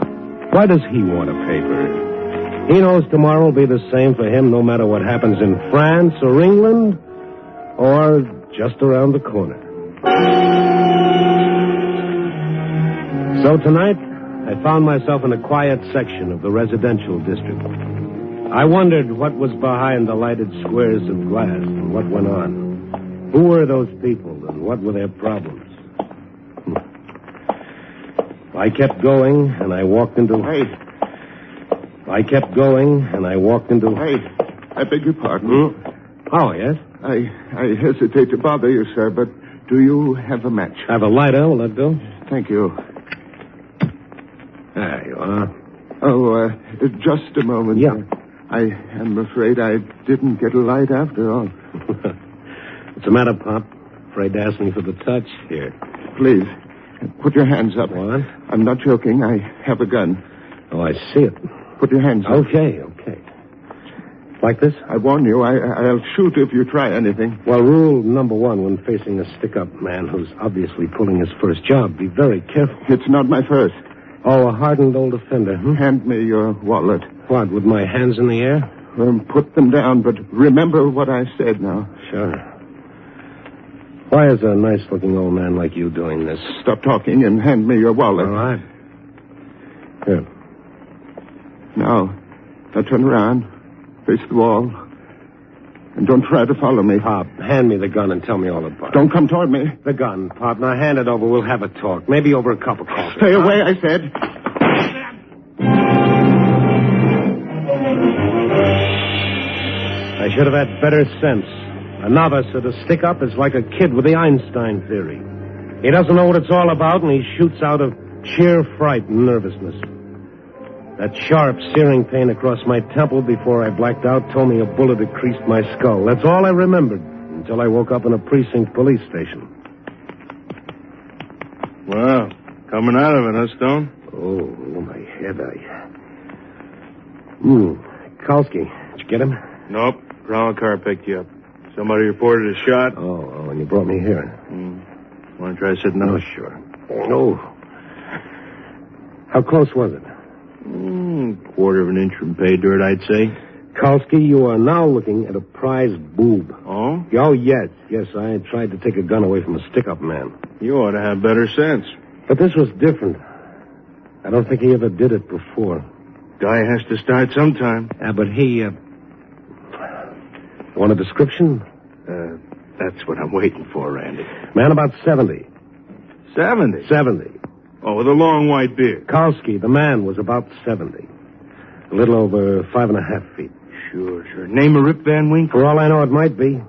Why does he want a paper? He knows tomorrow will be the same for him no matter what happens in France or England or just around the corner. So tonight, I found myself in a quiet section of the residential district. I wondered what was behind the lighted squares of glass and what went on. Who were those people and what were their problems? I kept going, and I walked into... Hey. I kept going, and I walked into... Hey, I beg your pardon. Oh, yes? I hesitate to bother you, sir, but do you have a match? Have a lighter. Will that do? Thank you. There you are. Oh, just a moment. Yeah. I am afraid I didn't get a light after all. What's the matter, Pop? Afraid to ask me for the touch? Here. Please, put your hands up. What? I'm not joking. I have a gun. Oh, I see it. Put your hands up. Okay. Like this? I warn you, I'll shoot if you try anything. Well, rule number one when facing a stick-up man who's obviously pulling his first job, be very careful. It's not my first. Oh, a hardened old offender, Hand me your wallet. What, with my hands in the air? Put them down, but remember what I said now. Sure. Why is a nice-looking old man like you doing this? Stop talking and hand me your wallet. All right. Here. Now turn around. Face the wall. And don't try to follow me. Pop, hand me the gun and tell me all about it. Don't come toward me. The gun, Pop. Now hand it over. We'll have a talk. Maybe over a cup of coffee. Stay away, I said. I should have had better sense. A novice at a stick-up is like a kid with the Einstein theory. He doesn't know what it's all about, and he shoots out of sheer fright and nervousness. That sharp, searing pain across my temple before I blacked out told me a bullet had creased my skull. That's all I remembered until I woke up in a precinct police station. Well, coming out of it, huh, Stone? Oh, my head, Kalski, did you get him? Nope. Ground car picked you up. Somebody reported a shot. Oh, and you brought me here. Want to try sitting up? Oh, sure. Oh. How close was it? Quarter of an inch from pay dirt, I'd say. Kalski, you are now looking at a prize boob. Oh? Oh, yes. Yes, I tried to take a gun away from a stick-up man. You ought to have better sense. But this was different. I don't think he ever did it before. Guy has to start sometime. Yeah, but he, Want a description? That's what I'm waiting for, Randy. Man about 70. 70? 70. Oh, with a long white beard. Kalski, the man, was about 70. A little over 5.5 feet. Sure. Name of Rip Van Winkle? For all I know, it might be.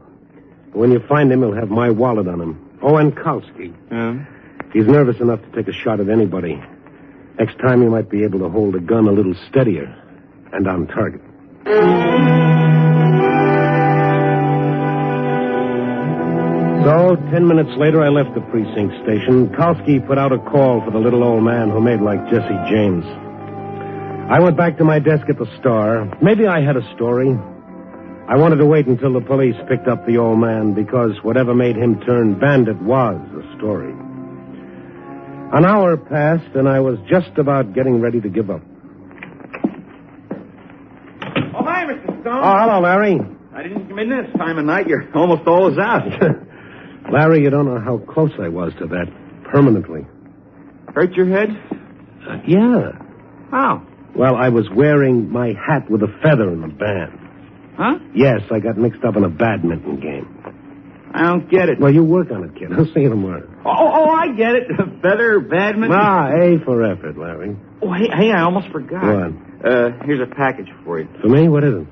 When you find him, he'll have my wallet on him. Oh, and Kalski. Yeah? He's nervous enough to take a shot at anybody. Next time, he might be able to hold a gun a little steadier and on target. So, 10 minutes later, I left the precinct station. Kalski put out a call for the little old man who made like Jesse James. I went back to my desk at the Star. Maybe I had a story. I wanted to wait until the police picked up the old man because whatever made him turn bandit was a story. An hour passed, and I was just about getting ready to give up. Oh, hi, Mr. Stone. Oh, hello, Larry. I didn't come in this time of night. You're almost always out. Larry, you don't know how close I was to that permanently. Hurt your head? Yeah. How? Well, I was wearing my hat with a feather in the band. Huh? Yes, I got mixed up in a badminton game. I don't get it. Well, you work on it, kid. I'll see you tomorrow. Oh, I get it. Feather, badminton. A for effort, Larry. Oh, hey, I almost forgot. What? Here's a package for you. For me? What is it?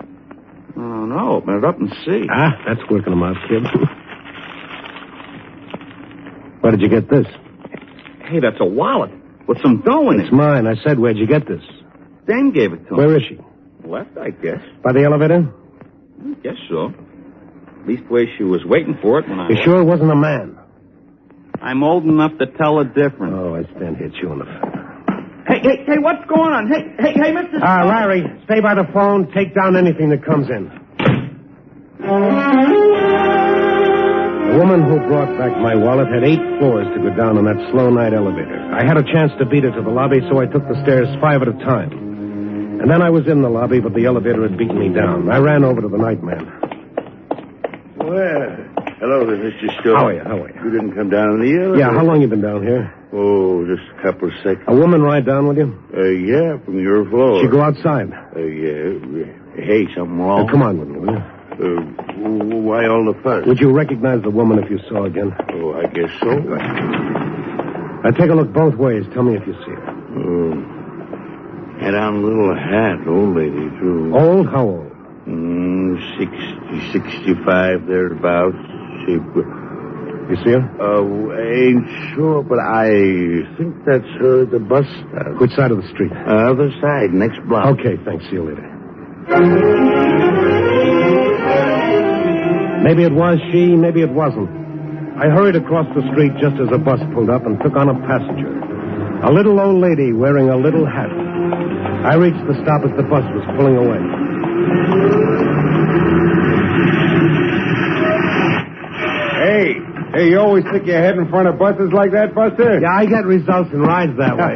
Oh, no. Open it up and see. That's working them out, kid. Where did you get this? Hey, that's a wallet. With some dough in It's mine. I said, where'd you get this? Dame gave it to him. Where is she? Left, I guess. By the elevator? Guess so. Leastways, she was waiting for it when I... You sure it wasn't a man? I'm old enough to tell the difference. Oh, I stand here chewing the fat. Hey, what's going on? Hey, Mr. Larry, stay by the phone. Take down anything that comes in. The woman who brought back my wallet had 8 floors to go down on that slow night elevator. I had a chance to beat her to the lobby, so I took the stairs 5 at a time. And then I was in the lobby, but the elevator had beaten me down. I ran over to the night man. Well, hello there, Mr. Stone. How are you? You didn't come down in the elevator? Yeah, how long you been down here? Oh, just a couple of seconds. A woman ride down with you? Yeah, from your floor. She go outside? Yeah. Hey, something wrong? Come on with me, will you? Why all the fuss? Would you recognize the woman if you saw her again? Oh, I guess so. Good. Now, take a look both ways. Tell me if you see her. Had on a little hat, old lady, too. Old? How old? 60, 65, thereabouts. You see her? Ain't sure, but I think that's her at the bus stop. Which side of the street? Other side, next block. Okay, thanks. See you later. Maybe it was she, maybe it wasn't. I hurried across the street just as a bus pulled up and took on a passenger. A little old lady wearing a little hat. I reached the stop as the bus was pulling away. Hey, you always stick your head in front of buses like that, Buster? Yeah, I get results in rides that way.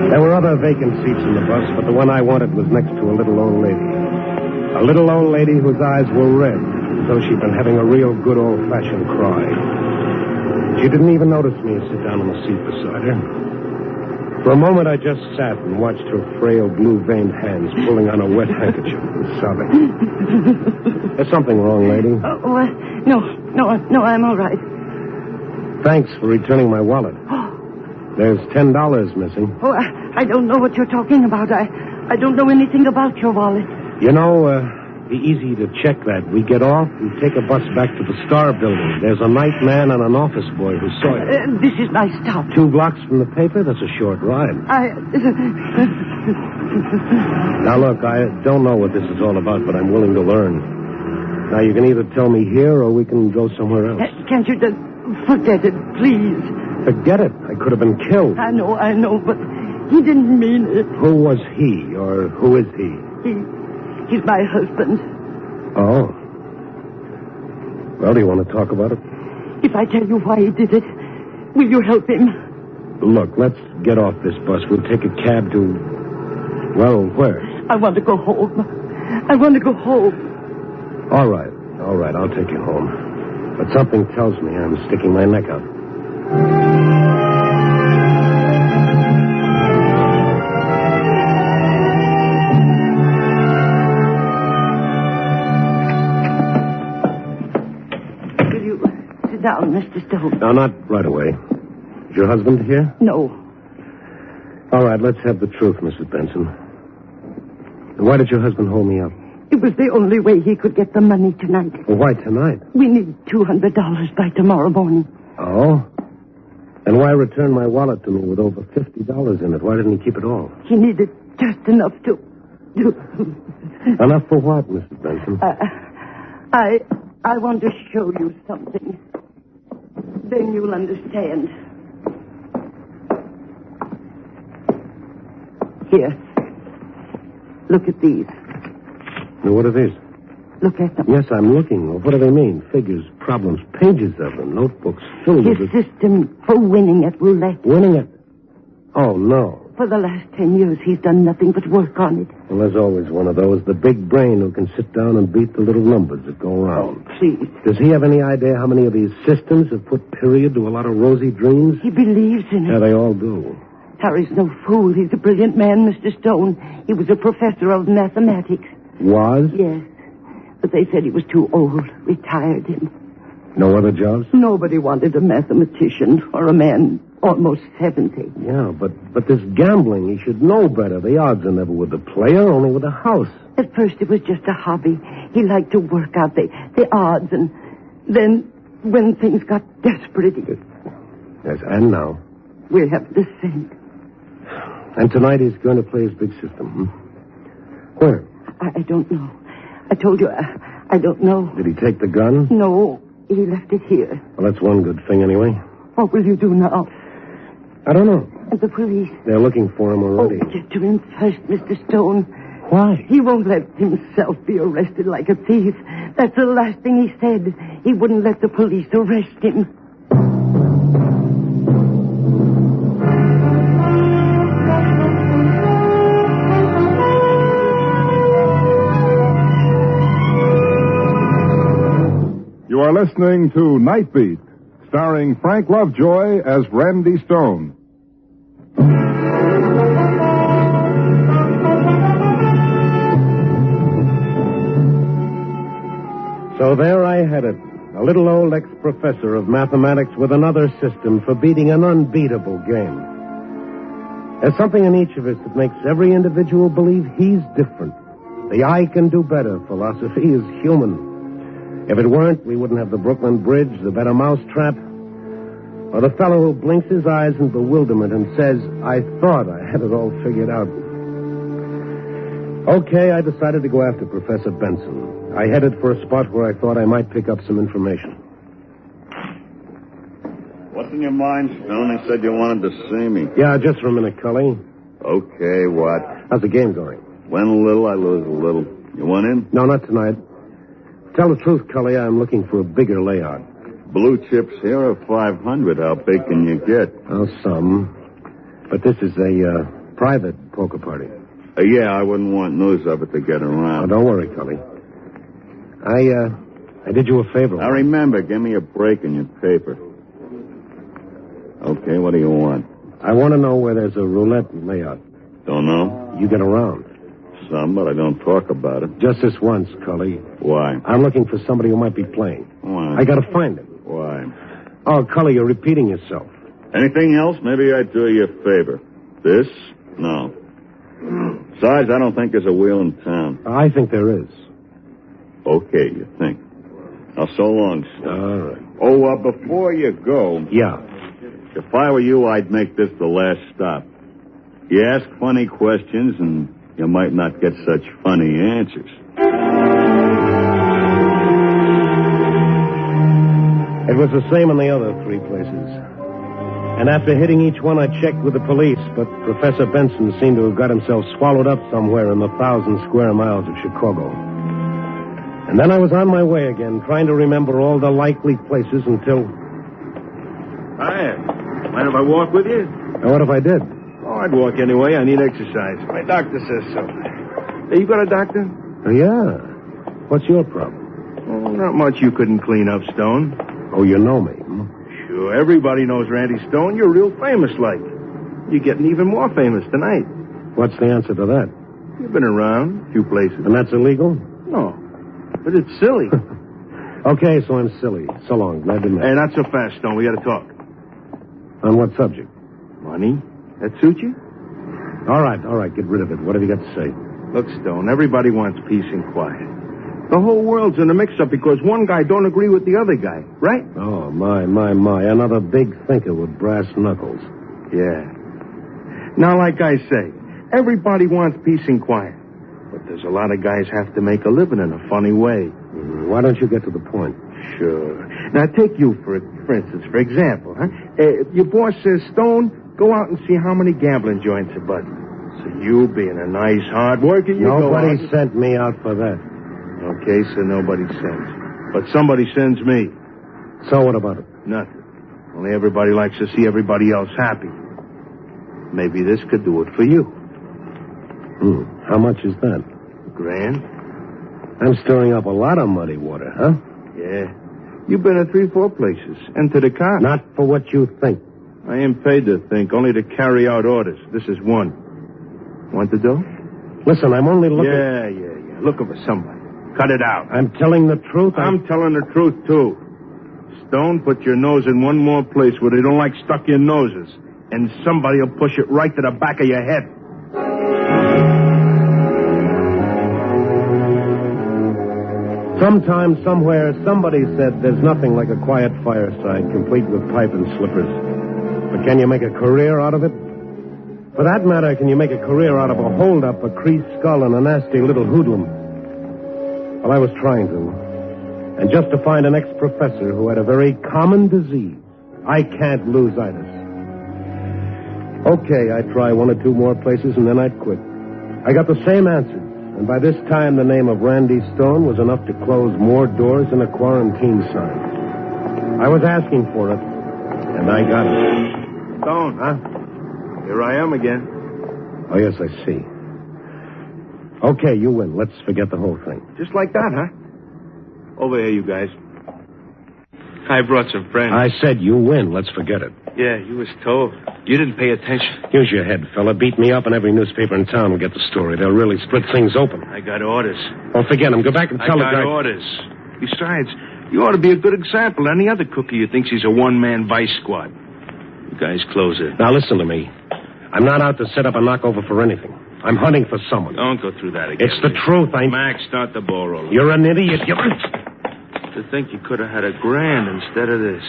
There were other vacant seats in the bus, but the one I wanted was next to a little old lady. A little old lady whose eyes were red, as though she'd been having a real good old-fashioned cry. She didn't even notice me sit down on the seat beside her. For a moment, I just sat and watched her frail, blue-veined hands pulling on a wet handkerchief and sobbing. There's something wrong, lady. No, I'm all right. Thanks for returning my wallet. There's $10 missing. Oh, I don't know what you're talking about. I don't know anything about your wallet. You know, be easy to check that. We get off, we take a bus back to the Star Building. There's a night man and an office boy who saw you. This is my stop. 2 blocks from the paper? That's a short ride. Now, look, I don't know what this is all about, but I'm willing to learn. Now, you can either tell me here or we can go somewhere else. Can't you just forget it, please? Forget it. I could have been killed. I know, but he didn't mean it. Who was he, or who is he? He's my husband. Oh. Well, do you want to talk about it? If I tell you why he did it, will you help him? Look, let's get off this bus. We'll take a cab to... Well, where? I want to go home. All right. I'll take you home. But something tells me I'm sticking my neck out. Will you sit down, Mr. Stone? No, not right away. Is your husband here? No. All right, let's have the truth, Mrs. Benson. Why did your husband hold me up? It was the only way he could get the money tonight. Well, why tonight? We need $200 by tomorrow morning. Oh? And why return my wallet to me with over $50 in it? Why didn't he keep it all? He needed just enough to... Enough for what, Mrs. Benson? I want to show you something. Then you'll understand. Here. Look at these. Now, what are these? Look at them. Yes, I'm looking. What do they mean? Figures, problems, pages of them, notebooks filled with His system for winning at roulette. Winning it? Oh, no. For the last 10 years, he's done nothing but work on it. Well, there's always one of those, the big brain who can sit down and beat the little numbers that go around. Oh, please. Does he have any idea how many of these systems have put period to a lot of rosy dreams? He believes in it. Yeah, they all do. Harry's no fool. He's a brilliant man, Mr. Stone. He was a professor of mathematics. Was? Yes. But they said he was too old. Retired him. No other jobs? Nobody wanted a mathematician or a man almost 70. Yeah, but this gambling, he should know better. The odds are never with the player, only with the house. At first it was just a hobby. He liked to work out the odds, and then when things got desperate, Yes, and now? we have the scent. And tonight he's going to play his big system, Where? I don't know. I told you, I don't know. Did he take the gun? No, he left it here. Well, that's one good thing anyway. What will you do now? I don't know. And the police? They're looking for him already. Oh, get to him first, Mr. Stone. Why? He won't let himself be arrested like a thief. That's the last thing he said. He wouldn't let the police arrest him. You are listening to Night Beat, starring Frank Lovejoy as Randy Stone. So there I had it, a little old ex-professor of mathematics with another system for beating an unbeatable game. There's something in each of us that makes every individual believe he's different. The I can do better philosophy is human. If it weren't, we wouldn't have the Brooklyn Bridge, the better mousetrap, or the fellow who blinks his eyes in bewilderment and says, I thought I had it all figured out. Okay, I decided to go after Professor Benson. I headed for a spot where I thought I might pick up some information. What's in your mind, Stone? They said you wanted to see me. Yeah, just for a minute, Cully. Okay, what? How's the game going? Win a little, I lose a little. You want in? No, not tonight. Tell the truth, Cully, I'm looking for a bigger layout. Blue chips here are 500. How big can you get? Oh, some. But this is a private poker party. Yeah, I wouldn't want news of it to get around. Oh, don't worry, Cully. I did you a favor. Now remember, give me a break in your paper. Okay, what do you want? I want to know where there's a roulette layout. Don't know? You get around. Some, but I don't talk about it. Just this once, Cully. Why? I'm looking for somebody who might be playing. Why? I gotta find him. Why? Oh, Cully, you're repeating yourself. Anything else? Maybe I'd do you a favor. This? No. Besides, I don't think there's a wheel in town. I think there is. Okay, you think. Now, so long, sir. All right. Oh, before you go... Yeah. If I were you, I'd make this the last stop. You ask funny questions, and you might not get such funny answers. It was the same in the other three places. And after hitting each one, I checked with the police, but Professor Benson seemed to have got himself swallowed up somewhere in the 1,000 square miles of Chicago. And then I was on my way again, trying to remember all the likely places until... Hi. Mind if I walk with you? And what if I did? Oh, I'd walk anyway. I need exercise. My doctor says so. Hey, you got a doctor? Oh, yeah. What's your problem? Oh, not much you couldn't clean up, Stone. Oh, you know me, Sure, everybody knows Randy Stone. You're real famous, like. You're getting even more famous tonight. What's the answer to that? You've been around a few places. And that's illegal? No, but it's silly. Okay, so I'm silly. So long. Glad to meet you. Hey, not so fast, Stone. We got to talk. On what subject? Money? That suit you? All right. Get rid of it. What have you got to say? Look, Stone, everybody wants peace and quiet. The whole world's in a mix-up because one guy don't agree with the other guy, right? Oh, my. Another big thinker with brass knuckles. Yeah. Now, like I say, everybody wants peace and quiet. But there's a lot of guys have to make a living in a funny way. Why don't you get to the point? Sure. Now, take you, for instance, for example, huh? Your boss says, Stone, go out and see how many gambling joints are buzzing. So you, being a nice, hard worker, you Nobody go out... sent me out for that. Okay, so nobody sends. But somebody sends me. So what about it? Nothing. Only everybody likes to see everybody else happy. Maybe this could do it for you. How much is that? $1,000. I'm stirring up a lot of muddy water, huh? Yeah. You've been at 3-4 places. And to the cops. Not for what you think. I ain't paid to think, only to carry out orders. This is one. Want the dough? Listen, I'm only looking... Yeah. Looking for somebody. Cut it out. I'm telling the truth. I'm telling the truth, too. Stone, put your nose in one more place where they don't like stuck-in noses. And somebody will push it right to the back of your head. Sometime, somewhere, somebody said there's nothing like a quiet fireside complete with pipe and slippers. But can you make a career out of it? For that matter, can you make a career out of a hold-up, a creased skull, and a nasty little hoodlum? Well, I was trying to. And just to find an ex-professor who had a very common disease. I can't lose-itis. Okay, I'd try one or two more places, and then I'd quit. I got the same answers. And by this time, the name of Randy Stone was enough to close more doors than a quarantine sign. I was asking for it, and I got it. Stone, huh? Here I am again. Oh, yes, I see. Okay, you win. Let's forget the whole thing. Just like that, huh? Over here, you guys. I brought some friends. I said you win. Let's forget it. Yeah, you was told. You didn't pay attention. Use your head, fella. Beat me up, and every newspaper in town will get the story. They'll really split things open. I got orders. Oh, forget them. Go back and tell the guy. I got orders. Besides, you ought to be a good example to any other cookie who thinks he's a one-man vice squad. You guys close it. Now, listen to me. I'm not out to set up a knockover for anything. I'm hunting for someone. Don't go through that again. It's the truth. Max, start the ball rolling. You're an idiot. To think you could have had $1,000 instead of this.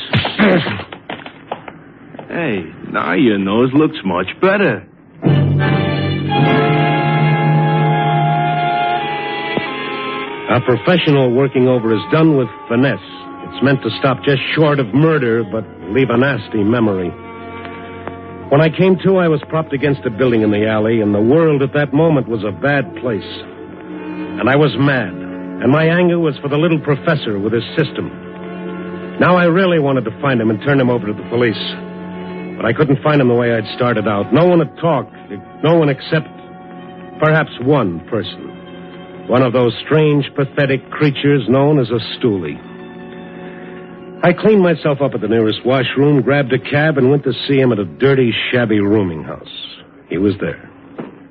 Hey, now your nose looks much better. A professional working over is done with finesse. It's meant to stop just short of murder, but leave a nasty memory. When I came to, I was propped against a building in the alley, and the world at that moment was a bad place. And I was mad, and my anger was for the little professor with his system. Now I really wanted to find him and turn him over to the police. But I couldn't find him the way I'd started out. No one had talked. No one except perhaps one person. One of those strange, pathetic creatures known as a stoolie. I cleaned myself up at the nearest washroom, grabbed a cab, and went to see him at a dirty, shabby rooming house. He was there.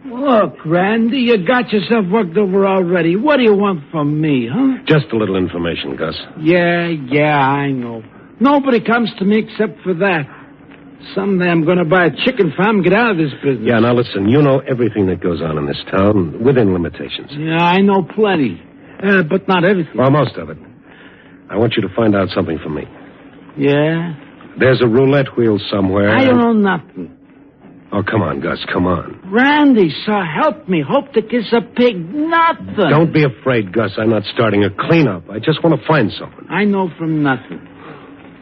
Look, Randy, you got yourself worked over already. What do you want from me, huh? Just a little information, Gus. Yeah, I know. Nobody comes to me except for that. Someday I'm going to buy a chicken farm and get out of this business. Yeah, now listen, you know everything that goes on in this town, within limitations. Yeah, I know plenty. But not everything. Well, most of it. I want you to find out something for me. Yeah? There's a roulette wheel somewhere. I don't know nothing. Oh, come on, Gus, come on. Randy, sir, help me. Hope to kiss a pig. Nothing. Don't be afraid, Gus. I'm not starting a cleanup. I just want to find something. I know from nothing.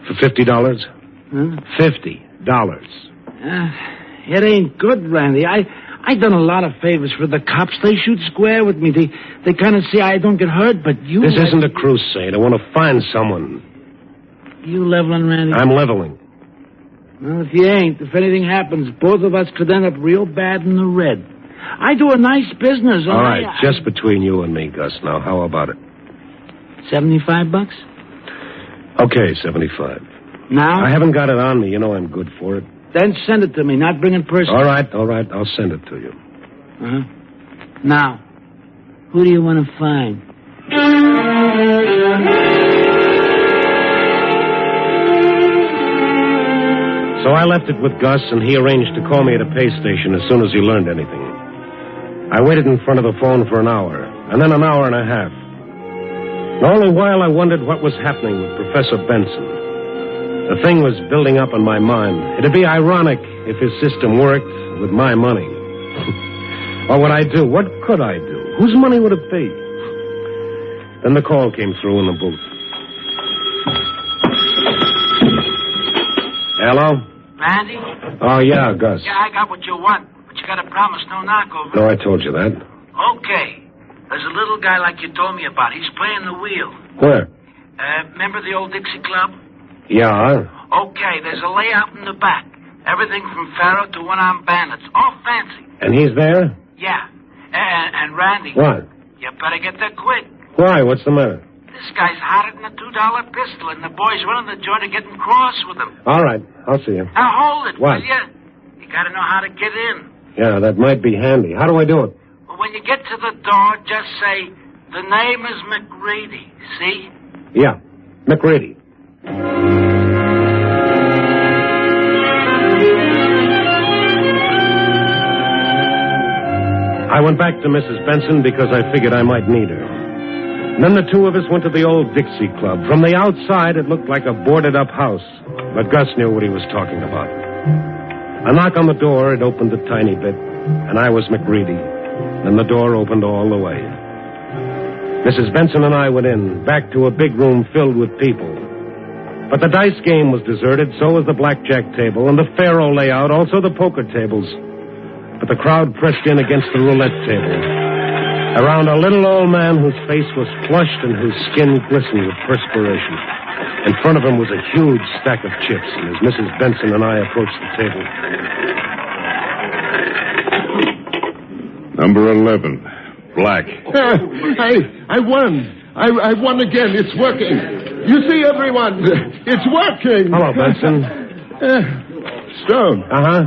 For $50? Huh? $50. It ain't good, Randy. I done a lot of favors for the cops. They shoot square with me. They kind of see I don't get hurt, but you... This isn't a crusade. I want to find someone. You leveling, Randy? I'm leveling. Well, if you ain't, if anything happens, both of us could end up real bad in the red. I do a nice business. All right, just between you and me, Gus. Now, how about it? $75? Okay, 75. Now? I haven't got it on me. You know I'm good for it. Then send it to me, not bring it personally. All right. I'll send it to you. Uh-huh. Now, who do you want to find? So I left it with Gus, and he arranged to call me at a pay station as soon as he learned anything. I waited in front of the phone for an hour, and then an hour and a half. And all the while I wondered what was happening with Professor Benson. The thing was building up in my mind. It'd be ironic if his system worked with my money. What would I do? What could I do? Whose money would it be? Then the call came through in the booth. Hello? Randy? Oh, yeah, Gus. Yeah, I got what you want, but you got to promise no knockover. No, I told you that. Okay. There's a little guy like you told me about. He's playing the wheel. Where? Remember the old Dixie Club? Yeah. Okay, there's a layout in the back. Everything from Pharaoh to one-armed bandits. All fancy. And he's there? Yeah. And Randy. What? You better get there quick. Why? What's the matter? This guy's hotter than a $2 pistol, and the boys running the joint are getting cross with him. All right. I'll see you. Now, hold it, What? will you? You got to know how to get in. Yeah, that might be handy. How do I do it? Well, when you get to the door, just say, the name is McReady. See? Yeah. McReady. I went back to Mrs. Benson because I figured I might need her. And then the two of us went to the old Dixie Club. From the outside, it looked like a boarded-up house. But Gus knew what he was talking about. A knock on the door, it opened a tiny bit, and I was McReady. Then the door opened all the way. Mrs. Benson and I went in, back to a big room filled with people. But the dice game was deserted, so was the blackjack table, and the faro layout, also the poker tables. But the crowd pressed in against the roulette table, around a little old man whose face was flushed and whose skin glistened with perspiration. In front of him was a huge stack of chips, and as Mrs. Benson and I approached the table... Number 11. Black. I won. I won again. It's working. You see, everyone, it's working. Hello, Benson. Stone. Uh-huh.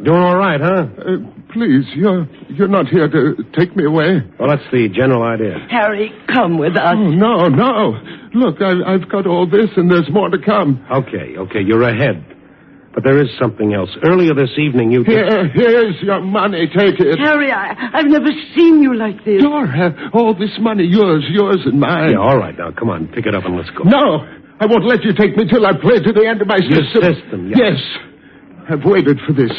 Doing all right, huh? Please, you're not here to take me away. Well, that's the general idea. Harry, come with us. Oh, no. Look, I've got all this, and there's more to come. Okay, you're ahead. But there is something else. Earlier this evening, you... Here's your money. Take it. Harry, I've never seen you like this. Dora, all this money, yours and mine. Yeah, all right. Now, come on. Pick it up and let's go. No, I won't let you take me till I play to the end of my system. Your system, yeah. Yes. I've waited for this.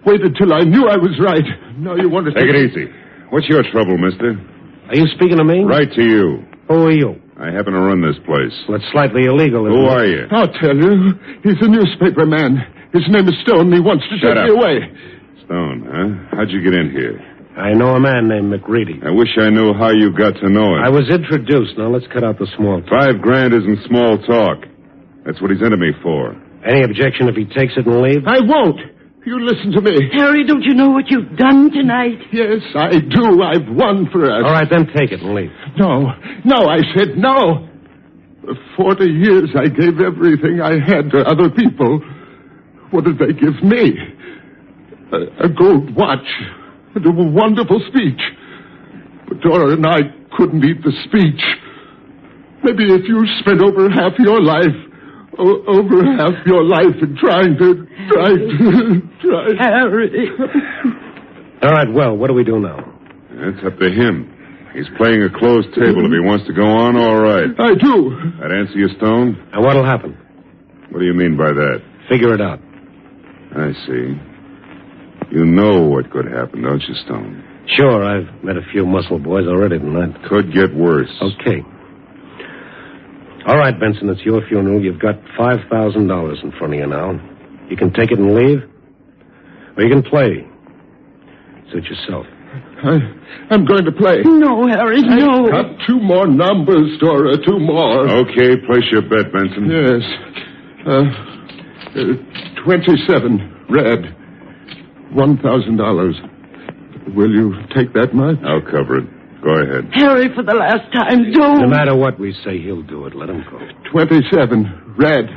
Waited till I knew I was right. Now you want to... Take it easy. What's your trouble, mister? Are you speaking to me? Right to you. Who are you? I happen to run this place. Well, it's slightly illegal, isn't Who it? are you? I'll tell you. He's a newspaper man. His name is Stone, and he wants to Shut take up. me away. Stone, huh? How'd you get in here? I know a man named McReady. I wish I knew how you got to know him. I was introduced. Now, let's cut out the small talk. $5,000 isn't small talk. That's what he's into me for. Any objection if he takes it and leaves? I won't. You listen to me. Harry, don't you know what you've done tonight? Yes, I do. I've won for us. All right, then take it and leave. No, I said no. For 40 years, I gave everything I had to other people. What did they give me? A gold watch and a wonderful speech. But Dora and I couldn't eat the speech. Maybe if you spent over half your life in trying to... Harry. All right, well, what do we do now? That's up to him. He's playing a closed table. If he wants to go on, all right. I do. That answer you, Stone? And what'll happen? What do you mean by that? Figure it out. I see. You know what could happen, don't you, Stone? Sure, I've met a few muscle boys already tonight. Could get worse. Okay. All right, Benson, it's your funeral. You've got $5,000 in front of you now. You can take it and leave, or you can play. Suit yourself. I'm going to play. No, Harry, no. I've got 2 more numbers, Dora, 2 more. Okay, place your bet, Benson. Yes. 27, red. $1,000. Will you take that much? I'll cover it. Go ahead. Harry, for the last time, don't. No matter what we say, he'll do it. Let him go. 27, red.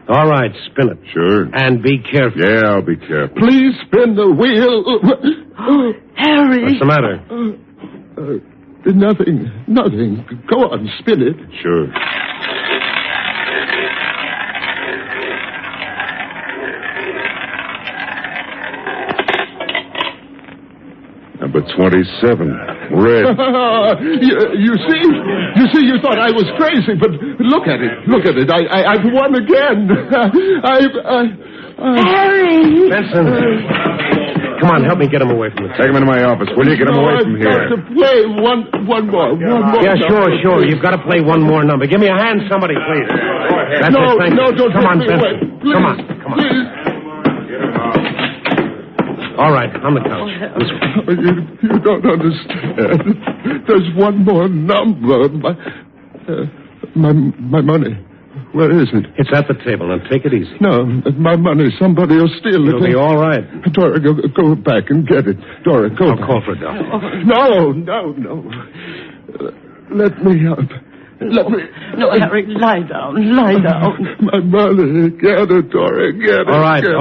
All right, spin it. Sure. And be careful. Yeah, I'll be careful. Please spin the wheel. Harry. What's the matter? Nothing. Go on, spin it. Sure. Number 27, red. You see, you thought I was crazy, but look at it. I've won again. Harry! Benson, come on, help me get him away from the table. Take him into my office, will you? Get him away from I've here. got to play one more. Yeah, sure. You've got to play one more number. Give me a hand, somebody, please. That's it, thank you. Don't come on, take me away. Benson. Please, Come on. Please. All right, on the couch. This way. You don't understand. There's one more number. My money. Where is it? It's at the table. Now take it easy. No, my money. Somebody will steal it. It'll be all right. Dora, go back and get it. Dora, go. I'll call for a doctor. No. Let me up. No, Harry, lie down. My money. Get it, Dora. Get it. All right. Get it.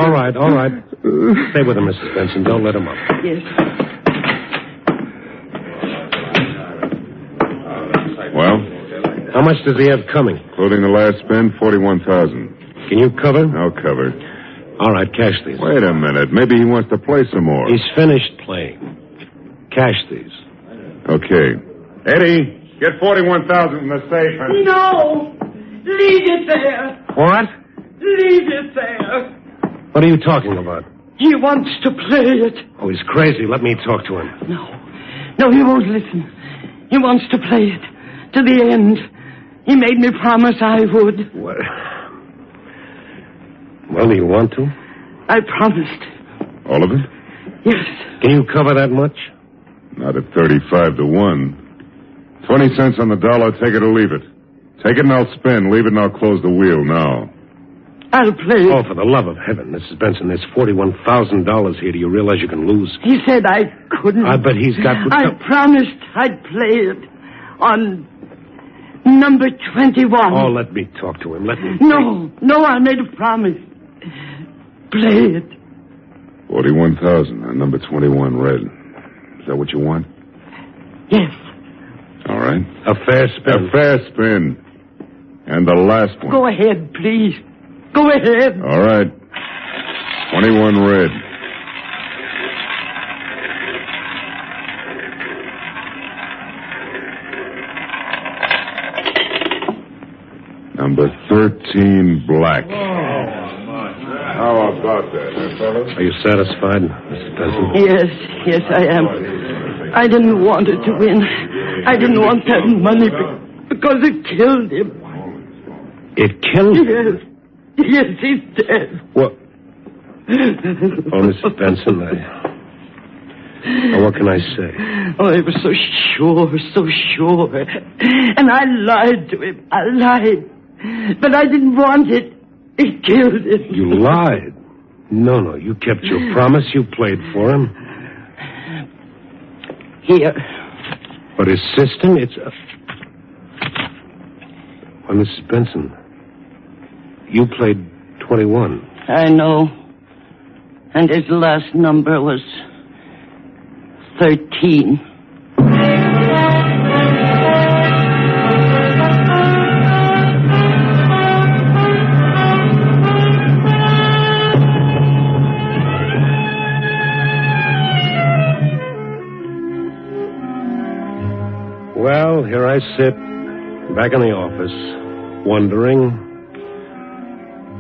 Stay with him, Mrs. Benson. Don't let him up. Yes. Well? How much does he have coming? Including the last spend, 41,000. Can you cover? I'll cover. All right, cash these. Wait a minute. Maybe he wants to play some more. He's finished playing. Cash these. Okay. Eddie. Get 41,000 in the safe and... No! Leave it there! What? Leave it there! What are you talking about? He wants to play it. Oh, he's crazy. Let me talk to him. No, he won't listen. He wants to play it to the end. He made me promise I would. What? Well, do you want to? I promised. All of it? Yes. Can you cover that much? Not at 35 to 1. 20 cents on the dollar, take it or leave it. Take it and I'll spin. Leave it and I'll close the wheel now. I'll play it. Oh, for the love of heaven, Mrs. Benson, there's $41,000 here. Do you realize you can lose? He said I couldn't. I bet he's got... I promised I'd play it on number 21. Oh, let me talk to him. Let me... No, I made a promise. Play it. 41,000 on number 21 red. Is that what you want? Yes. All right. A fair spin. A fair spin. And the last one. Go ahead, please. Go ahead. All right. 21 red. Number 13 black. How about that, fellow? Are you satisfied, Mrs. Benson? Yes, I am. I didn't want it to win. I didn't want that money because it killed him. It killed him? Yes, he's dead. What? Oh, Mrs. Benson, what can I say? Oh, I was so sure. And I lied to him. I lied. But I didn't want it. It killed him. You lied? No, you kept your promise. You played for him. Here. But his system, it's... Well, Mrs. Benson, you played 21. I know. And his last number was 13. Well, here I sit, back in the office, wondering,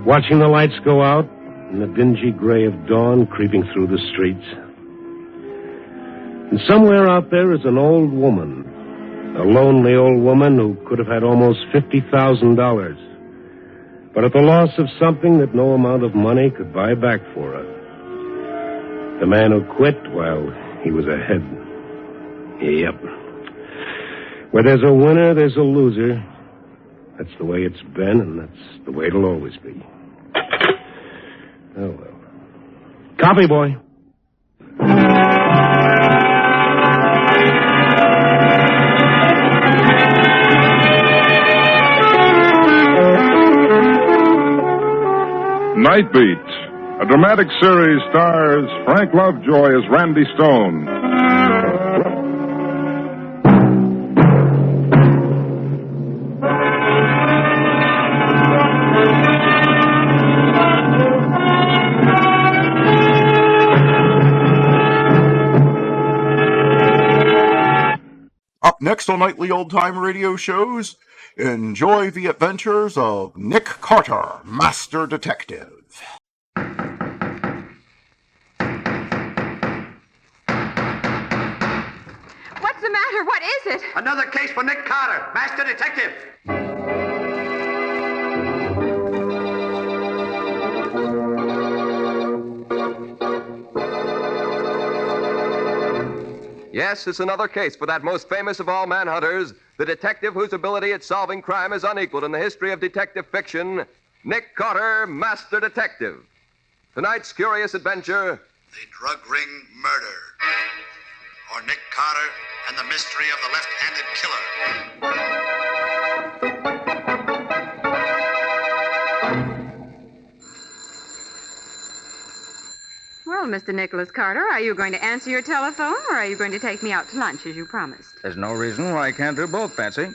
watching the lights go out and the dingy gray of dawn creeping through the streets. And somewhere out there is an old woman, a lonely old woman who could have had almost $50,000, but at the loss of something that no amount of money could buy back for her. The man who quit while he was ahead. Yep. Where there's a winner, there's a loser. That's the way it's been, and that's the way it'll always be. Oh, well. Copy, boy. Night Beat, a dramatic series, stars Frank Lovejoy as Randy Stone. Up next on Nightly Old Time Radio shows, enjoy the adventures of Nick Carter, Master Detective. What's the matter? What is it? Another case for Nick Carter, Master Detective. Yes, it's another case for that most famous of all manhunters, the detective whose ability at solving crime is unequaled in the history of detective fiction, Nick Carter, Master Detective. Tonight's curious adventure... The Drug Ring Murder. Or Nick Carter and the Mystery of the Left-Handed Killer. Well, Mr. Nicholas Carter, are you going to answer your telephone, or are you going to take me out to lunch as you promised? There's no reason why I can't do both, Patsy.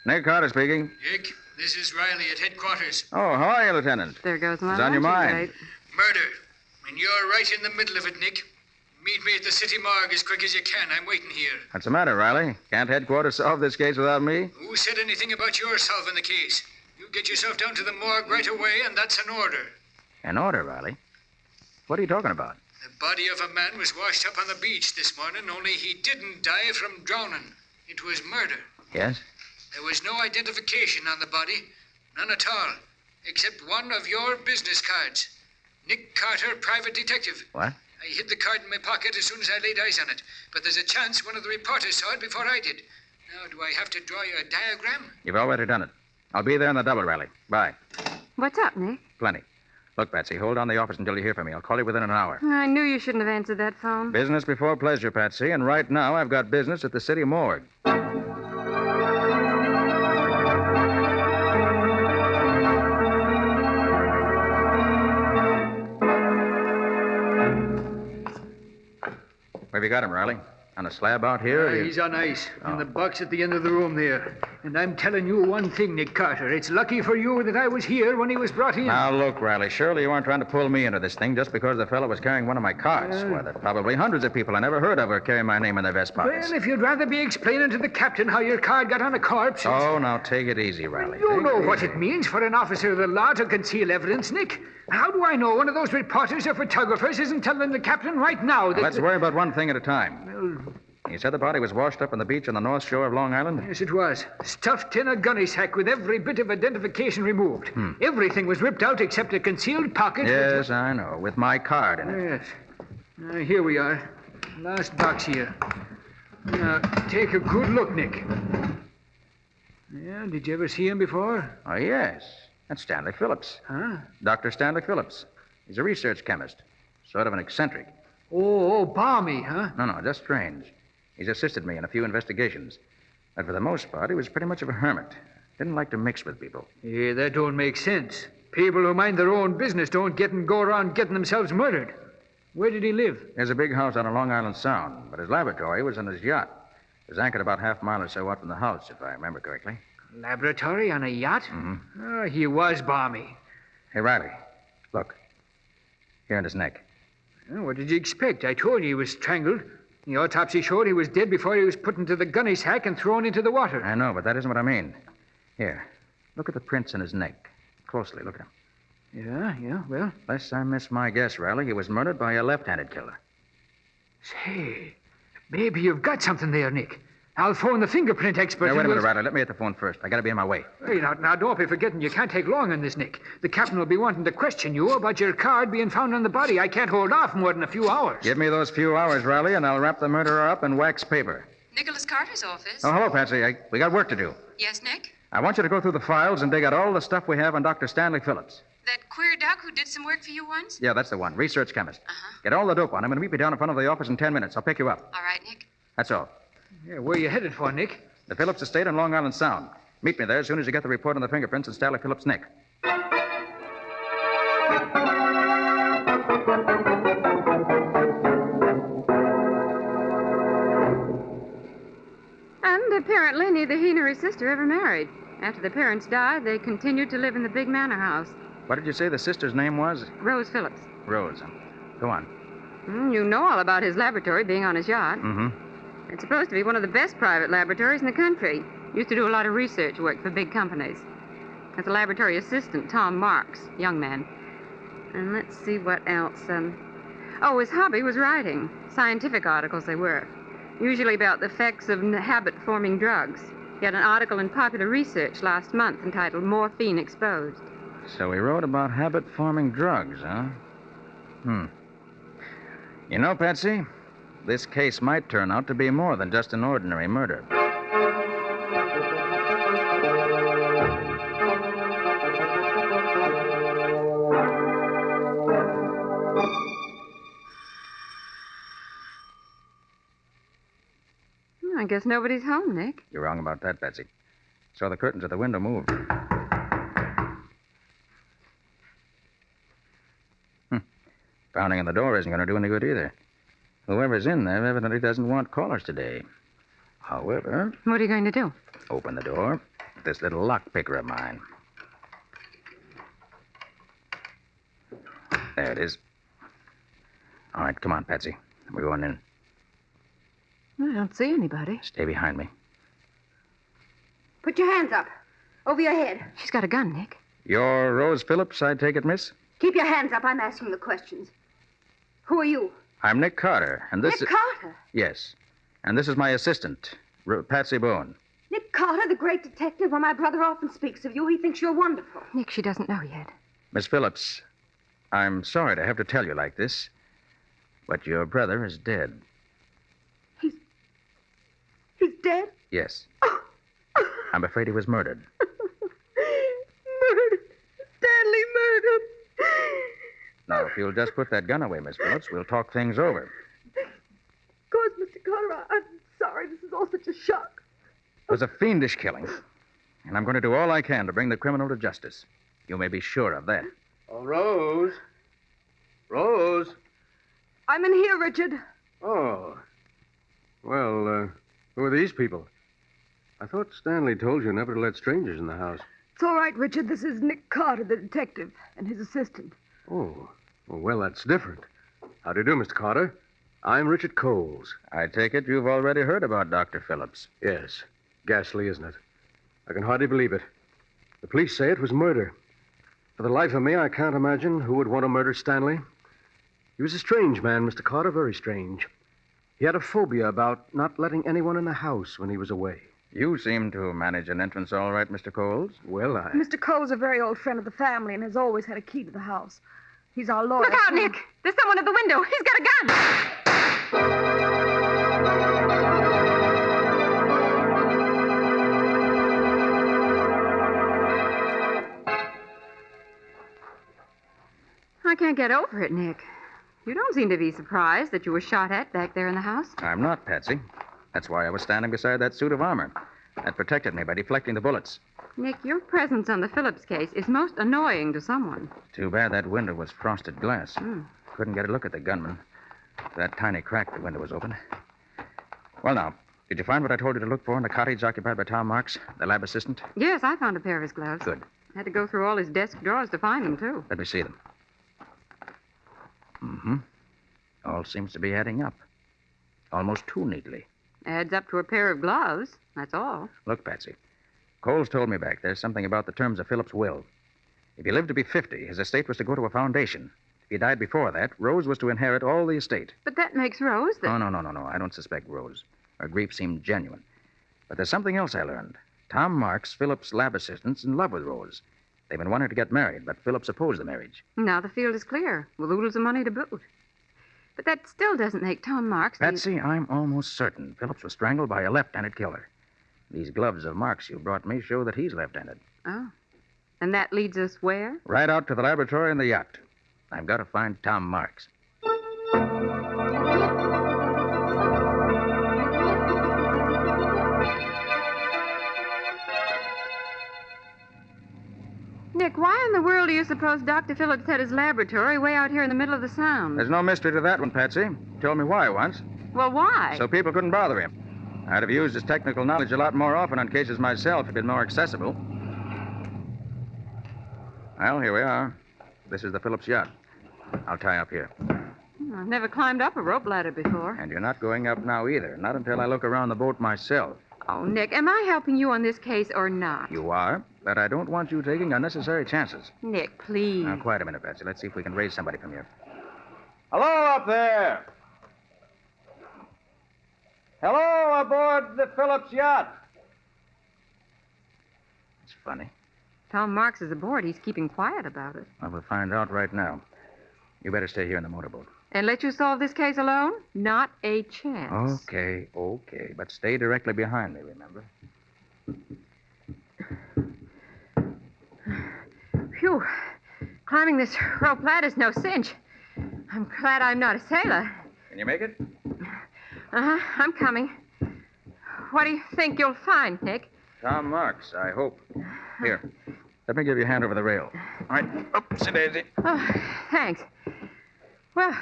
Nick Carter speaking. Nick, this is Riley at headquarters. Oh, how are you, Lieutenant? There goes my What's on your luncheon mind? break. Murder. And you're right in the middle of it, Nick. Meet me at the city morgue as quick as you can. I'm waiting here. What's the matter, Riley? Can't headquarters solve this case without me? Who said anything about your solving the case? You get yourself down to the morgue right away, and that's an order. An order, Riley? What are you talking about? The body of a man was washed up on the beach this morning, only he didn't die from drowning. It was murder. Yes? There was no identification on the body. None at all. Except one of your business cards. Nick Carter, private detective. What? I hid the card in my pocket as soon as I laid eyes on it. But there's a chance one of the reporters saw it before I did. Now, do I have to draw you a diagram? You've already done it. I'll be there in the double, Riley. Bye. What's up, Nick? Plenty. Look, Patsy, hold on the office until you hear from me. I'll call you within an hour. I knew you shouldn't have answered that phone. Business before pleasure, Patsy, and right now I've got business at the city morgue. Where have you got him, Riley? On a slab out here? or you- He's on ice, in the box at the end of the room there. And I'm telling you one thing, Nick Carter. It's lucky for you that I was here when he was brought in. Now, look, Riley, surely you aren't trying to pull me into this thing just because the fellow was carrying one of my cards. Why, there are probably hundreds of people I never heard of are carrying my name in their vest pockets. Well, if you'd rather be explaining to the captain how your card got on a corpse... Oh, now take it easy, Riley. You know what it means for an officer of the law to conceal evidence, Nick. How do I know one of those reporters or photographers isn't telling the captain right now that... Let's worry about one thing at a time. You said the body was washed up on the beach on the north shore of Long Island? Yes, it was. Stuffed in a gunny sack with every bit of identification removed. Everything was ripped out except a concealed pocket. Yes, I know, with my card in it. Yes. Here we are. Last box here. Now, take a good look, Nick. Yeah, did you ever see him before? Oh, yes. That's Stanley Phillips. Huh? Dr. Stanley Phillips. He's a research chemist. Sort of an eccentric. Oh, balmy, huh? No, just strange. He's assisted me in a few investigations. But for the most part, he was pretty much of a hermit. Didn't like to mix with people. Yeah, that don't make sense. People who mind their own business don't go around getting themselves murdered. Where did he live? There's a big house on Long Island Sound, but his laboratory was in his yacht. It was anchored about half a mile or so out from the house, if I remember correctly. Laboratory on a yacht? Mm-hmm. Oh, he was balmy. Hey, Riley, look. Here in his neck. Well, what did you expect? I told you he was strangled. The autopsy showed he was dead before he was put into the gunny sack and thrown into the water. I know, but that isn't what I mean. Here, look at the prints in his neck. Closely, look at him. Yeah, well... Unless I miss my guess, Riley, he was murdered by a left-handed killer. Say, maybe you've got something there, Nick. I'll phone the fingerprint expert. Now, wait a minute, Riley. Let me hit the phone first. I gotta be on my way. Hey, now, don't be forgetting you can't take long on this, Nick. The captain will be wanting to question you about your card being found on the body. I can't hold off more than a few hours. Give me those few hours, Riley, and I'll wrap the murderer up in wax paper. Nicholas Carter's office. Oh, hello, Patsy. We got work to do. Yes, Nick? I want you to go through the files and dig out all the stuff we have on Dr. Stanley Phillips. That queer duck who did some work for you once? Yeah, that's the one. Research chemist. Get all the dope on him and meet me down in front of the office in 10 minutes. I'll pick you up. All right, Nick. That's all. Yeah, where you headed for, Nick? The Phillips estate on Long Island Sound. Meet me there as soon as you get the report on the fingerprints in Stanley Phillips' neck. And apparently neither he nor his sister ever married. After the parents died, they continued to live in the big manor house. What did you say the sister's name was? Rose Phillips. Rose. Go on. You know all about his laboratory being on his yacht. Mm-hmm. It's supposed to be one of the best private laboratories in the country. Used to do a lot of research work for big companies. As a laboratory assistant, Tom Marks, young man. And let's see what else. His hobby was writing. Scientific articles they were. Usually about the effects of habit-forming drugs. He had an article in Popular Research last month entitled Morphine Exposed. So he wrote about habit-forming drugs, huh? You know, Patsy, this case might turn out to be more than just an ordinary murder. I guess nobody's home, Nick. You're wrong about that, Patsy. Saw the curtains at the window move. Pounding on the door isn't going to do any good either. Whoever's in there evidently doesn't want callers today. However... What are you going to do? Open the door with this little lock picker of mine. There it is. All right, come on, Patsy. We're going in. I don't see anybody. Stay behind me. Put your hands up. Over your head. She's got a gun, Nick. You're Rose Phillips, I take it, miss? Keep your hands up. I'm asking the questions. Who are you? I'm Nick Carter, and this Nick Carter? Yes. And this is my assistant, Patsy Bowen. Nick Carter, the great detective. Well, my brother often speaks of you. He thinks you're wonderful. Nick, she doesn't know yet. Miss Phillips, I'm sorry to have to tell you like this, but your brother is dead. He's dead? Yes. I'm afraid he was murdered. Murdered. Stanley murdered. Now, if you'll just put that gun away, Miss Phillips, we'll talk things over. Of course, Mr. Carter, I'm sorry. This is all such a shock. It was a fiendish killing, and I'm going to do all I can to bring the criminal to justice. You may be sure of that. Oh, Rose. Rose. I'm in here, Richard. Oh. Well, who are these people? I thought Stanley told you never to let strangers in the house. It's all right, Richard. This is Nick Carter, the detective, and his assistant. Oh. Well, that's different. How do you do, Mr. Carter? I'm Richard Coles. I take it you've already heard about Dr. Phillips. Yes. Ghastly, isn't it? I can hardly believe it. The police say it was murder. For the life of me, I can't imagine who would want to murder Stanley. He was a strange man, Mr. Carter, very strange. He had a phobia about not letting anyone in the house when he was away. You seem to manage an entrance all right, Mr. Coles. Well, Mr. Cole's a very old friend of the family and has always had a key to the house. He's our lawyer. Look out, Nick! There's someone at the window. He's got a gun. I can't get over it, Nick. You don't seem to be surprised that you were shot at back there in the house. I'm not, Patsy. That's why I was standing beside that suit of armor. That protected me by deflecting the bullets. Nick, your presence on the Phillips case is most annoying to someone. Too bad that window was frosted glass. Couldn't get a look at the gunman. That tiny crack the window was open. Well, now, did you find what I told you to look for in the cottage occupied by Tom Marks, the lab assistant? Yes, I found a pair of his gloves. Good. Had to go through all his desk drawers to find them, too. Let me see them. All seems to be adding up. Almost too neatly. Adds up to a pair of gloves, that's all. Look, Patsy. Coles told me back there's something about the terms of Phillips' will. If he lived to be 50, his estate was to go to a foundation. If he died before that, Rose was to inherit all the estate. But that makes Rose the... Oh, no. I don't suspect Rose. Her grief seemed genuine. But there's something else I learned. Tom Marks, Phillips' lab assistant's in love with Rose. They've been wanting to get married, but Phillips opposed the marriage. Now the field is clear, with oodles of money to boot. But that still doesn't make Tom Marks... Patsy, I'm almost certain Phillips was strangled by a left-handed killer. These gloves of Marks you brought me show that he's left-handed. Oh. And that leads us where? Right out to the laboratory and the yacht. I've got to find Tom Marks. Nick, why in the world do you suppose Dr. Phillips had his laboratory way out here in the middle of the Sound? There's no mystery to that one, Patsy. He told me why once. Well, why? So people couldn't bother him. I'd have used his technical knowledge a lot more often on cases myself if he'd been more accessible. Well, here we are. This is the Phillips yacht. I'll tie up here. I've never climbed up a rope ladder before. And you're not going up now either. Not until I look around the boat myself. Oh, Nick, am I helping you on this case or not? You are, but I don't want you taking unnecessary chances. Nick, please. Now, quiet a minute, Patsy. Let's see if we can raise somebody from here. Hello up there. Hello aboard the Phillips yacht. It's funny. Tom Marks is aboard. He's keeping quiet about it. Well, we'll find out right now. You better stay here in the motorboat. And let you solve this case alone? Not a chance. Okay. But stay directly behind me, remember? Phew. Climbing this rope ladder's no cinch. I'm glad I'm not a sailor. Can you make it? Uh-huh. I'm coming. What do you think you'll find, Nick? Tom Marks, I hope. Here. Let me give you a hand over the rail. All right. Oopsie daisy. Oh, thanks. Well,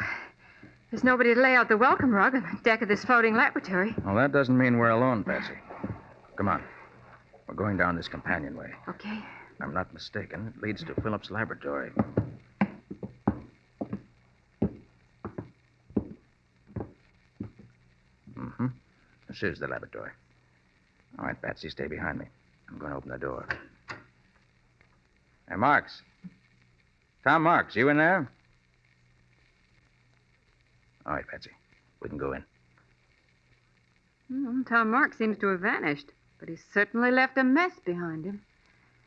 there's nobody to lay out the welcome rug on the deck of this floating laboratory. Well, that doesn't mean we're alone, Patsy. Come on. We're going down this companionway. Okay. I'm not mistaken. It leads to Phillips' laboratory. This is the laboratory. All right, Patsy, stay behind me. I'm going to open the door. Hey, Marks. Tom Marks, you in there? All right, Patsy. We can go in. Tom Marks seems to have vanished, but he's certainly left a mess behind him.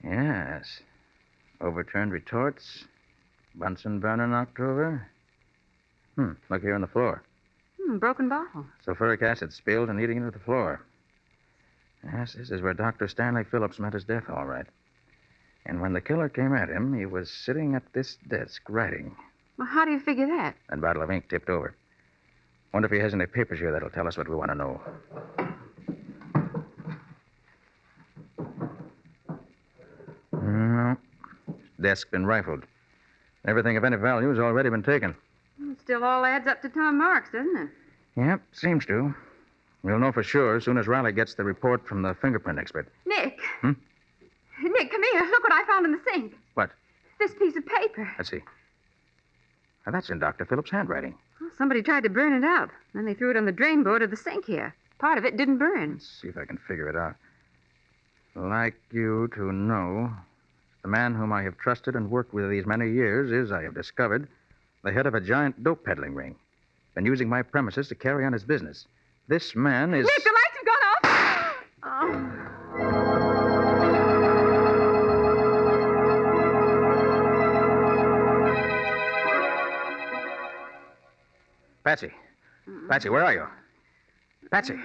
Yes. Overturned retorts. Bunsen burner knocked over. Look here on the floor. Broken bottle. Sulfuric acid spilled and eating into the floor. Yes, this is where Dr. Stanley Phillips met his death, all right. And when the killer came at him, he was sitting at this desk writing. Well, how do you figure that? That bottle of ink tipped over. Wonder if he has any papers here that'll tell us what we want to know. No. Desk been rifled. Everything of any value has already been taken. It still all adds up to Tom Marks, doesn't it? Yep, seems to. We'll know for sure as soon as Riley gets the report from the fingerprint expert. Nick. Nick, come here. Look what I found in the sink. What? This piece of paper. Let's see. Now, that's in Dr. Phillips' handwriting. Well, somebody tried to burn it out. Then they threw it on the drain board of the sink here. Part of it didn't burn. Let's see if I can figure it out. Like you to know, the man whom I have trusted and worked with these many years is, I have discovered, the head of a giant dope peddling ring. Been using my premises to carry on his business. This man is... Nick, the lights have gone off! Oh. Patsy. Patsy, where are you? Patsy.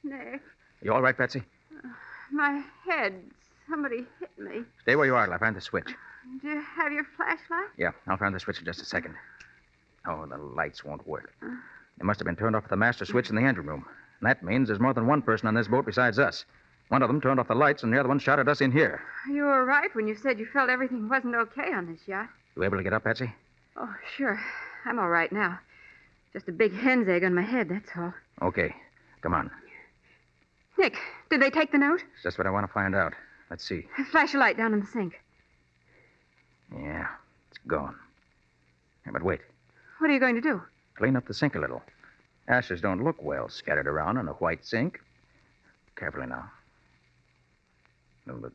Nick, You all right, Patsy? my head. Somebody hit me. Stay where you are till I find the switch. Do you have your flashlight? Yeah, I'll find the switch in just a second. Oh, the lights won't work. They must have been turned off the master switch in the engine room. And that means there's more than one person on this boat besides us. One of them turned off the lights, and the other one shot at us in here. You were right when you said you felt everything wasn't okay on this yacht. You able to get up, Patsy? Oh, sure. I'm all right now. Just a big hen's egg on my head, that's all. Okay. Come on. Nick, did they take the note? It's just what I want to find out. Let's see. Flash a light down in the sink. Yeah, it's gone. Yeah, but wait. What are you going to do? Clean up the sink a little. Ashes don't look well scattered around in a white sink. Carefully now. A little bit.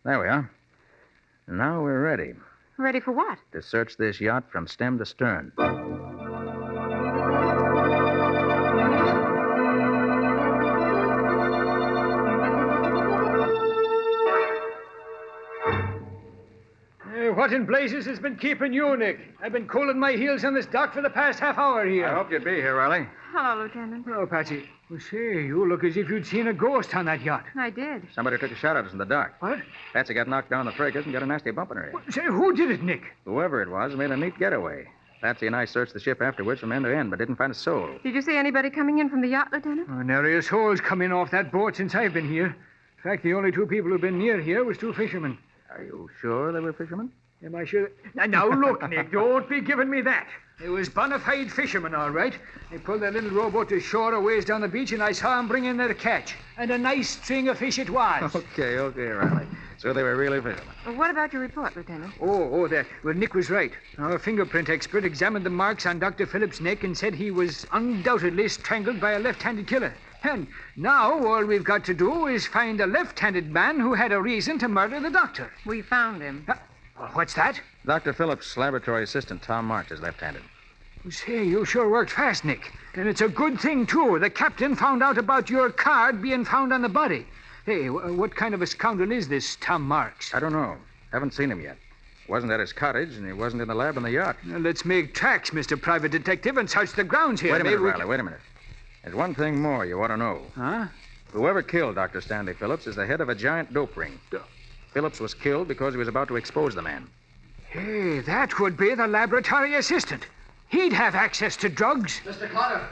There we are. Now we're ready. Ready for what? To search this yacht from stem to stern. What in blazes has been keeping you, Nick? I've been cooling my heels on this dock for the past half hour here. I hoped you'd be here, Riley. Hello, Lieutenant. Hello, Patsy. Well, say, you look as if you'd seen a ghost on that yacht. I did. Somebody took a shot at us in the dark. What? Patsy got knocked down the fracas and got a nasty bump in her head. Say, who did it, Nick? Whoever it was made a neat getaway. Patsy and I searched the ship afterwards from end to end, but didn't find a soul. Did you see anybody coming in from the yacht, Lieutenant? Nary a soul's come in off that boat since I've been here. In fact, the only two people who've been near here was two fishermen. Are you sure they were fishermen? Am I sure? Now, look, Nick, don't be giving me that. It was bona fide fishermen, all right. They pulled their little rowboat to shore a ways down the beach, and I saw them bring in their catch. And a nice string of fish it was. Okay, Riley. So they were really fishermen. Well, what about your report, Lieutenant? That. Well, Nick was right. Our fingerprint expert examined the marks on Dr. Phillips' neck and said he was undoubtedly strangled by a left-handed killer. And now all we've got to do is find a left-handed man who had a reason to murder the doctor. We found him. What's that? Dr. Phillips' laboratory assistant, Tom Marks, is left-handed. Say, you sure worked fast, Nick. And it's a good thing, too. The captain found out about your card being found on the body. Hey, what kind of a scoundrel is this Tom Marks? I don't know. Haven't seen him yet. Wasn't at his cottage, and he wasn't in the lab on the yacht. Now, let's make tracks, Mr. Private Detective, and search the grounds here. Wait a minute, Riley, wait a minute. There's one thing more you ought to know. Huh? Whoever killed Dr. Stanley Phillips is the head of a giant dope ring. Phillips was killed because he was about to expose the man. Hey, that would be the laboratory assistant. He'd have access to drugs. Mr. Carter!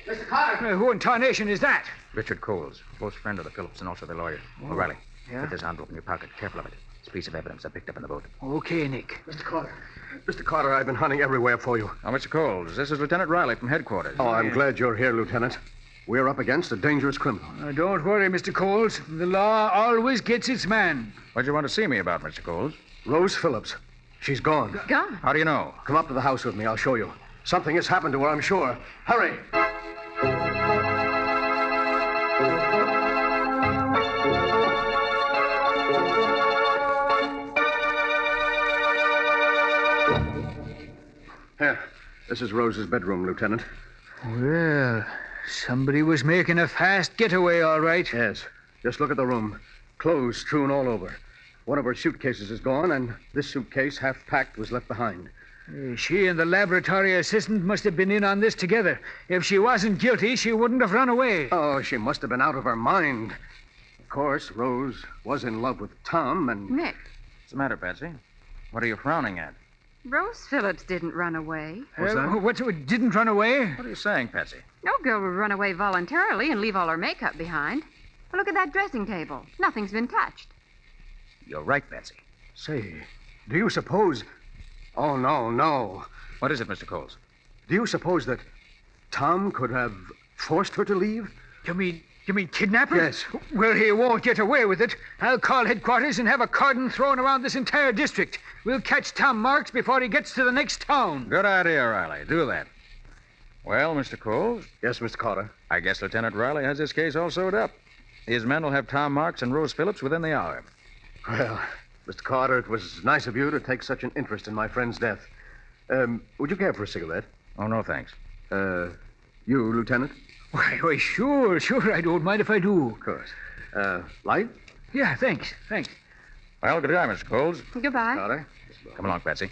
Mr. Carter! Who in tarnation is that? Richard Coles, close friend of the Phillips and also the lawyer. Oh, Riley, put this envelope in your pocket. Careful of it. It's a piece of evidence I picked up in the boat. Okay, Nick. Mr. Carter, I've been hunting everywhere for you. Oh, Mr. Coles, this is Lieutenant Riley from headquarters. Oh, I'm glad you're here, Lieutenant. We're up against a dangerous criminal. Don't worry, Mr. Coles. The law always gets its man. What'd you want to see me about, Mr. Coles? Rose Phillips. She's gone. Gone? How do you know? Come up to the house with me. I'll show you. Something has happened to her, I'm sure. Hurry! Here, this is Rose's bedroom, Lieutenant. Well, somebody was making a fast getaway, all right. Yes. Just look at the room. Clothes strewn all over. One of her suitcases is gone, and this suitcase, half packed, was left behind. She and the laboratory assistant must have been in on this together. If she wasn't guilty, she wouldn't have run away. Oh, she must have been out of her mind. Of course, Rose was in love with Tom, and... Nick, What's the matter, Patsy? What are you frowning at? Rose Phillips didn't run away. What, didn't run away? What are you saying, Patsy? No girl would run away voluntarily and leave all her makeup behind. Well, look at that dressing table. Nothing's been touched. You're right, Patsy. Say, do you suppose... Oh, no. What is it, Mr. Coles? Do you suppose that Tom could have forced her to leave? You mean kidnap her? Yes. Well, he won't get away with it. I'll call headquarters and have a cordon thrown around this entire district. We'll catch Tom Marks before he gets to the next town. Good idea, Riley. Do that. Well, Mr. Coles? Yes, Mr. Carter. I guess Lieutenant Riley has this case all sewed up. His men will have Tom Marks and Rose Phillips within the hour. Well, Mr. Carter, it was nice of you to take such an interest in my friend's death. Would you care for a cigarette? Oh, no, thanks. You, Lieutenant? Why, sure. I don't mind if I do. Of course. Light? Yeah, thanks. Well, good day, Mr. Coles. Goodbye. Carter? Come along, Patsy.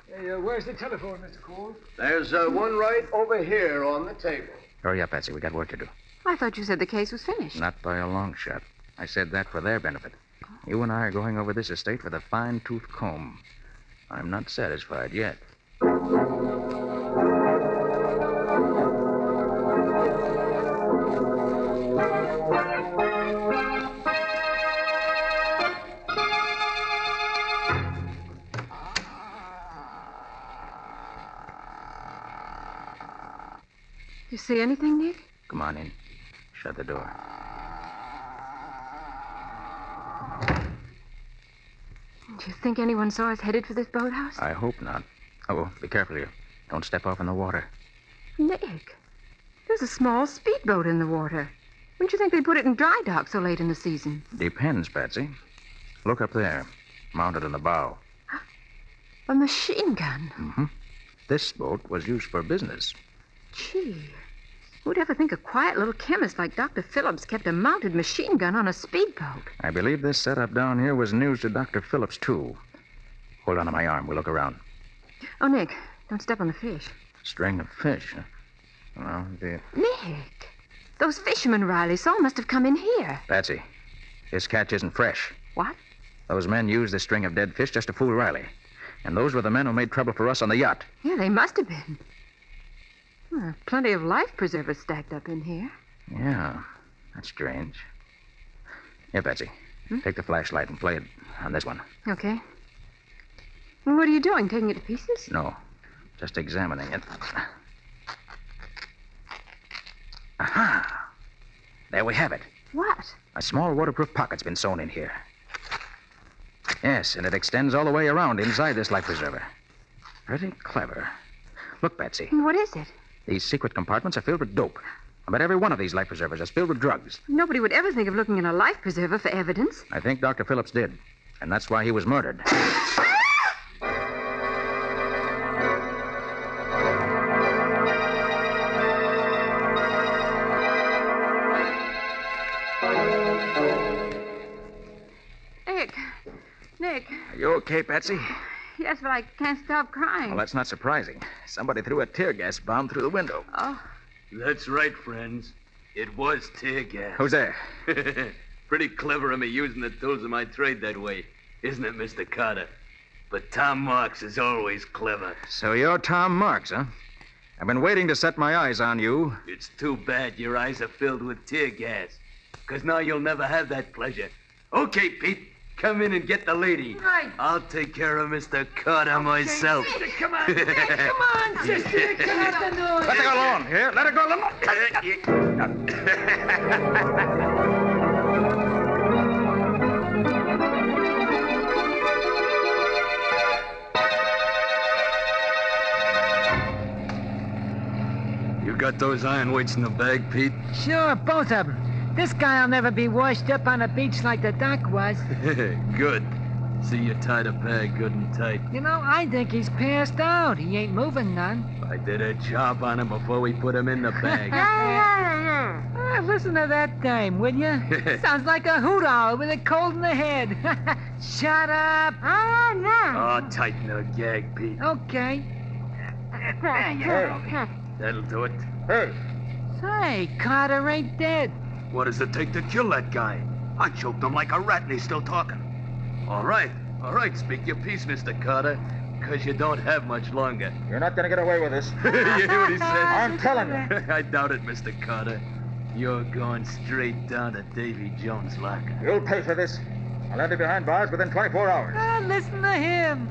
Hey, where's the telephone, Mr. Cole? There's one right over here on the table. Hurry up, Patsy. We got work to do. I thought you said the case was finished. Not by a long shot. I said that for their benefit. You and I are going over this estate with a fine-tooth comb. I'm not satisfied yet. You see anything, Nick? Come on in. Shut the door. Do you think anyone saw us headed for this boathouse? I hope not. Oh, be careful here. Don't step off in the water. Nick, there's a small speedboat in the water. Wouldn't you think they'd put it in dry dock so late in the season? Depends, Patsy. Look up there, mounted in the bow. A machine gun? Mm-hmm. This boat was used for business. Gee, who'd ever think a quiet little chemist like Dr. Phillips kept a mounted machine gun on a speedboat? I believe this setup down here was news to Dr. Phillips, too. Hold on to my arm. We'll look around. Oh, Nick, don't step on the fish. String of fish, huh? Well, Nick, those fishermen Riley saw must have come in here. Patsy, this catch isn't fresh. What? Those men used this string of dead fish just to fool Riley. And those were the men who made trouble for us on the yacht. Yeah, they must have been. Well, plenty of life preservers stacked up in here. Yeah, that's strange. Here, Patsy, take the flashlight and play it on this one. Okay. Well, what are you doing, taking it to pieces? No, just examining it. Aha! There we have it. What? A small waterproof pocket's been sewn in here. Yes, and it extends all the way around inside this life preserver. Pretty clever. Look, Patsy. What is it? These secret compartments are filled with dope. I bet every one of these life preservers is filled with drugs. Nobody would ever think of looking in a life preserver for evidence. I think Dr. Phillips did. And that's why he was murdered. Nick. Are you okay, Patsy? Yes, but I can't stop crying. Well, that's not surprising. Somebody threw a tear gas bomb through the window. Oh. That's right, friends. It was tear gas. Who's there? Pretty clever of me using the tools of my trade that way, isn't it, Mr. Carter? But Tom Marks is always clever. So you're Tom Marks, huh? I've been waiting to set my eyes on you. It's too bad your eyes are filled with tear gas, because now you'll never have that pleasure. Okay, Pete. Come in and get the lady. Right. I'll take care of Mr. Carter myself. Sister, come on. Come on, sister. Come on. Let her go alone. Here, let her go alone. You got those iron weights in the bag, Pete? Sure, both of them. This guy'll never be washed up on a beach like the doc was. Good. See you tied a bag good and tight. You know, I think he's passed out. He ain't moving none. I did a job on him before we put him in the bag. Listen to that dame, will you? Sounds like a hoot owl with a cold in the head. Shut up. Oh, no. Oh, tighten the gag, Pete. Okay. That'll do it. Hey. Say, Carter ain't dead. What does it take to kill that guy? I choked him like a rat and he's still talking. All right, speak your piece, Mr. Carter, because you don't have much longer. You're not going to get away with this. You hear what he said? I'm telling you. I doubt it, Mr. Carter. You're going straight down to Davy Jones' locker. You'll pay for this. I'll have you behind bars within 24 hours. Listen to him.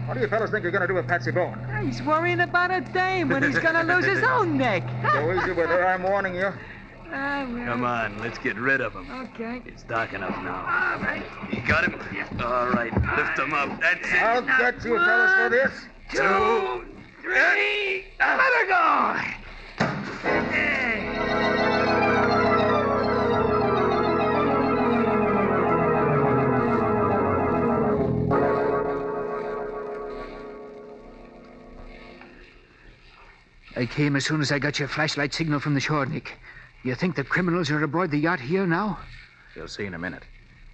What do you fellas think you're going to do with Patsy Bowen? He's worrying about a dame when he's going to lose his own neck. Go easy with her, I'm warning you. Come on, let's get rid of him. Okay. It's dark enough now. All right. You got him? All right, lift him up. That's it. I'll get you fellas for this. 2, 3. Let her go. I came as soon as I got your flashlight signal from the shore, Nick. You think the criminals are aboard the yacht here now? You'll see in a minute.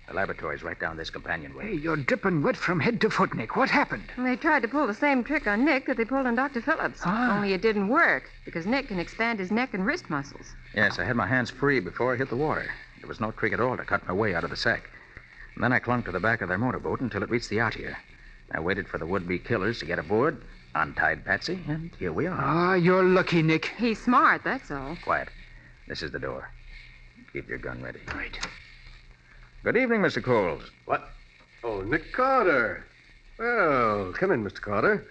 The laboratory's right down this companionway. Hey, you're dripping wet from head to foot, Nick. What happened? They tried to pull the same trick on Nick that they pulled on Dr. Phillips. Only it didn't work, because Nick can expand his neck and wrist muscles. Yes, I had my hands free before I hit the water. There was no trick at all to cut my way out of the sack. And then I clung to the back of their motorboat until it reached the yacht here. I waited for the would-be killers to get aboard, untied Patsy, and here we are. You're lucky, Nick. He's smart, that's all. Quiet. This is the door. Keep your gun ready. Right. Good evening, Mr. Coles. What? Oh, Nick Carter. Well, come in, Mr. Carter.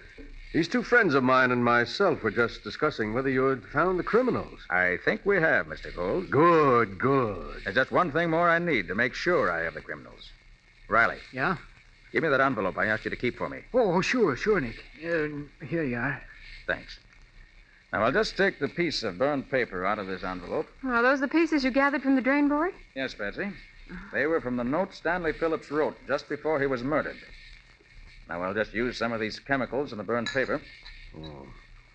These two friends of mine and myself were just discussing whether you had found the criminals. I think we have, Mr. Coles. Good, good. There's just one thing more I need to make sure I have the criminals. Riley. Yeah? Give me that envelope I asked you to keep for me. Oh, sure, Nick. Here you are. Thanks. Now, I'll just take the piece of burned paper out of this envelope. Are those the pieces you gathered from the drain board? Yes, Patsy. They were from the note Stanley Phillips wrote just before he was murdered. Now, I'll just use some of these chemicals in the burned paper.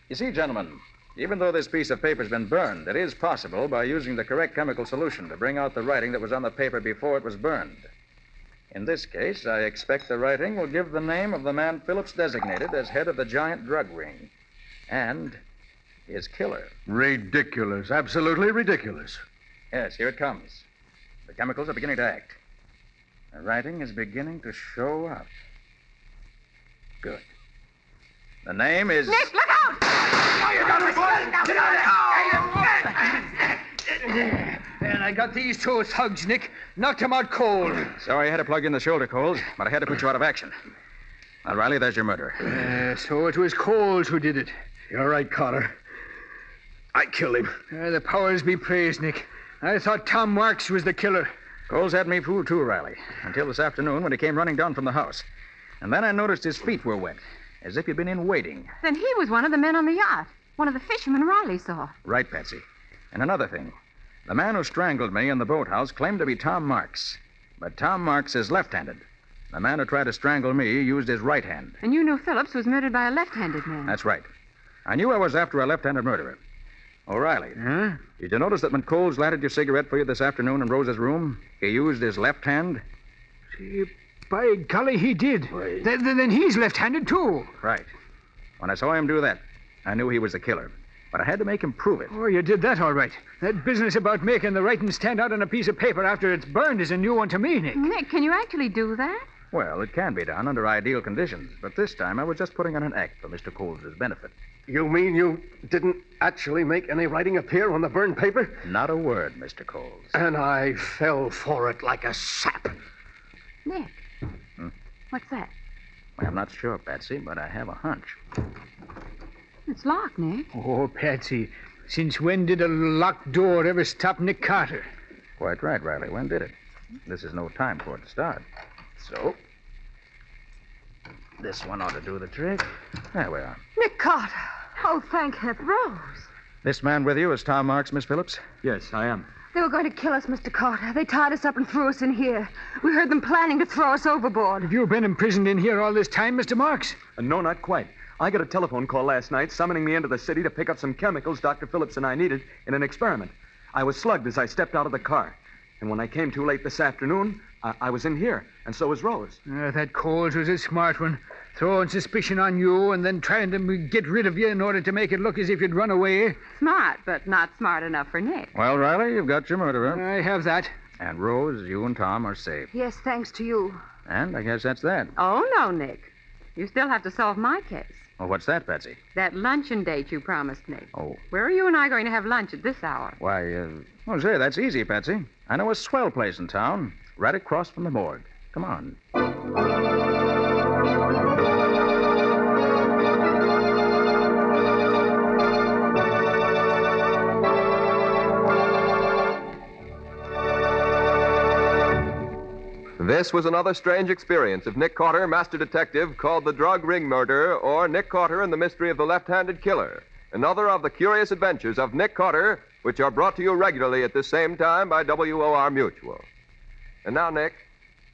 You see, gentlemen, even though this piece of paper's been burned, it is possible, by using the correct chemical solution, to bring out the writing that was on the paper before it was burned. In this case, I expect the writing will give the name of the man Phillips designated as head of the giant drug ring. And his killer. Ridiculous. Absolutely ridiculous. Yes, here it comes. The chemicals are beginning to act. The writing is beginning to show up. Good. The name is... Nick, look out! Oh, you got me, boy! Get out! And I got these two thugs, Nick. Knocked them out cold. Sorry I had to plug in the shoulder, Coles, but I had to put you out of action. Now, Riley, there's your murderer. So it was Coles who did it. You're right, Carter. I killed him. The powers be praised, Nick. I thought Tom Marks was the killer. Coles had me fooled too, Riley, until this afternoon when he came running down from the house. And then I noticed his feet were wet, as if he'd been in waiting. Then he was one of the men on the yacht. One of the fishermen Riley saw. Right, Patsy. And another thing. The man who strangled me in the boathouse claimed to be Tom Marks. But Tom Marks is left-handed. The man who tried to strangle me used his right hand. And you knew Phillips was murdered by a left-handed man. That's right. I knew I was after a left-handed murderer. O'Reilly. Huh? Did you notice that when Coles lighted your cigarette for you this afternoon in Rose's room, he used his left hand? By golly, he did. Then he's left-handed, too. Right. When I saw him do that, I knew he was the killer. But I had to make him prove it. Oh, you did that all right. That business about making the writing stand out on a piece of paper after it's burned is a new one to me, Nick. Nick, can you actually do that? Well, it can be done under ideal conditions, but this time I was just putting on an act for Mr. Coles' benefit. You mean you didn't actually make any writing appear on the burned paper? Not a word, Mr. Coles. And I fell for it like a sap. Nick. What's that? Well, I'm not sure, Patsy, but I have a hunch. It's locked, Nick. Oh, Patsy, since when did a locked door ever stop Nick Carter? Quite right, Riley. When did it? This is no time for it to start. So, this one ought to do the trick. There we are. Nick Carter. Oh, thank heaven. Rose. This man with you is Tom Marks, Miss Phillips? Yes, I am. They were going to kill us, Mr. Carter. They tied us up and threw us in here. We heard them planning to throw us overboard. Have you been imprisoned in here all this time, Mr. Marks? No, not quite. I got a telephone call last night summoning me into the city to pick up some chemicals Dr. Phillips and I needed in an experiment. I was slugged as I stepped out of the car. And when I came too late this afternoon, I was in here, and so was Rose. That Coles was a smart one. Throwing suspicion on you and then trying to get rid of you in order to make it look as if you'd run away. Smart, but not smart enough for Nick. Well, Riley, you've got your murderer. I have that. And Rose, you and Tom are safe. Yes, thanks to you. And I guess that's that. Oh, no, Nick. You still have to solve my case. Well, what's that, Patsy? That luncheon date you promised Nick. Oh. Where are you and I going to have lunch at this hour? Why, say, that's easy, Patsy. I know a swell place in town, right across from the morgue. Come on. This was another strange experience of Nick Carter, Master Detective, called The Drug Ring Murder, or Nick Carter and the Mystery of the Left-Handed Killer. Another of the curious adventures of Nick Carter, which are brought to you regularly at this same time by WOR Mutual. And now, Nick,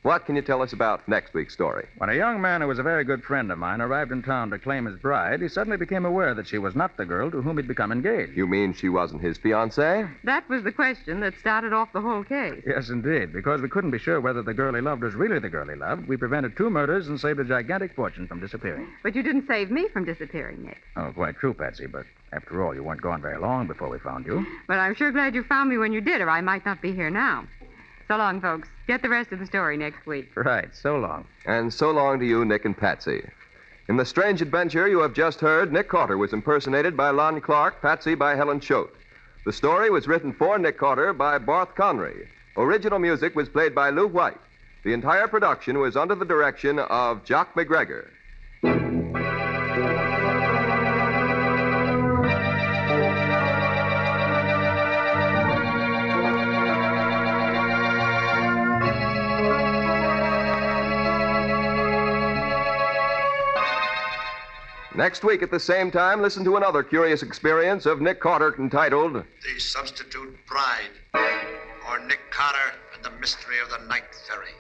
what can you tell us about next week's story? When a young man who was a very good friend of mine arrived in town to claim his bride, he suddenly became aware that she was not the girl to whom he'd become engaged. You mean she wasn't his fiancée? That was the question that started off the whole case. Yes, indeed. Because we couldn't be sure whether the girl he loved was really the girl he loved, we prevented 2 murders and saved a gigantic fortune from disappearing. But you didn't save me from disappearing, Nick. Oh, quite true, Patsy, but after all, you weren't gone very long before we found you. But I'm sure glad you found me when you did, or I might not be here now. So long, folks. Get the rest of the story next week. Right. So long. And so long to you, Nick and Patsy. In the strange adventure you have just heard, Nick Carter was impersonated by Lon Clark, Patsy by Helen Choate. The story was written for Nick Carter by Barth Conry. Original music was played by Lou White. The entire production was under the direction of Jock McGregor. Next week at the same time, listen to another curious experience of Nick Carter entitled The Substitute Bride, or Nick Carter and the Mystery of the Night Ferry.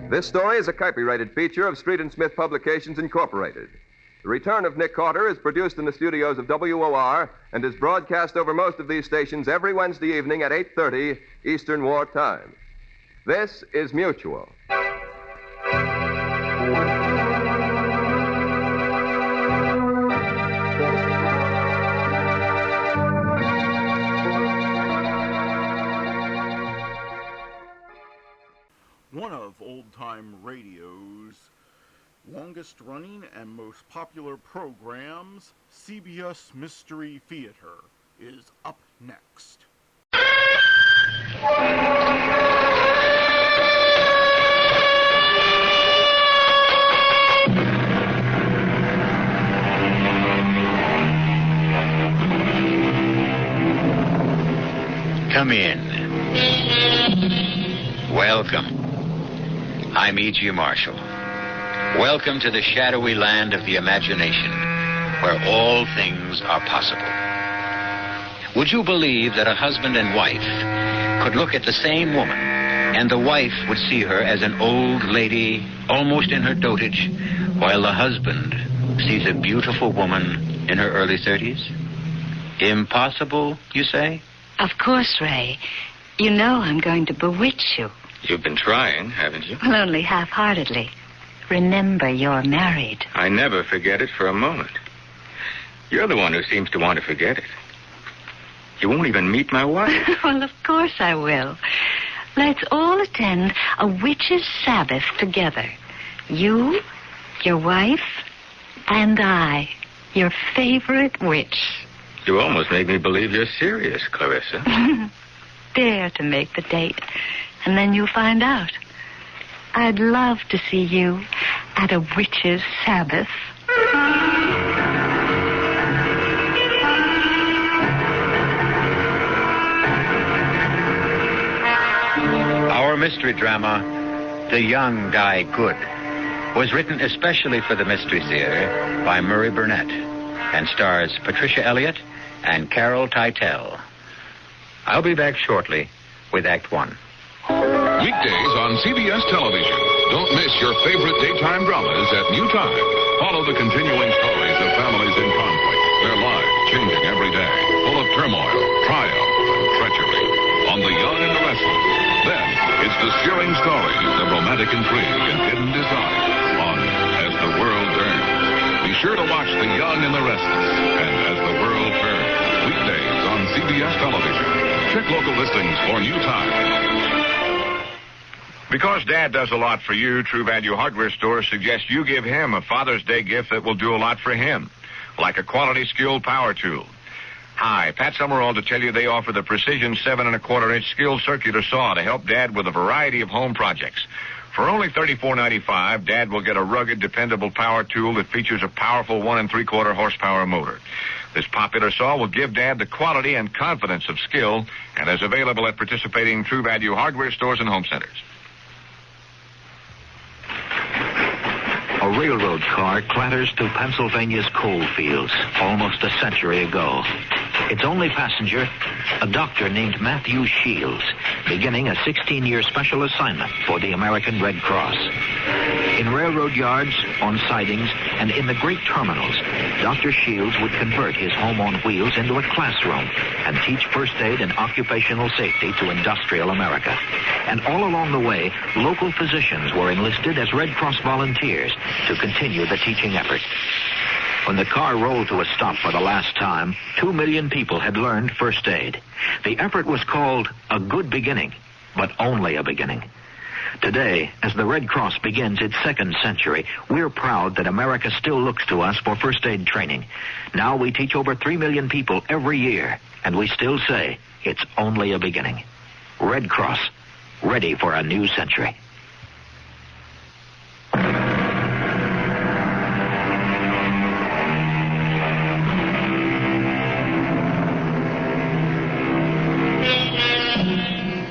This story is a copyrighted feature of Street and Smith Publications, Incorporated. The Return of Nick Carter is produced in the studios of WOR and is broadcast over most of these stations every Wednesday evening at 8:30 Eastern War Time. This is Mutual. One of old-time radio's longest-running and most popular programs, CBS Mystery Theater, is up next. Come in. Welcome. I'm Magee Marshall. Welcome to the shadowy land of the imagination, where all things are possible. Would you believe that a husband and wife could look at the same woman, and the wife would see her as an old lady, almost in her dotage, while the husband sees a beautiful woman in her early 30s? Impossible, you say? Of course, Ray. You know I'm going to bewitch you. You've been trying, haven't you? Well, only half-heartedly. Remember, you're married. I never forget it for a moment. You're the one who seems to want to forget it. You won't even meet my wife. Well, of course I will. Let's all attend a witch's Sabbath together. You, your wife, and I, your favorite witch. You almost make me believe you're serious, Clarissa. Dare to make the date, and then you'll find out. I'd love to see you at a witch's Sabbath. Our mystery drama, The Young Die Good, was written especially for the Mystery Theater by Murray Burnett and stars Patricia Elliott and Carol Teitel. I'll be back shortly with Act One. Weekdays on CBS television. Don't miss your favorite daytime dramas at new time. Follow the continuing stories of families in conflict, their lives changing every day, full of turmoil, triumph, and treachery. On The Young and the Restless. Then, it's the stirring stories of romantic intrigue and hidden desire on As the World Turns. Be sure to watch The Young and the Restless and As the World Turns. Weekdays on CBS television. Check local listings for new time. Because Dad does a lot for you, True Value Hardware stores suggest you give him a Father's Day gift that will do a lot for him, like a quality skilled power tool. Hi, Pat Summerall to tell you they offer the Precision 7 1/4-inch skilled circular saw to help Dad with a variety of home projects. For only $34.95, Dad will get a rugged, dependable power tool that features a powerful 1 3/4 horsepower motor. This popular saw will give Dad the quality and confidence of skill and is available at participating True Value Hardware stores and home centers. A railroad car clatters through Pennsylvania's coal fields almost a century ago. Its only passenger, a doctor named Matthew Shields, beginning a 16-year special assignment for the American Red Cross. In railroad yards, on sidings, and in the great terminals, Dr. Shields would convert his home on wheels into a classroom and teach first aid and occupational safety to industrial America. And all along the way, local physicians were enlisted as Red Cross volunteers to continue the teaching effort. When the car rolled to a stop for the last time, 2 million people had learned first aid. The effort was called A Good Beginning, but only a beginning. Today, as the Red Cross begins its second century, we're proud that America still looks to us for first aid training. Now we teach over 3 million people every year, and we still say it's only a beginning. Red Cross, ready for a new century.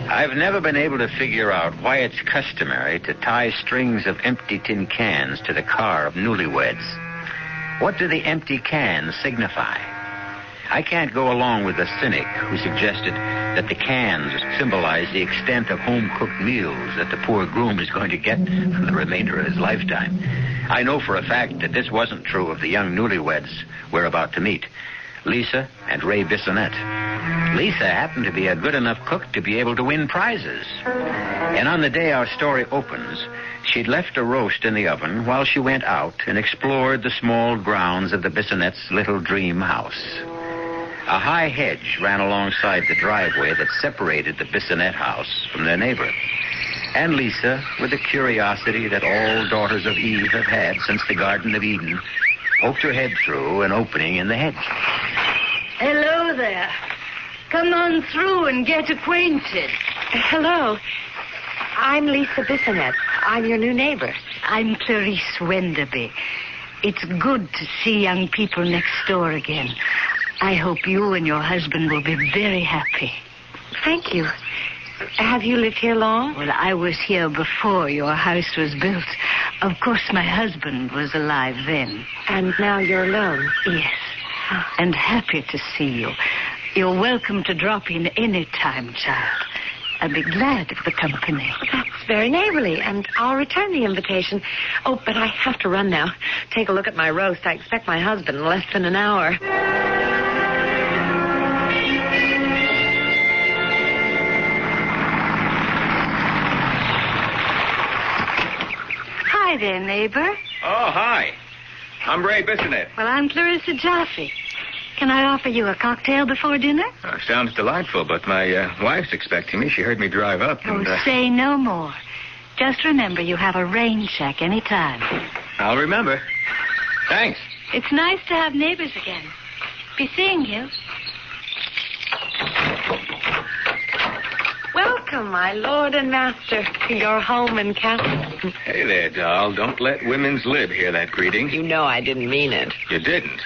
I've never been able to figure out why it's customary to tie strings of empty tin cans to the car of newlyweds. What do the empty cans signify? I can't go along with the cynic who suggested that the cans symbolize the extent of home-cooked meals that the poor groom is going to get for the remainder of his lifetime. I know for a fact that this wasn't true of the young newlyweds we're about to meet, Lisa and Ray Bissonette. Lisa happened to be a good enough cook to be able to win prizes. And on the day our story opens, she'd left a roast in the oven while she went out and explored the small grounds of the Bissonnettes' little dream house. A high hedge ran alongside the driveway that separated the Bissonette house from their neighbor. And Lisa, with the curiosity that all daughters of Eve have had since the Garden of Eden, poked her head through an opening in the hedge. Hello there. Come on through and get acquainted. Hello. I'm Lisa Bissonette. I'm your new neighbor. I'm Clarice Wenderby. It's good to see young people next door again. I hope you and your husband will be very happy. Thank you. Have you lived here long? Well, I was here before your house was built. Of course, my husband was alive then. And now you're alone? Yes. And happy to see you. You're welcome to drop in any time, child. I'd be glad of the company. That's very neighborly, and I'll return the invitation. Oh, but I have to run now. Take a look at my roast. I expect my husband in less than an hour. Hi there, neighbor. Oh, hi. I'm Ray Bissonette. Well, I'm Clarissa Jaffe. Can I offer you a cocktail before dinner? Sounds delightful, but my wife's expecting me. She heard me drive up. And, say no more. Just remember you have a rain check any time. I'll remember. Thanks. It's nice to have neighbors again. Be seeing you. Welcome, my lord and master, to your home and castle. Hey there, doll. Don't let women's lib hear that greeting. You know I didn't mean it. You didn't?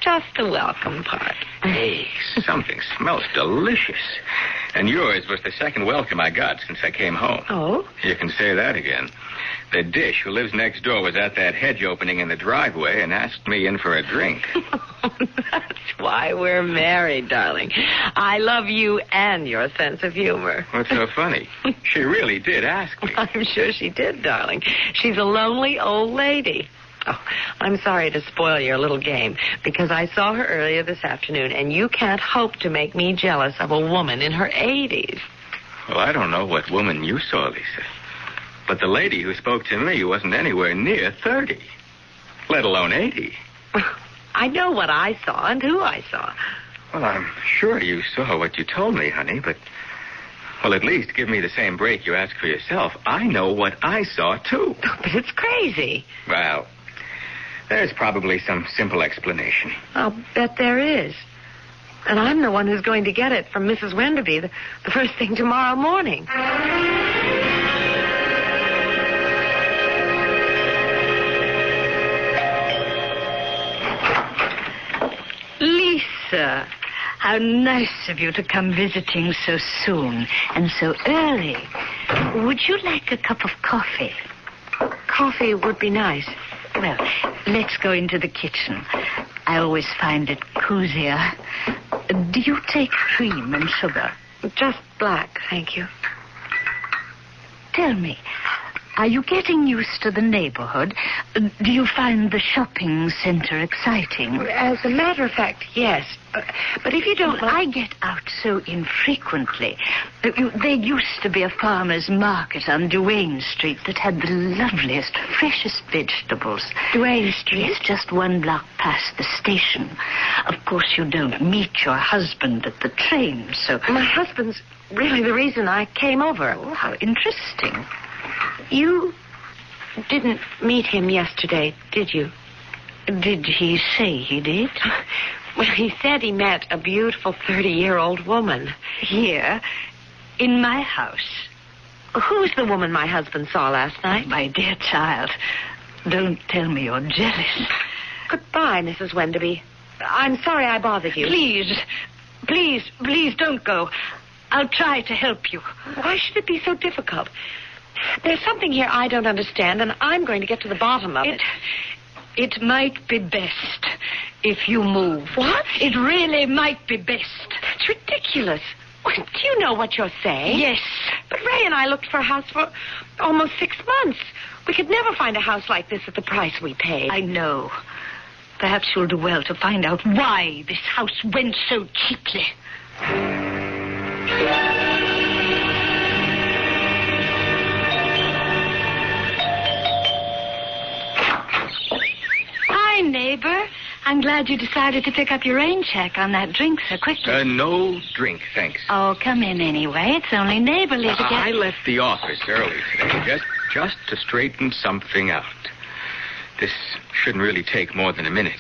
Just the welcome part. Hey, something smells delicious. And yours was the second welcome I got since I came home. Oh? You can say that again. The dish who lives next door was at that hedge opening in the driveway and asked me in for a drink. That's why we're married, darling. I love you and your sense of humor. What's so funny? She really did ask me. I'm sure she did, darling. She's a lonely old lady. Oh, I'm sorry to spoil your little game, because I saw her earlier this afternoon, and you can't hope to make me jealous of a woman in her 80s. Well, I don't know what woman you saw, Lisa. But the lady who spoke to me wasn't anywhere near 30, let alone 80. I know what I saw and who I saw. Well, I'm sure you saw what you told me, honey, but... Well, at least give me the same break you asked for yourself. I know what I saw, too. But it's crazy. Well, there's probably some simple explanation. I'll bet there is. And I'm the one who's going to get it from Mrs. Wenderby the first thing tomorrow morning. Lisa, how nice of you to come visiting so soon and so early. Would you like a cup of coffee? Coffee would be nice. Well, let's go into the kitchen. I always find it cozier. Do you take cream and sugar? Just black, thank you. Tell me, are you getting used to the neighborhood? Do you find the shopping center exciting? As a matter of fact, yes. But if you don't... I get out so infrequently. There used to be a farmer's market on Duane Street that had the loveliest, freshest vegetables. Duane Street? Yes, just one block past the station. Of course, you don't meet your husband at the train, so... My husband's really the reason I came over. Oh, how interesting. You didn't meet him yesterday, did you? Did he say he did? Well, he said he met a beautiful 30-year-old woman. Here? In my house? Who's the woman my husband saw last night? My dear child, don't tell me you're jealous. Goodbye, Mrs. Wenderby. I'm sorry I bothered you. Please don't go. I'll try to help you. Why should it be so difficult? There's something here I don't understand, and I'm going to get to the bottom of it. It might be best if you move. What? It really might be best. That's ridiculous. Do you know what you're saying? Yes. But Ray and I looked for a house for almost 6 months. We could never find a house like this at the price we paid. I know. Perhaps you'll do well to find out why this house went so cheaply. Hi, neighbor. I'm glad you decided to pick up your rain check on that drink so quickly. No drink, thanks. Oh, come in anyway. It's only neighborly to get... I left the office early today, just to straighten something out. This shouldn't really take more than a minute.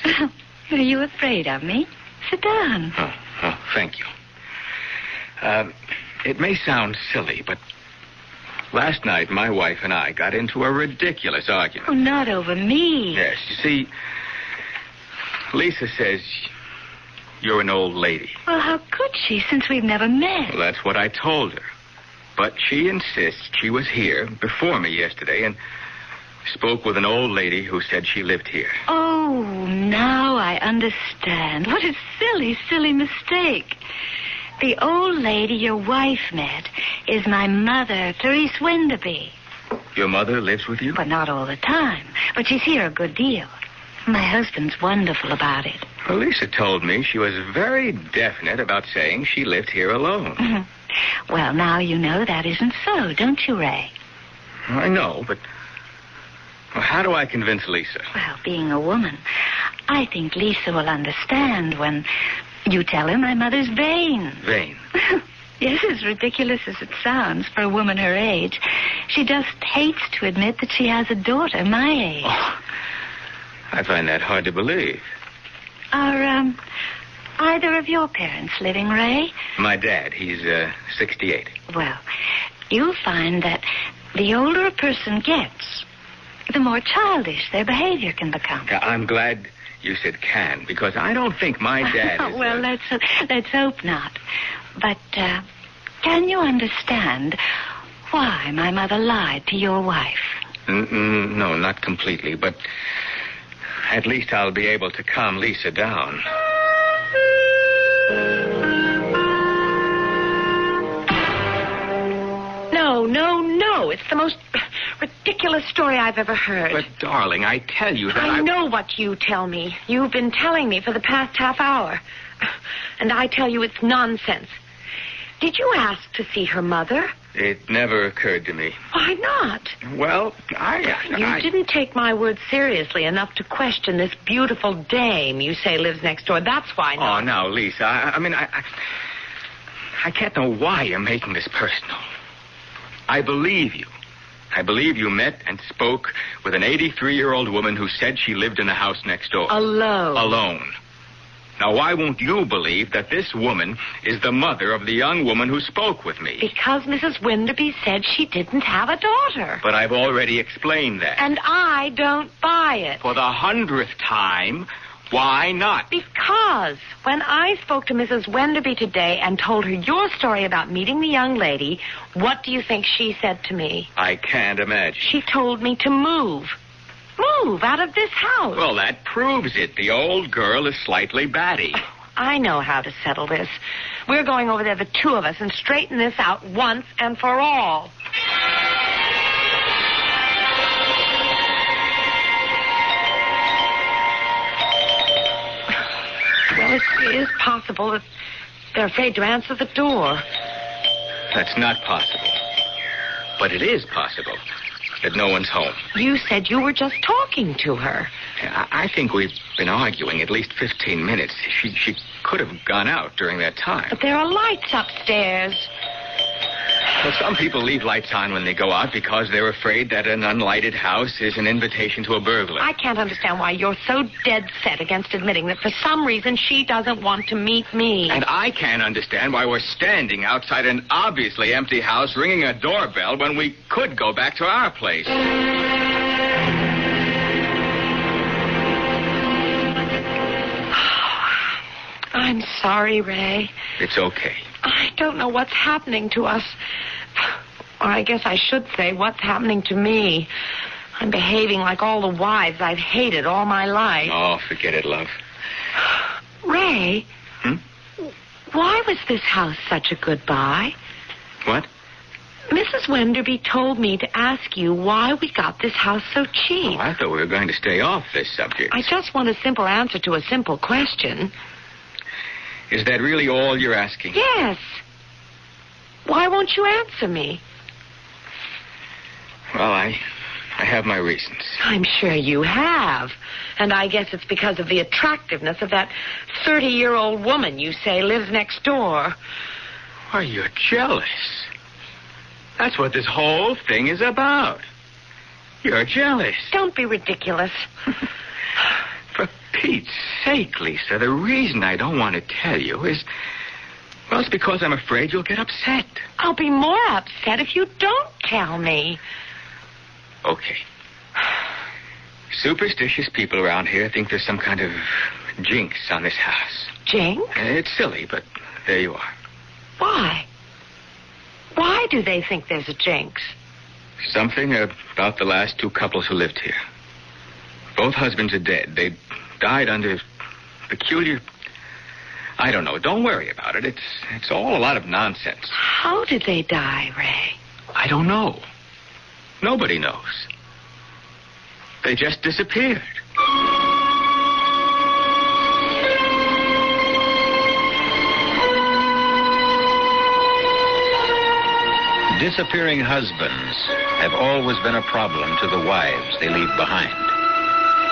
Are you afraid of me? Sit down. Oh, thank you. It may sound silly, but last night my wife and I got into a ridiculous argument. Oh, not over me. Yes, you see, Lisa says you're an old lady. Well, how could she, since we've never met? Well, that's what I told her. But she insists she was here before me yesterday and spoke with an old lady who said she lived here. Oh, now I understand. What a silly, silly mistake. The old lady your wife met is my mother, Therese Wenderby. Your mother lives with you? But not all the time. But she's here a good deal. My husband's wonderful about it. Well, Lisa told me she was very definite about saying she lived here alone. Mm-hmm. Well, now you know that isn't so, don't you, Ray? I know, but how do I convince Lisa? Well, being a woman, I think Lisa will understand when you tell her my mother's vain. Vain? Yes, as ridiculous as it sounds for a woman her age. She just hates to admit that she has a daughter my age. Oh, I find that hard to believe. Are, either of your parents living, Ray? My dad, he's 68. Well, you'll find that the older a person gets, the more childish their behavior can become. I'm glad You said can, because I don't think my dad is... Well, let's hope not. But, can you understand why my mother lied to your wife? No, not completely, but at least I'll be able to calm Lisa down. No. It's the most ridiculous story I've ever heard. But, darling, I tell you that I know what you tell me. You've been telling me for the past half hour. And I tell you it's nonsense. Did you ask to see her mother? It never occurred to me. Why not? Well, You didn't take my word seriously enough to question this beautiful dame you say lives next door. That's why not. Oh, now, Lisa, I can't know why you're making this personal. I believe you. I believe you met and spoke with an 83-year-old woman who said she lived in the house next door. Alone. Now, why won't you believe that this woman is the mother of the young woman who spoke with me? Because Mrs. Wenderby said she didn't have a daughter. But I've already explained that. And I don't buy it. For the 100th time, why not? Because when I spoke to Mrs. Wenderby today and told her your story about meeting the young lady, what do you think she said to me? I can't imagine. She told me to move. Move out of this house. Well, that proves it. The old girl is slightly batty. I know how to settle this. We're going over there, the two of us, and straighten this out once and for all. Well, it is possible that they're afraid to answer the door. That's not possible. But it is possible that no one's home. You said you were just talking to her. I think we've been arguing at least 15 minutes. She could have gone out during that time. But there are lights upstairs. Well, some people leave lights on when they go out because they're afraid that an unlighted house is an invitation to a burglar. I can't understand why you're so dead set against admitting that for some reason she doesn't want to meet me. And I can't understand why we're standing outside an obviously empty house ringing a doorbell when we could go back to our place. I'm sorry, Ray. It's okay. I don't know what's happening to us. Or I guess I should say what's happening to me. I'm behaving like all the wives I've hated all my life. Oh, forget it, love. Ray? Why was this house such a good buy? What? Mrs. Wenderby told me to ask you why we got this house so cheap. Oh, I thought we were going to stay off this subject. I just want a simple answer to a simple question. Is that really all you're asking? Yes. Why won't you answer me? Well, I have my reasons. I'm sure you have. And I guess it's because of the attractiveness of that 30-year-old woman you say lives next door. Why, you're jealous. That's what this whole thing is about. You're jealous. Don't be ridiculous. For Pete's sake, Lisa, the reason I don't want to tell you is... Well, it's because I'm afraid you'll get upset. I'll be more upset if you don't tell me. Okay. Superstitious people around here think there's some kind of jinx on this house. Jinx? It's silly, but there you are. Why? Why do they think there's a jinx? Something about the last two couples who lived here. Both husbands are dead. They died under peculiar... I don't know. Don't worry about it. It's all a lot of nonsense. How did they die, Ray? I don't know. Nobody knows. They just disappeared. Disappearing husbands have always been a problem to the wives they leave behind.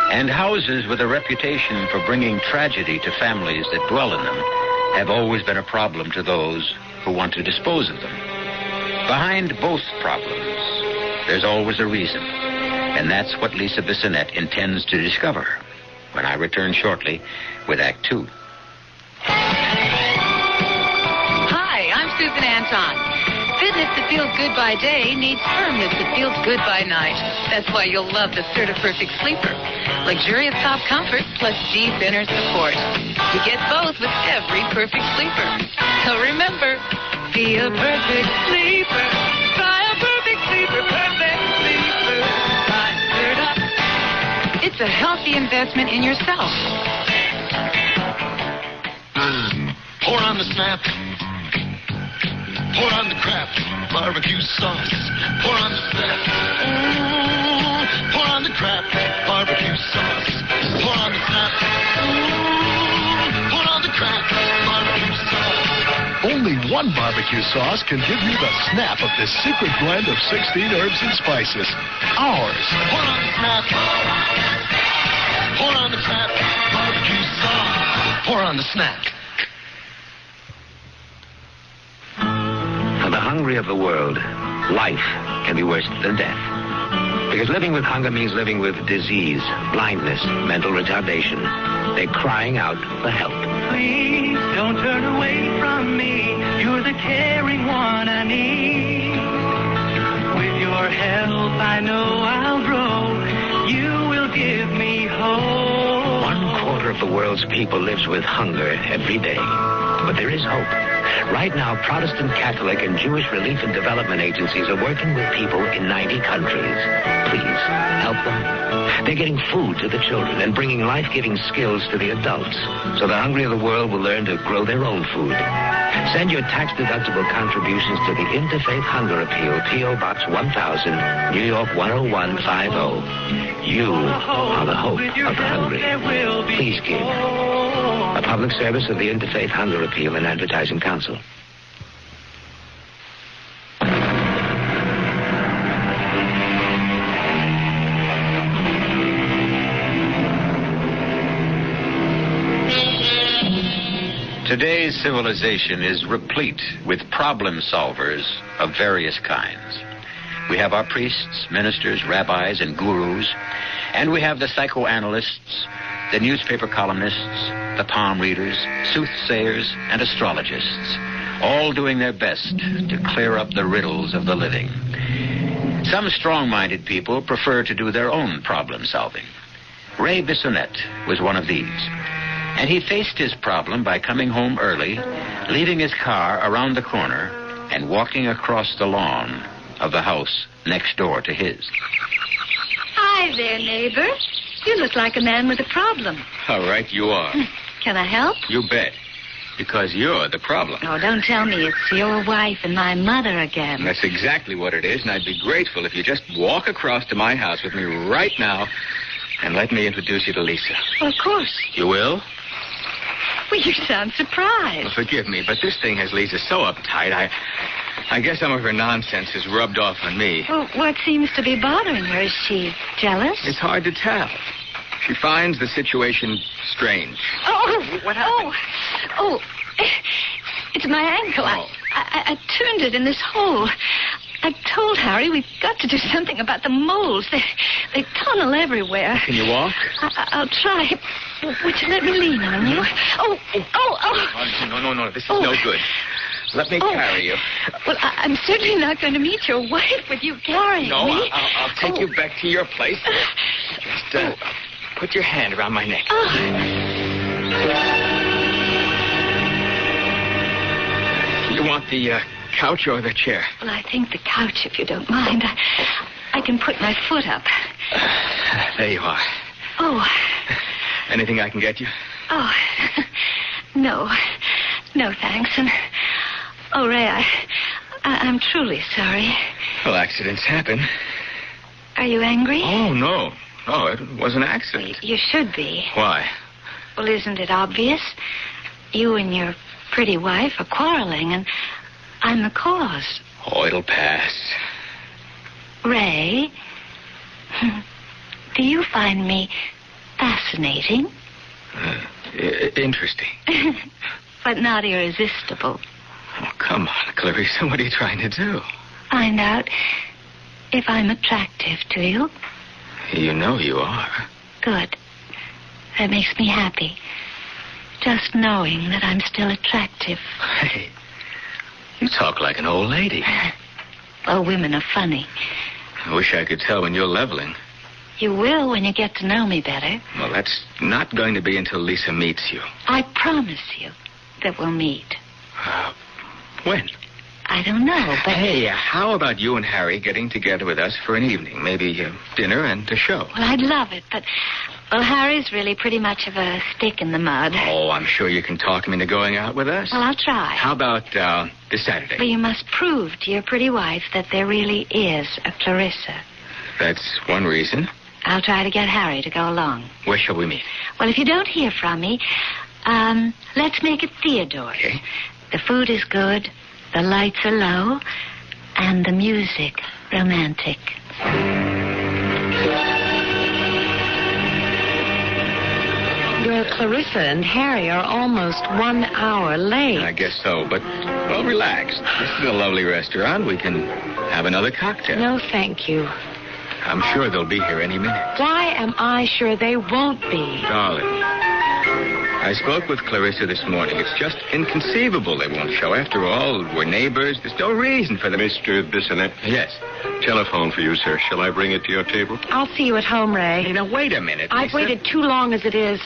And houses with a reputation for bringing tragedy to families that dwell in them have always been a problem to those who want to dispose of them. Behind both problems, there's always a reason. And that's what Lisa Bissonette intends to discover when I return shortly with Act 2. Hi, I'm Susan Anton. This Softness that feels good by day needs firmness that feels good by night. That's why you'll love the Certi-Perfect Sleeper. Luxurious top comfort plus deep inner support. You get both with every perfect sleeper. So remember, be a perfect sleeper. Try a perfect sleeper, perfect sleeper. Try Certi. It's a healthy investment in yourself. Pour on the snap. Pour on the crap. Barbecue sauce. Pour on the snap. Pour on the crap. Barbecue sauce. Pour on the snap. Pour on the crap. Barbecue sauce. Only one barbecue sauce can give you the snap of this secret blend of 16 herbs and spices. Ours. Pour on the snap. Pour on the crap. Barbecue sauce. Pour on the snap. For the hungry of the world, life can be worse than death. Because living with hunger means living with disease, blindness, mental retardation. They're crying out for help. Please don't turn away from me. You're the caring one I need. With your help, I know I'll grow. You will give me hope. 1/4 of the world's people lives with hunger every day. But there is hope. Right now, Protestant, Catholic, and Jewish relief and development agencies are working with people in 90 countries. Please, help them. They're getting food to the children and bringing life-giving skills to the adults so the hungry of the world will learn to grow their own food. Send your tax-deductible contributions to the Interfaith Hunger Appeal, P.O. Box 1000, New York 10150. You are the hope of the hungry. Please give. A public service of the Interfaith Hunger Appeal and Advertising Council. Today's civilization is replete with problem solvers of various kinds. We have our priests, ministers, rabbis, and gurus, and we have the psychoanalysts, the newspaper columnists, the palm readers, soothsayers, and astrologists, all doing their best to clear up the riddles of the living. Some strong-minded people prefer to do their own problem solving. Ray Bissonnette was one of these. And he faced his problem by coming home early, leaving his car around the corner, and walking across the lawn of the house next door to his. Hi there, neighbor. You look like a man with a problem. All right, you are. Can I help? You bet. Because you're the problem. Oh, don't tell me it's your wife and my mother again. That's exactly what it is, and I'd be grateful if you just walk across to my house with me right now and let me introduce you to Lisa. Well, of course. You will? Well, you sound surprised. Well, forgive me, but this thing has Lisa so uptight, I guess some of her nonsense has rubbed off on me. Well, what seems to be bothering her? Is she jealous? It's hard to tell. She finds the situation strange. Oh, what happened? Oh, it's my ankle. Oh. I turned it in this hole. I told Harry we've got to do something about the moles. They tunnel everywhere. Can you walk? I'll try. Would you let me lean on you? Oh. No. This is no good. Let me carry you. Well, I'm certainly not going to meet your wife with you carrying No, me. I'll take you back to your place. Just put your hand around my neck. You want the couch or the chair? Well, I think the couch, if you don't mind. I can put my foot up. There you are. Oh. Anything I can get you? Oh. No, thanks. And, Ray, I'm truly sorry. Well, accidents happen. Are you angry? Oh, no. No, it was an accident. You should be. Why? Well, isn't it obvious? You and your pretty wife are quarreling, and I'm the cause. Oh, it'll pass. Ray, do you find me fascinating? Interesting. But not irresistible. Oh, come on, Clarissa. What are you trying to do? Find out if I'm attractive to you. You know you are. Good. That makes me happy. Just knowing that I'm still attractive. Hey, You talk like an old lady. Well, women are funny. I wish I could tell when you're leveling. You will when you get to know me better. Well, that's not going to be until Lisa meets you. I promise you that we'll meet. When? I don't know, but... Hey, how about you and Harry getting together with us for an evening? Maybe dinner and a show. Well, I'd love it, but... Well, Harry's really pretty much of a stick in the mud. Oh, I'm sure you can talk him into going out with us. Well, I'll try. How about this Saturday? But you must prove to your pretty wife that there really is a Clarissa. That's one reason. I'll try to get Harry to go along. Where shall we meet? Well, if you don't hear from me, let's make it Theodore's. Okay. The food is good, the lights are low, and the music romantic. Your Clarissa and Harry are almost 1 hour late. I guess so, but, well, relax. This is a lovely restaurant. We can have another cocktail. No, thank you. I'm sure they'll be here any minute. Why am I sure they won't be? Darling, I spoke with Clarissa this morning. It's just inconceivable they won't show. After all, we're neighbors. There's no reason for them. Mr. Bissonette? Yes? Telephone for you, sir. Shall I bring it to your table? I'll see you at home, Ray. Hey, now, wait a minute, I've Lisa. waited too long as it is.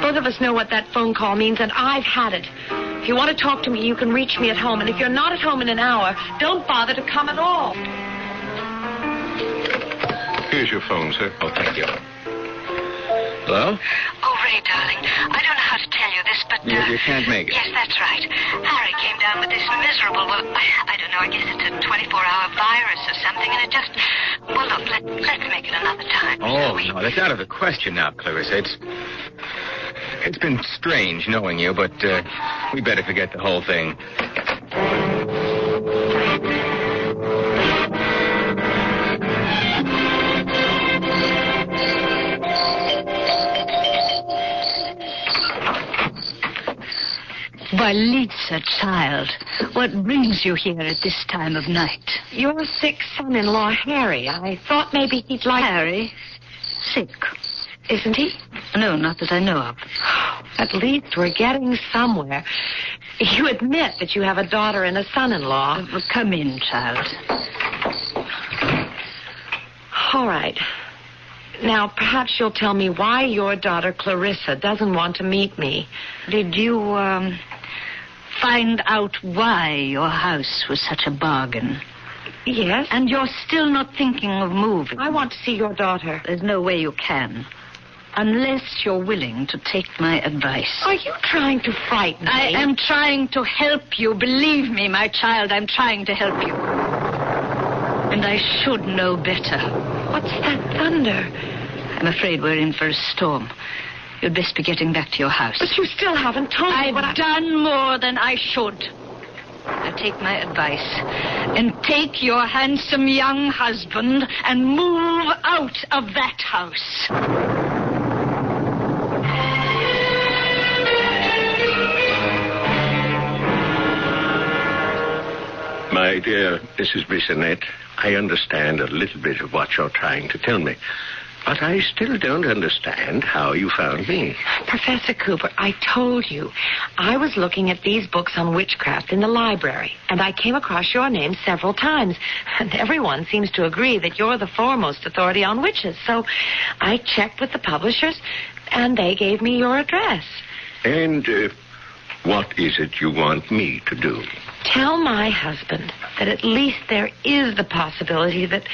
Both of us know what that phone call means, and I've had it. If you want to talk to me, you can reach me at home. And if you're not at home in an hour, don't bother to come at all. Here's your phone, sir. Oh, thank you. Hello? Oh, Ray, darling, I don't know how to tell you this, but... You can't make it. Yes, that's right. Harry came down with this miserable... Well, I don't know, I guess it's a 24-hour virus or something, and it just... Well, look, let's make it another time. Oh, no, that's out of the question now, Clarissa. It's been strange knowing you, but we better forget the whole thing. Why, Lisa, child, what brings you here at this time of night? Your sick son-in-law, Harry. I thought maybe he'd like... Harry? Sick? Isn't he? No, not that I know of. At least we're getting somewhere. You admit that you have a daughter and a son-in-law. Well, come in, child. All right. Now, perhaps you'll tell me why your daughter, Clarissa, doesn't want to meet me. Did you, find out why your house was such a bargain? Yes. And you're still not thinking of moving? I want to see your daughter. There's no way you can. Unless you're willing to take my advice. Are you trying to frighten me? I am trying to help you. Believe me, my child, I'm trying to help you. And I should know better. What's that thunder? I'm afraid we're in for a storm. You'd best be getting back to your house. But you still haven't told me what I've done more than I should. Now take my advice and take your handsome young husband and move out of that house. My dear Mrs. Bissonette, I understand a little bit of what you're trying to tell me. But I still don't understand how you found me. Professor Cooper, I told you. I was looking at these books on witchcraft in the library, and I came across your name several times. And everyone seems to agree that you're the foremost authority on witches. So I checked with the publishers, and they gave me your address. And what is it you want me to do? Tell my husband that at least there is the possibility that...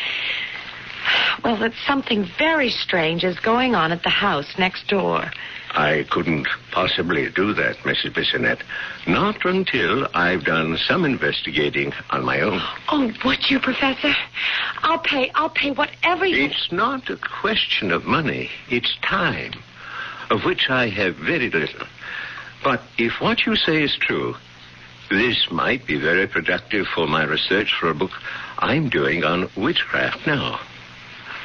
Well, that something very strange is going on at the house next door. I couldn't possibly do that, Mrs. Bissonette. Not until I've done some investigating on my own. Oh, would you, Professor? I'll pay whatever you... It's not a question of money. It's time, of which I have very little. But if what you say is true, this might be very productive for my research for a book I'm doing on witchcraft now.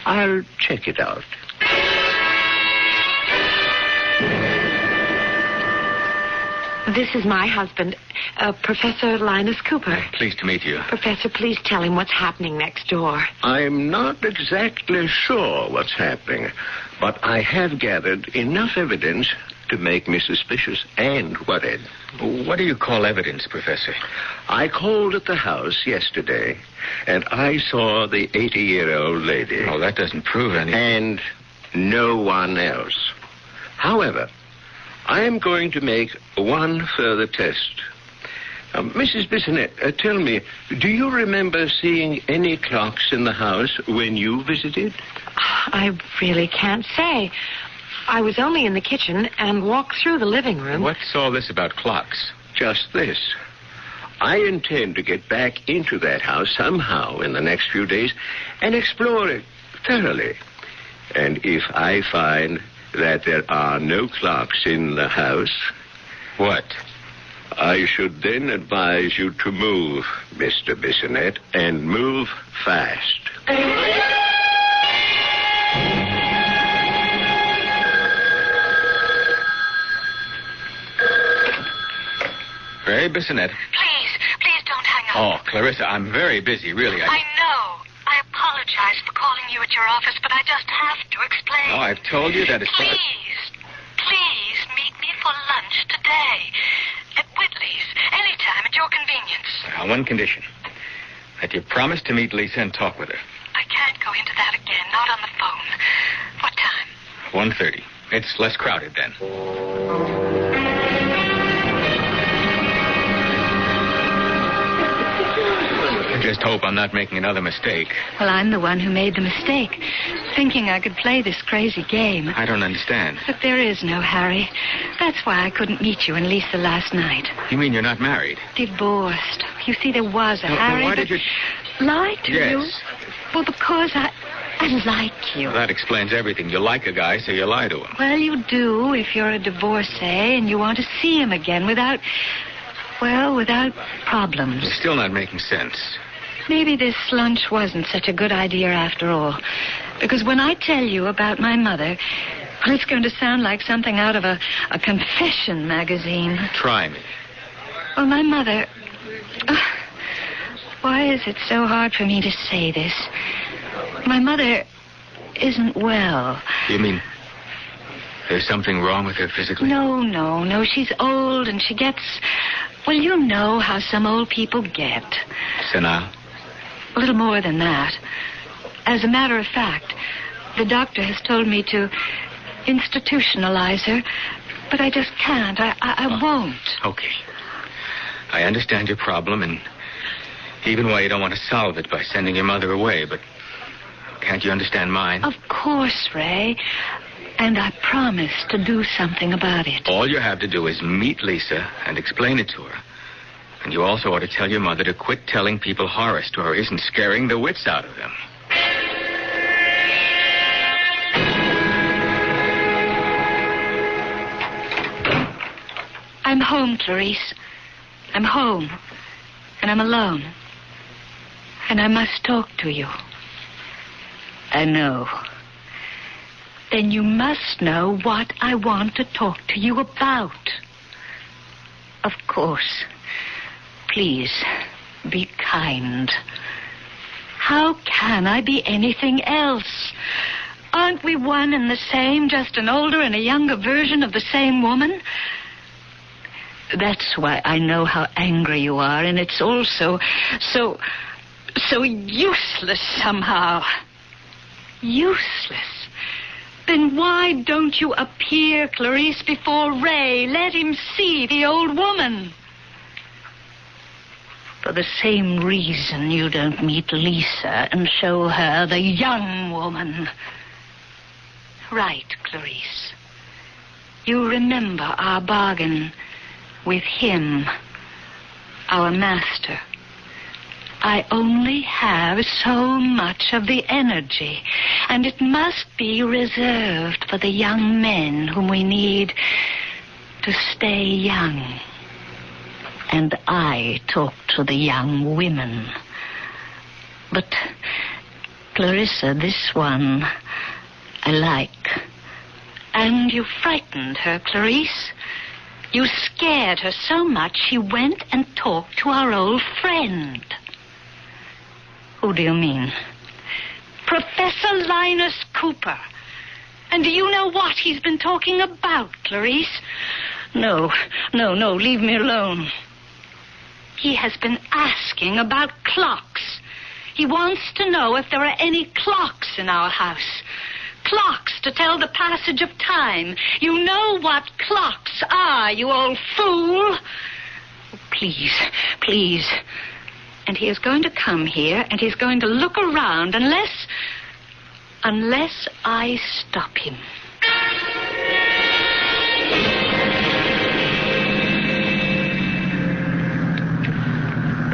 I'll check it out. This is my husband, Professor Linus Cooper. Pleased to meet you. Professor, please tell him what's happening next door. I'm not exactly sure what's happening, but I have gathered enough evidence to make me suspicious. And what, Ed? What do you call evidence, Professor? I called at the house yesterday, and I saw the 80-year-old lady. Oh, that doesn't prove anything. And no one else. However, I am going to make one further test. Mrs. Bissonette, tell me, do you remember seeing any clocks in the house when you visited? I really can't say. I was only in the kitchen and walked through the living room. What's all this about clocks? Just this. I intend to get back into that house somehow in the next few days and explore it thoroughly. And if I find that there are no clocks in the house... What? I should then advise you to move, Mr. Bissonette, and move fast. Ray Bissonette. Please don't hang up. Oh, Clarissa, I'm very busy, really. I know. I apologize for calling you at your office, but I just have to explain. No, I've told you that it's... Please meet me for lunch today. At Whitley's. Anytime at your convenience. On one condition. That you promise to meet Lisa and talk with her. I can't go into that again. Not on the phone. What time? 1:30. It's less crowded then. I just hope I'm not making another mistake. Well, I'm the one who made the mistake, thinking I could play this crazy game. I don't understand. But there is no Harry. That's why I couldn't meet you and Lisa last night. You mean you're not married? Divorced. You see, there was a No, Harry. why did you... Lied to you? Yes. Well, because I like you. Well, that explains everything. You like a guy, so you lie to him. Well, you do if you're a divorcee and you want to see him again without problems. You're still not making sense. Maybe this lunch wasn't such a good idea after all. Because when I tell you about my mother, well, it's going to sound like something out of a confession magazine. Try me. Well, my mother... why is it so hard for me to say this? My mother isn't well. You mean there's something wrong with her physically? No. She's old and she gets... Well, you know how some old people get. Senile? A little more than that. As a matter of fact, the doctor has told me to institutionalize her, but I just can't. I won't. Okay. I understand your problem, and even why you don't want to solve it by sending your mother away, but can't you understand mine? Of course, Ray. And I promise to do something about it. All you have to do is meet Lisa and explain it to her. And you also ought to tell your mother to quit telling people horror stories and scaring the wits out of them. I'm home, Clarice. I'm home. And I'm alone. And I must talk to you. I know. Then you must know what I want to talk to you about. Of course. Please, be kind. How can I be anything else? Aren't we one and the same, just an older and a younger version of the same woman? That's why I know how angry you are, and it's also so useless somehow. Useless. Then why don't you appear, Clarice, before Ray? Let him see the old woman. For the same reason you don't meet Lisa and show her the young woman. Right, Clarice. You remember our bargain with him, our master. I only have so much of the energy, and it must be reserved for the young men whom we need to stay young. And I talk to the young women. But, Clarissa, this one I like. And you frightened her, Clarice. You scared her so much she went and talked to our old friend. Who do you mean? Professor Linus Cooper. And do you know what he's been talking about, Clarice? No, leave me alone. He has been asking about clocks. He wants to know if there are any clocks in our house. Clocks to tell the passage of time. You know what clocks are, you old fool. Please. And he is going to come here, and he's going to look around unless I stop him.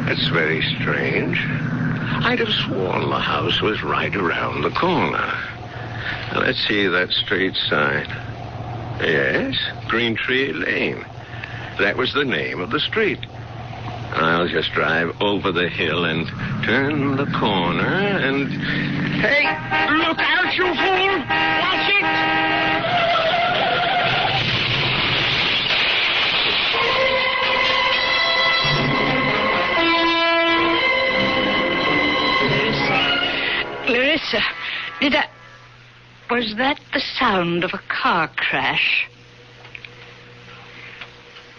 That's very strange. I'd have sworn the house was right around the corner. Now, let's see that street sign. Yes, Green Tree Lane. That was the name of the street. I'll just drive over the hill and turn the corner and... Hey, look out, you fool! Watch it! Clarissa, was that the sound of a car crash?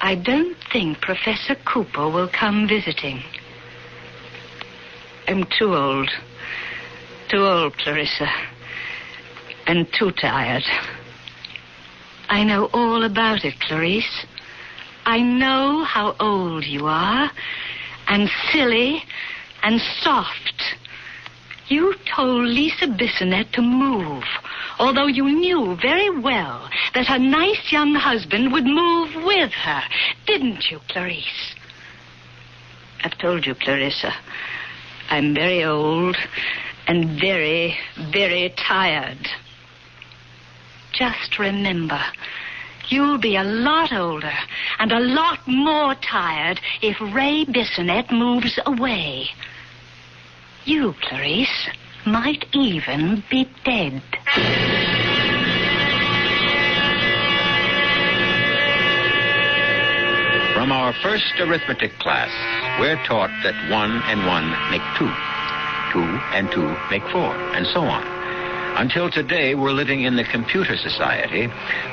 I don't think Professor Cooper will come visiting. I'm too old. Too old, Clarissa. And too tired. I know all about it, Clarice. I know how old you are, and silly, and soft. You told Lisa Bissonette to move, although you knew very well that her nice young husband would move with her. Didn't you, Clarice? I've told you, Clarissa, I'm very old and very, very tired. Just remember, you'll be a lot older and a lot more tired if Ray Bissonette moves away. You, Clarice, might even be dead. From our first arithmetic class, we're taught that 1 and 1 make 2. 2 and 2 make 4, and so on. Until today, we're living in the computer society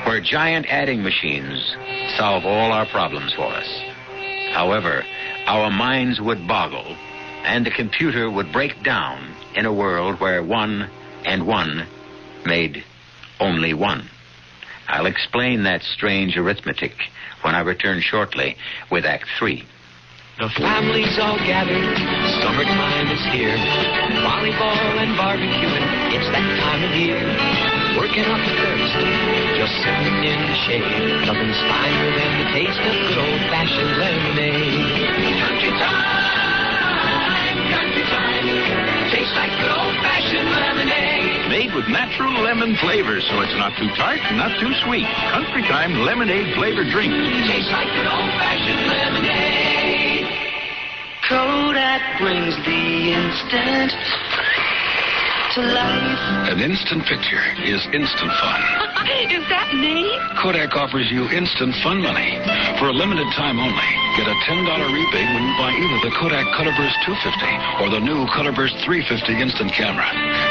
where giant adding machines solve all our problems for us. However, our minds would boggle, and the computer would break down in a world where 1 and 1 made only 1. I'll explain that strange arithmetic when I return shortly with Act 3. The family's all gathered, summertime is here. Volleyball and barbecuing, it's that time of year. Working up a thirst, just sitting in the shade. Nothing's finer than the taste of good old-fashioned lemonade. Country time, tastes like good old-fashioned lemonade. Made with natural lemon flavors, so it's not too tart and not too sweet. Country Time lemonade flavored drink. Tastes like good old-fashioned lemonade. Kodak brings the instant to life. An instant picture is instant fun. Is that me? Kodak offers you instant fun money. For a limited time only, get a $10 rebate when you buy either the Kodak Colorburst 250 or the new Colorburst 350 instant camera.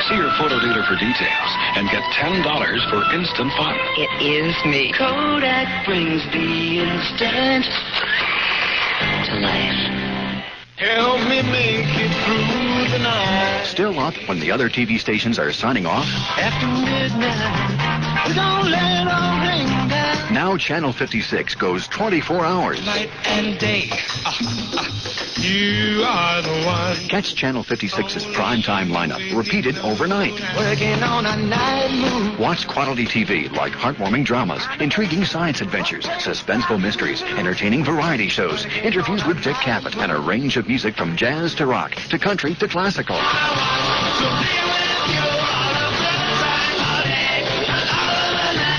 See your photo dealer for details and get $10 for instant fun. It is me. Kodak brings the instant to life. Help me make it through the night. Still up when the other TV stations are signing off? After midnight, we don't let all ring down. Now Channel 56 goes 24 hours. Night and day. You are the one. Catch Channel 56's primetime lineup repeated overnight. Working on a night move. Watch quality TV like heartwarming dramas, intriguing science adventures, suspenseful mysteries, entertaining variety shows, interviews with Dick Cavett, and a range of music from jazz to rock to country to classical.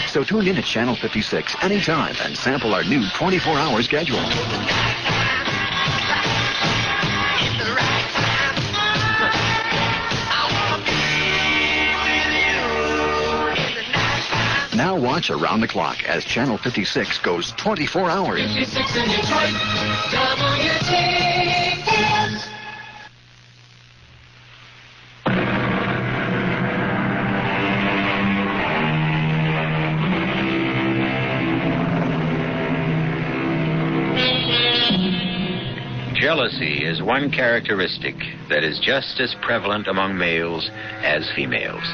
So tune in to Channel 56 anytime and sample our new 24-hour schedule. Now watch around the clock as Channel 56 goes 24 hours. 56 in Detroit, WTS. Jealousy is one characteristic that is just as prevalent among males as females.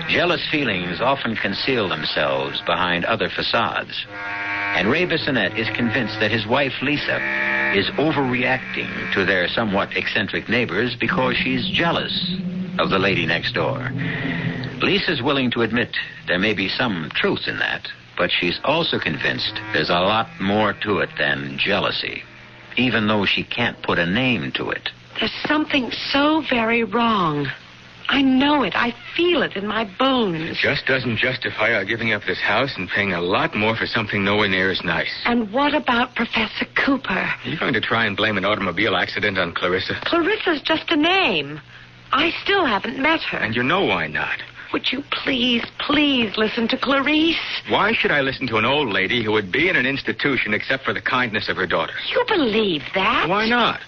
Jealous feelings often conceal themselves behind other facades. And Ray Bissonette is convinced that his wife, Lisa, is overreacting to their somewhat eccentric neighbors because she's jealous of the lady next door. Lisa's willing to admit there may be some truth in that, but she's also convinced there's a lot more to it than jealousy, even though she can't put a name to it. There's something so very wrong. I know it. I feel it in my bones. It just doesn't justify our giving up this house and paying a lot more for something nowhere near as nice. And what about Professor Cooper? Are you going to try and blame an automobile accident on Clarissa? Clarissa's just a name. I still haven't met her. And you know why not. Would you please listen to Clarice? Why should I listen to an old lady who would be in an institution except for the kindness of her daughter? You believe that? Why not?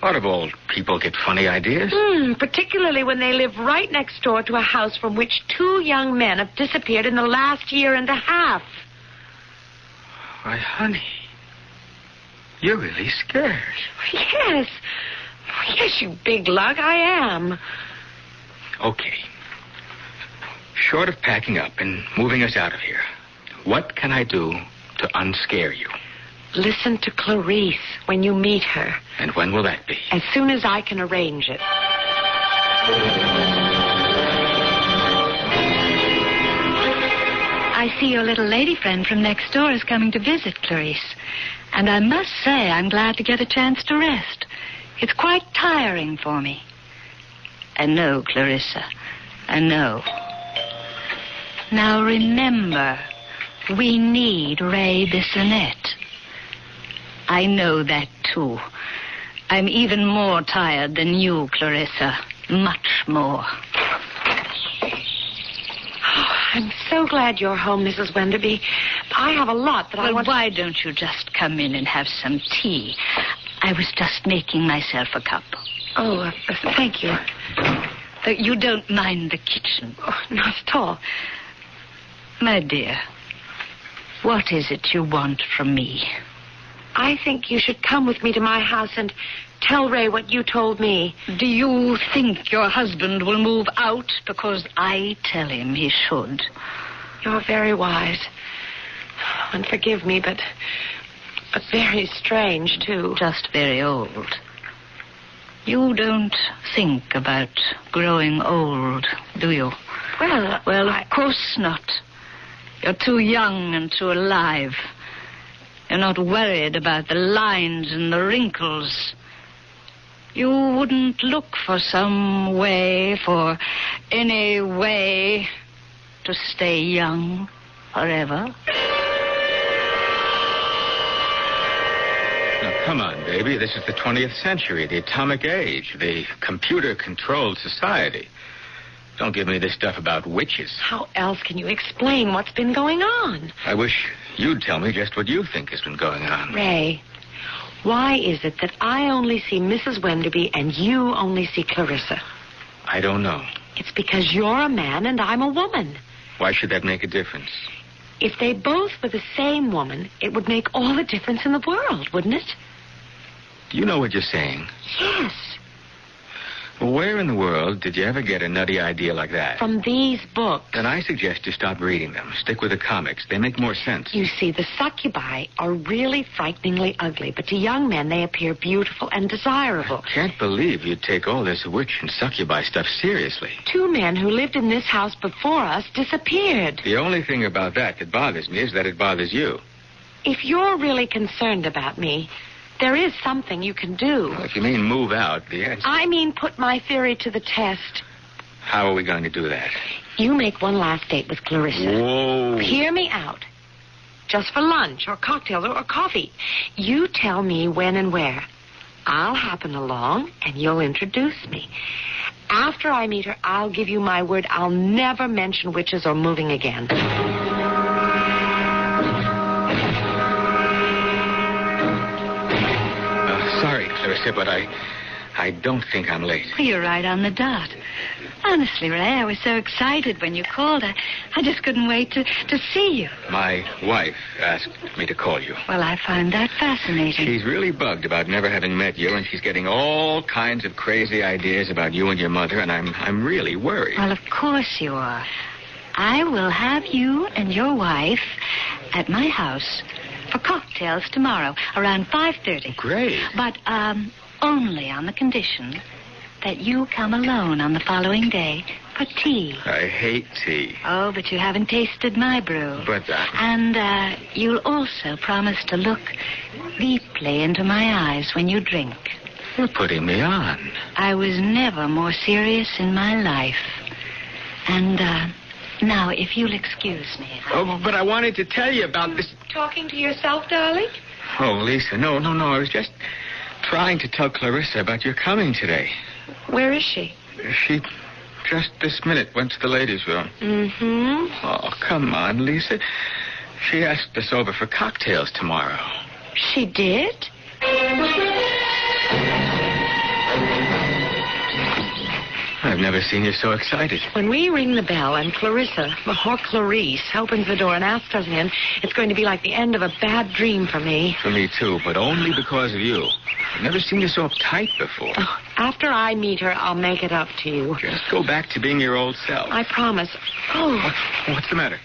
A lot of old people get funny ideas. Particularly when they live right next door to a house from which 2 young men have disappeared in the last year and a half. Why, honey, you're really scared. Yes. Yes, you big lug, I am. Okay. Short of packing up and moving us out of here, what can I do to unscare you? Listen to Clarice when you meet her. And when will that be? As soon as I can arrange it. I see your little lady friend from next door is coming to visit, Clarice. And I must say I'm glad to get a chance to rest. It's quite tiring for me. I know, Clarissa. I know. Now remember, we need Ray Bissonette. I know that, too. I'm even more tired than you, Clarissa. Much more. Oh, I'm so glad you're home, Mrs. Wenderby. I have a lot that I want... Why don't you just come in and have some tea? I was just making myself a cup. Oh, thank you. You don't mind the kitchen? Oh, not at all. My dear, what is it you want from me? I think you should come with me to my house and tell Ray what you told me. Do you think your husband will move out because I tell him he should? You're very wise. And forgive me, but very strange, too. Just very old. You don't think about growing old, do you? Well, of course not. You're too young and too alive. You're not worried about the lines and the wrinkles. You wouldn't look for some way, for any way, to stay young forever. Now, come on, baby. This is the 20th century, the atomic age, the computer-controlled society. Don't give me this stuff about witches. How else can you explain what's been going on? I wish you'd tell me just what you think has been going on. Ray, why is it that I only see Mrs. Wenderby and you only see Clarissa? I don't know. It's because you're a man and I'm a woman. Why should that make a difference? If they both were the same woman, it would make all the difference in the world, wouldn't it? Do you know what you're saying? Yes. Well, where in the world did you ever get a nutty idea like that? From these books. Then I suggest you stop reading them. Stick with the comics. They make more sense. You see, the succubi are really frighteningly ugly, but to young men they appear beautiful and desirable. I can't believe you'd take all this witch and succubi stuff seriously. 2 men who lived in this house before us disappeared. The only thing about that bothers me is that it bothers you. If you're really concerned about me, there is something you can do. Well, if you mean move out, the answer... I mean put my theory to the test. How are we going to do that? You make one last date with Clarissa. Whoa. Hear me out. Just for lunch or cocktails or coffee. You tell me when and where. I'll happen along and you'll introduce me. After I meet her, I'll give you my word I'll never mention witches or moving again. Sorry, Clarissa, but I don't think I'm late. You're right on the dot. Honestly, Ray, I was so excited when you called. I just couldn't wait to see you. My wife asked me to call you. Well, I find that fascinating. She's really bugged about never having met you, and she's getting all kinds of crazy ideas about you and your mother, and I'm really worried. Well, of course you are. I will have you and your wife at my house for cocktails tomorrow around 5:30. Great. But only on the condition that you come alone on the following day for tea. I hate tea. Oh, but you haven't tasted my brew. But, And you'll also promise to look deeply into my eyes when you drink. You're putting me on. I was never more serious in my life. And now, if you'll excuse me. Oh, but I wanted to tell you about this. Talking to yourself, darling? Oh, Lisa, no. I was just trying to tell Clarissa about your coming today. Where is she? She just this minute went to the ladies' room. Mm-hmm. Oh, come on, Lisa. She asked us over for cocktails tomorrow. She did? I've never seen you so excited. When we ring the bell and Clarissa, or Clarice, opens the door and asks us in, it's going to be like the end of a bad dream for me. For me, too, but only because of you. I've never seen you so uptight before. Oh, after I meet her, I'll make it up to you. Just go back to being your old self. I promise. Oh. What's the matter?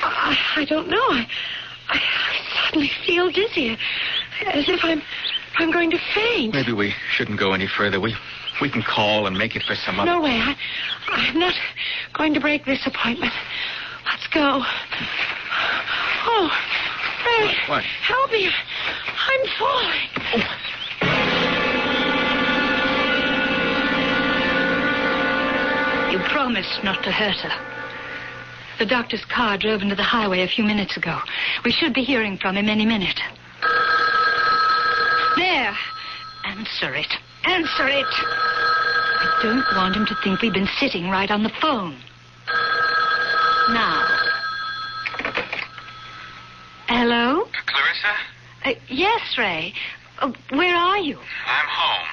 I don't know. I suddenly feel dizzy, as if I'm going to faint. Maybe we shouldn't go any further. We can call and make it for some other... No way. I'm not going to break this appointment. Let's go. Oh, Ray. What? Help me. I'm falling. You promised not to hurt her. The doctor's car drove into the highway a few minutes ago. We should be hearing from him any minute. There. Answer it. Answer it. I don't want him to think we've been sitting right on the phone. Now. Hello? Clarissa? Yes, Ray. Where are you? I'm home.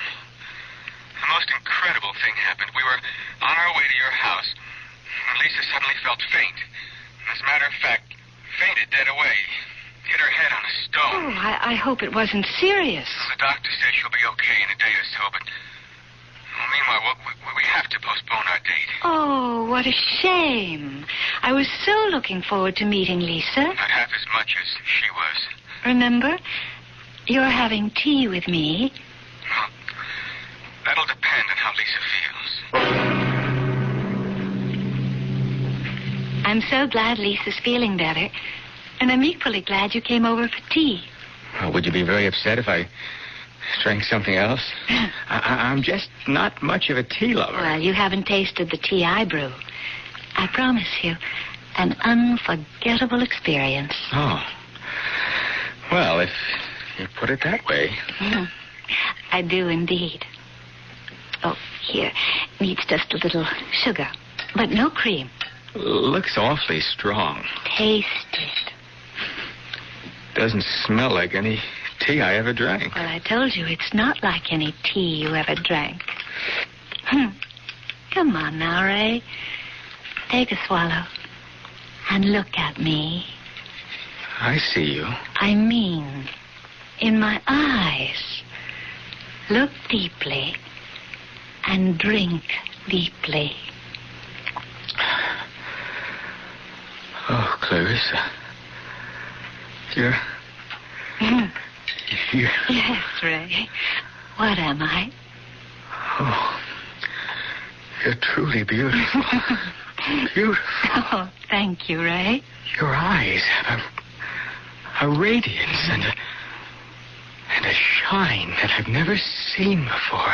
The most incredible thing happened. We were on our way to your house, and Lisa suddenly felt faint. As a matter of fact, fainted dead away. Hit her head on a stone. Oh, I hope it wasn't serious. The doctor says she'll be okay in a day or so, but meanwhile, we have to postpone our date. Oh, what a shame. I was so looking forward to meeting Lisa. Not half as much as she was. Remember, you're having tea with me. Well, that'll depend on how Lisa feels. I'm so glad Lisa's feeling better. And I'm equally glad you came over for tea. Well, would you be very upset if I drank something else? I'm just not much of a tea lover. Well, you haven't tasted the tea I brew. I promise you, an unforgettable experience. Oh. Well, if you put it that way. I do indeed. Oh, here. Needs just a little sugar, but no cream. Looks awfully strong. Taste it. Doesn't smell like any tea I ever drank. Well, I told you it's not like any tea you ever drank. Come on now, Ray. Take a swallow and look at me. I see you. I mean, in my eyes. Look deeply and drink deeply. Oh, Clarissa. You're... Yes, Ray. What am I? Oh, you're truly beautiful. Beautiful. Oh, thank you, Ray. Your eyes have a radiance and a shine that I've never seen before.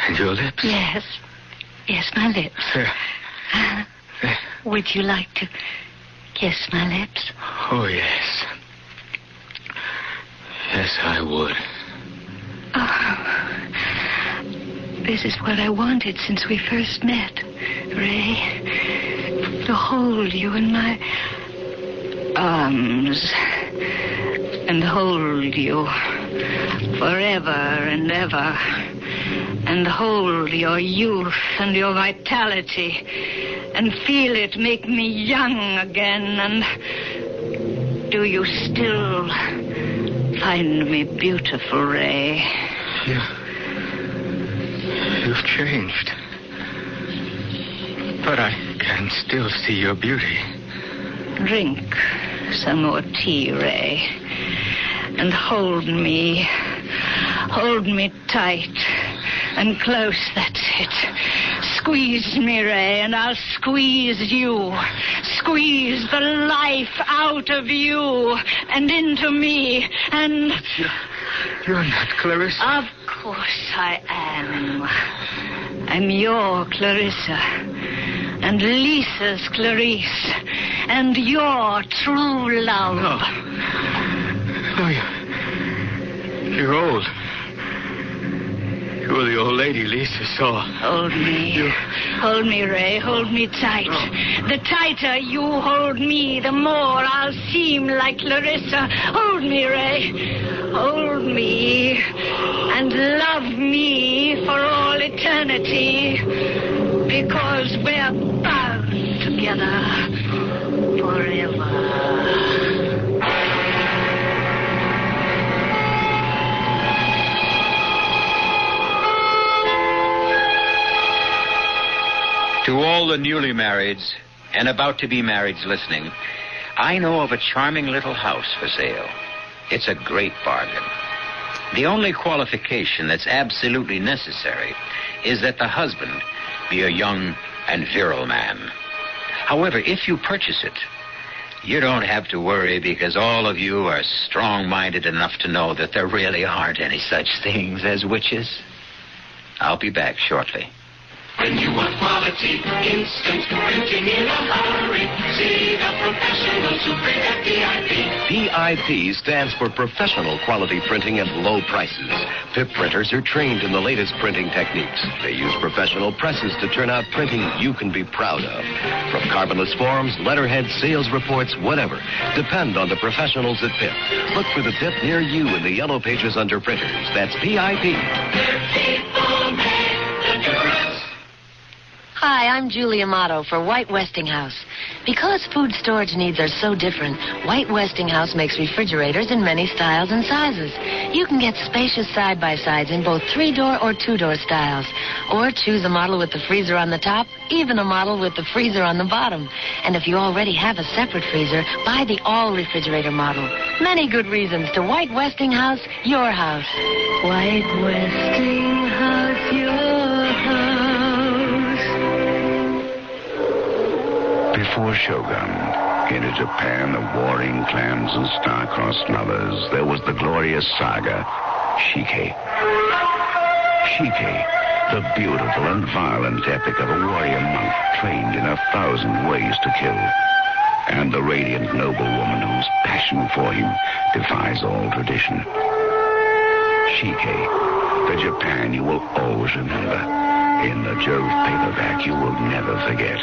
And your lips. Yes. Yes, my lips. Would you like to kiss my lips? Oh, yes. Yes, I would. Oh, this is what I wanted since we first met, Ray. To hold you in my arms and hold you forever and ever and hold your youth and your vitality and feel it make me young again. And do you still find me beautiful, Ray? You've changed. But I can still see your beauty. Drink some more tea, Ray, and hold me tight and close. That's it. Squeeze me, Ray, and I'll squeeze you. Squeeze the life out of you and into me, and... You're not Clarissa. Of course I am. I'm your Clarissa, and Lisa's Clarice, and your true love. No, you're old. You're the old lady Lisa saw. Hold me. Hold me, Ray. Hold me tight. The tighter you hold me, the more I'll seem like Clarissa. Hold me, Ray. Hold me. And love me for all eternity. Because we're bound together forever. To all the newly marrieds and about to be marrieds listening, I know of a charming little house for sale. It's a great bargain. The only qualification that's absolutely necessary is that the husband be a young and virile man. However, if you purchase it, you don't have to worry because all of you are strong-minded enough to know that there really aren't any such things as witches. I'll be back shortly. When you want quality, instant printing in a hurry, see the professionals who print at PIP. PIP stands for Professional Quality Printing at Low Prices. PIP printers are trained in the latest printing techniques. They use professional presses to turn out printing you can be proud of. From carbonless forms, letterheads, sales reports, whatever. Depend on the professionals at PIP. Look for the PIP near you in the yellow pages under printers. That's PIP. People make the difference. Hi, I'm Julie Amato for White Westinghouse. Because food storage needs are so different, White Westinghouse makes refrigerators in many styles and sizes. You can get spacious side-by-sides in both 3-door or 2-door styles. Or choose a model with the freezer on the top, even a model with the freezer on the bottom. And if you already have a separate freezer, buy the all-refrigerator model. Many good reasons to White Westinghouse, your house. White Westinghouse, your house. Before Shogun, in a Japan of warring clans and star-crossed lovers, there was the glorious saga, Shike. Shike, the beautiful and violent epic of a warrior monk trained in 1,000 ways to kill. And the radiant noblewoman whose passion for him defies all tradition. Shike, the Japan you will always remember. In the Jove paperback you will never forget.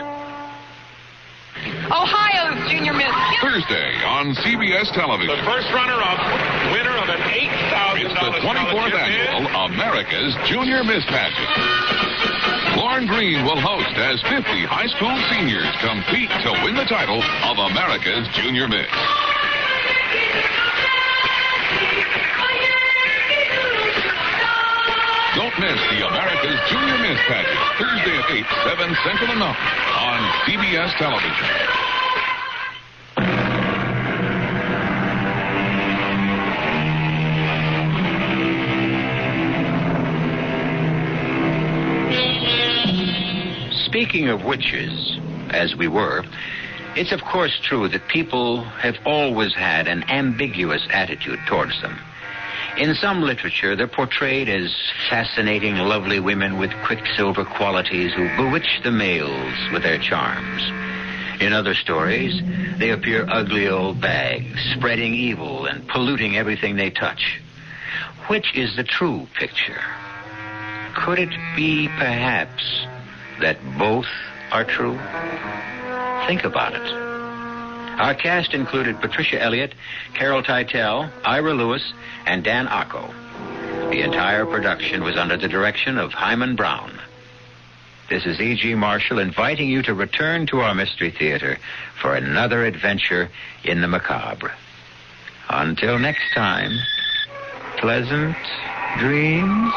Ohio's Junior Miss. Thursday on CBS television. The first runner-up, winner of an $8,000. It's the 24th annual America's Junior Miss Pageant. Lauren Green will host as 50 high school seniors compete to win the title of America's Junior Miss. Don't miss the America's Junior Miss Pageant, Thursday at 8, 7 Central and Mountain on CBS television. Speaking of witches, as we were, it's of course true that people have always had an ambiguous attitude towards them. In some literature, they're portrayed as fascinating, lovely women with quicksilver qualities who bewitch the males with their charms. In other stories, they appear ugly old bags, spreading evil and polluting everything they touch. Which is the true picture? Could it be, perhaps, that both are true? Think about it. Our cast included Patricia Elliott, Carol Teitel, Ira Lewis, and Dan Acco. The entire production was under the direction of Hyman Brown. This is E.G. Marshall inviting you to return to our Mystery Theater for another adventure in the macabre. Until next time, pleasant dreams.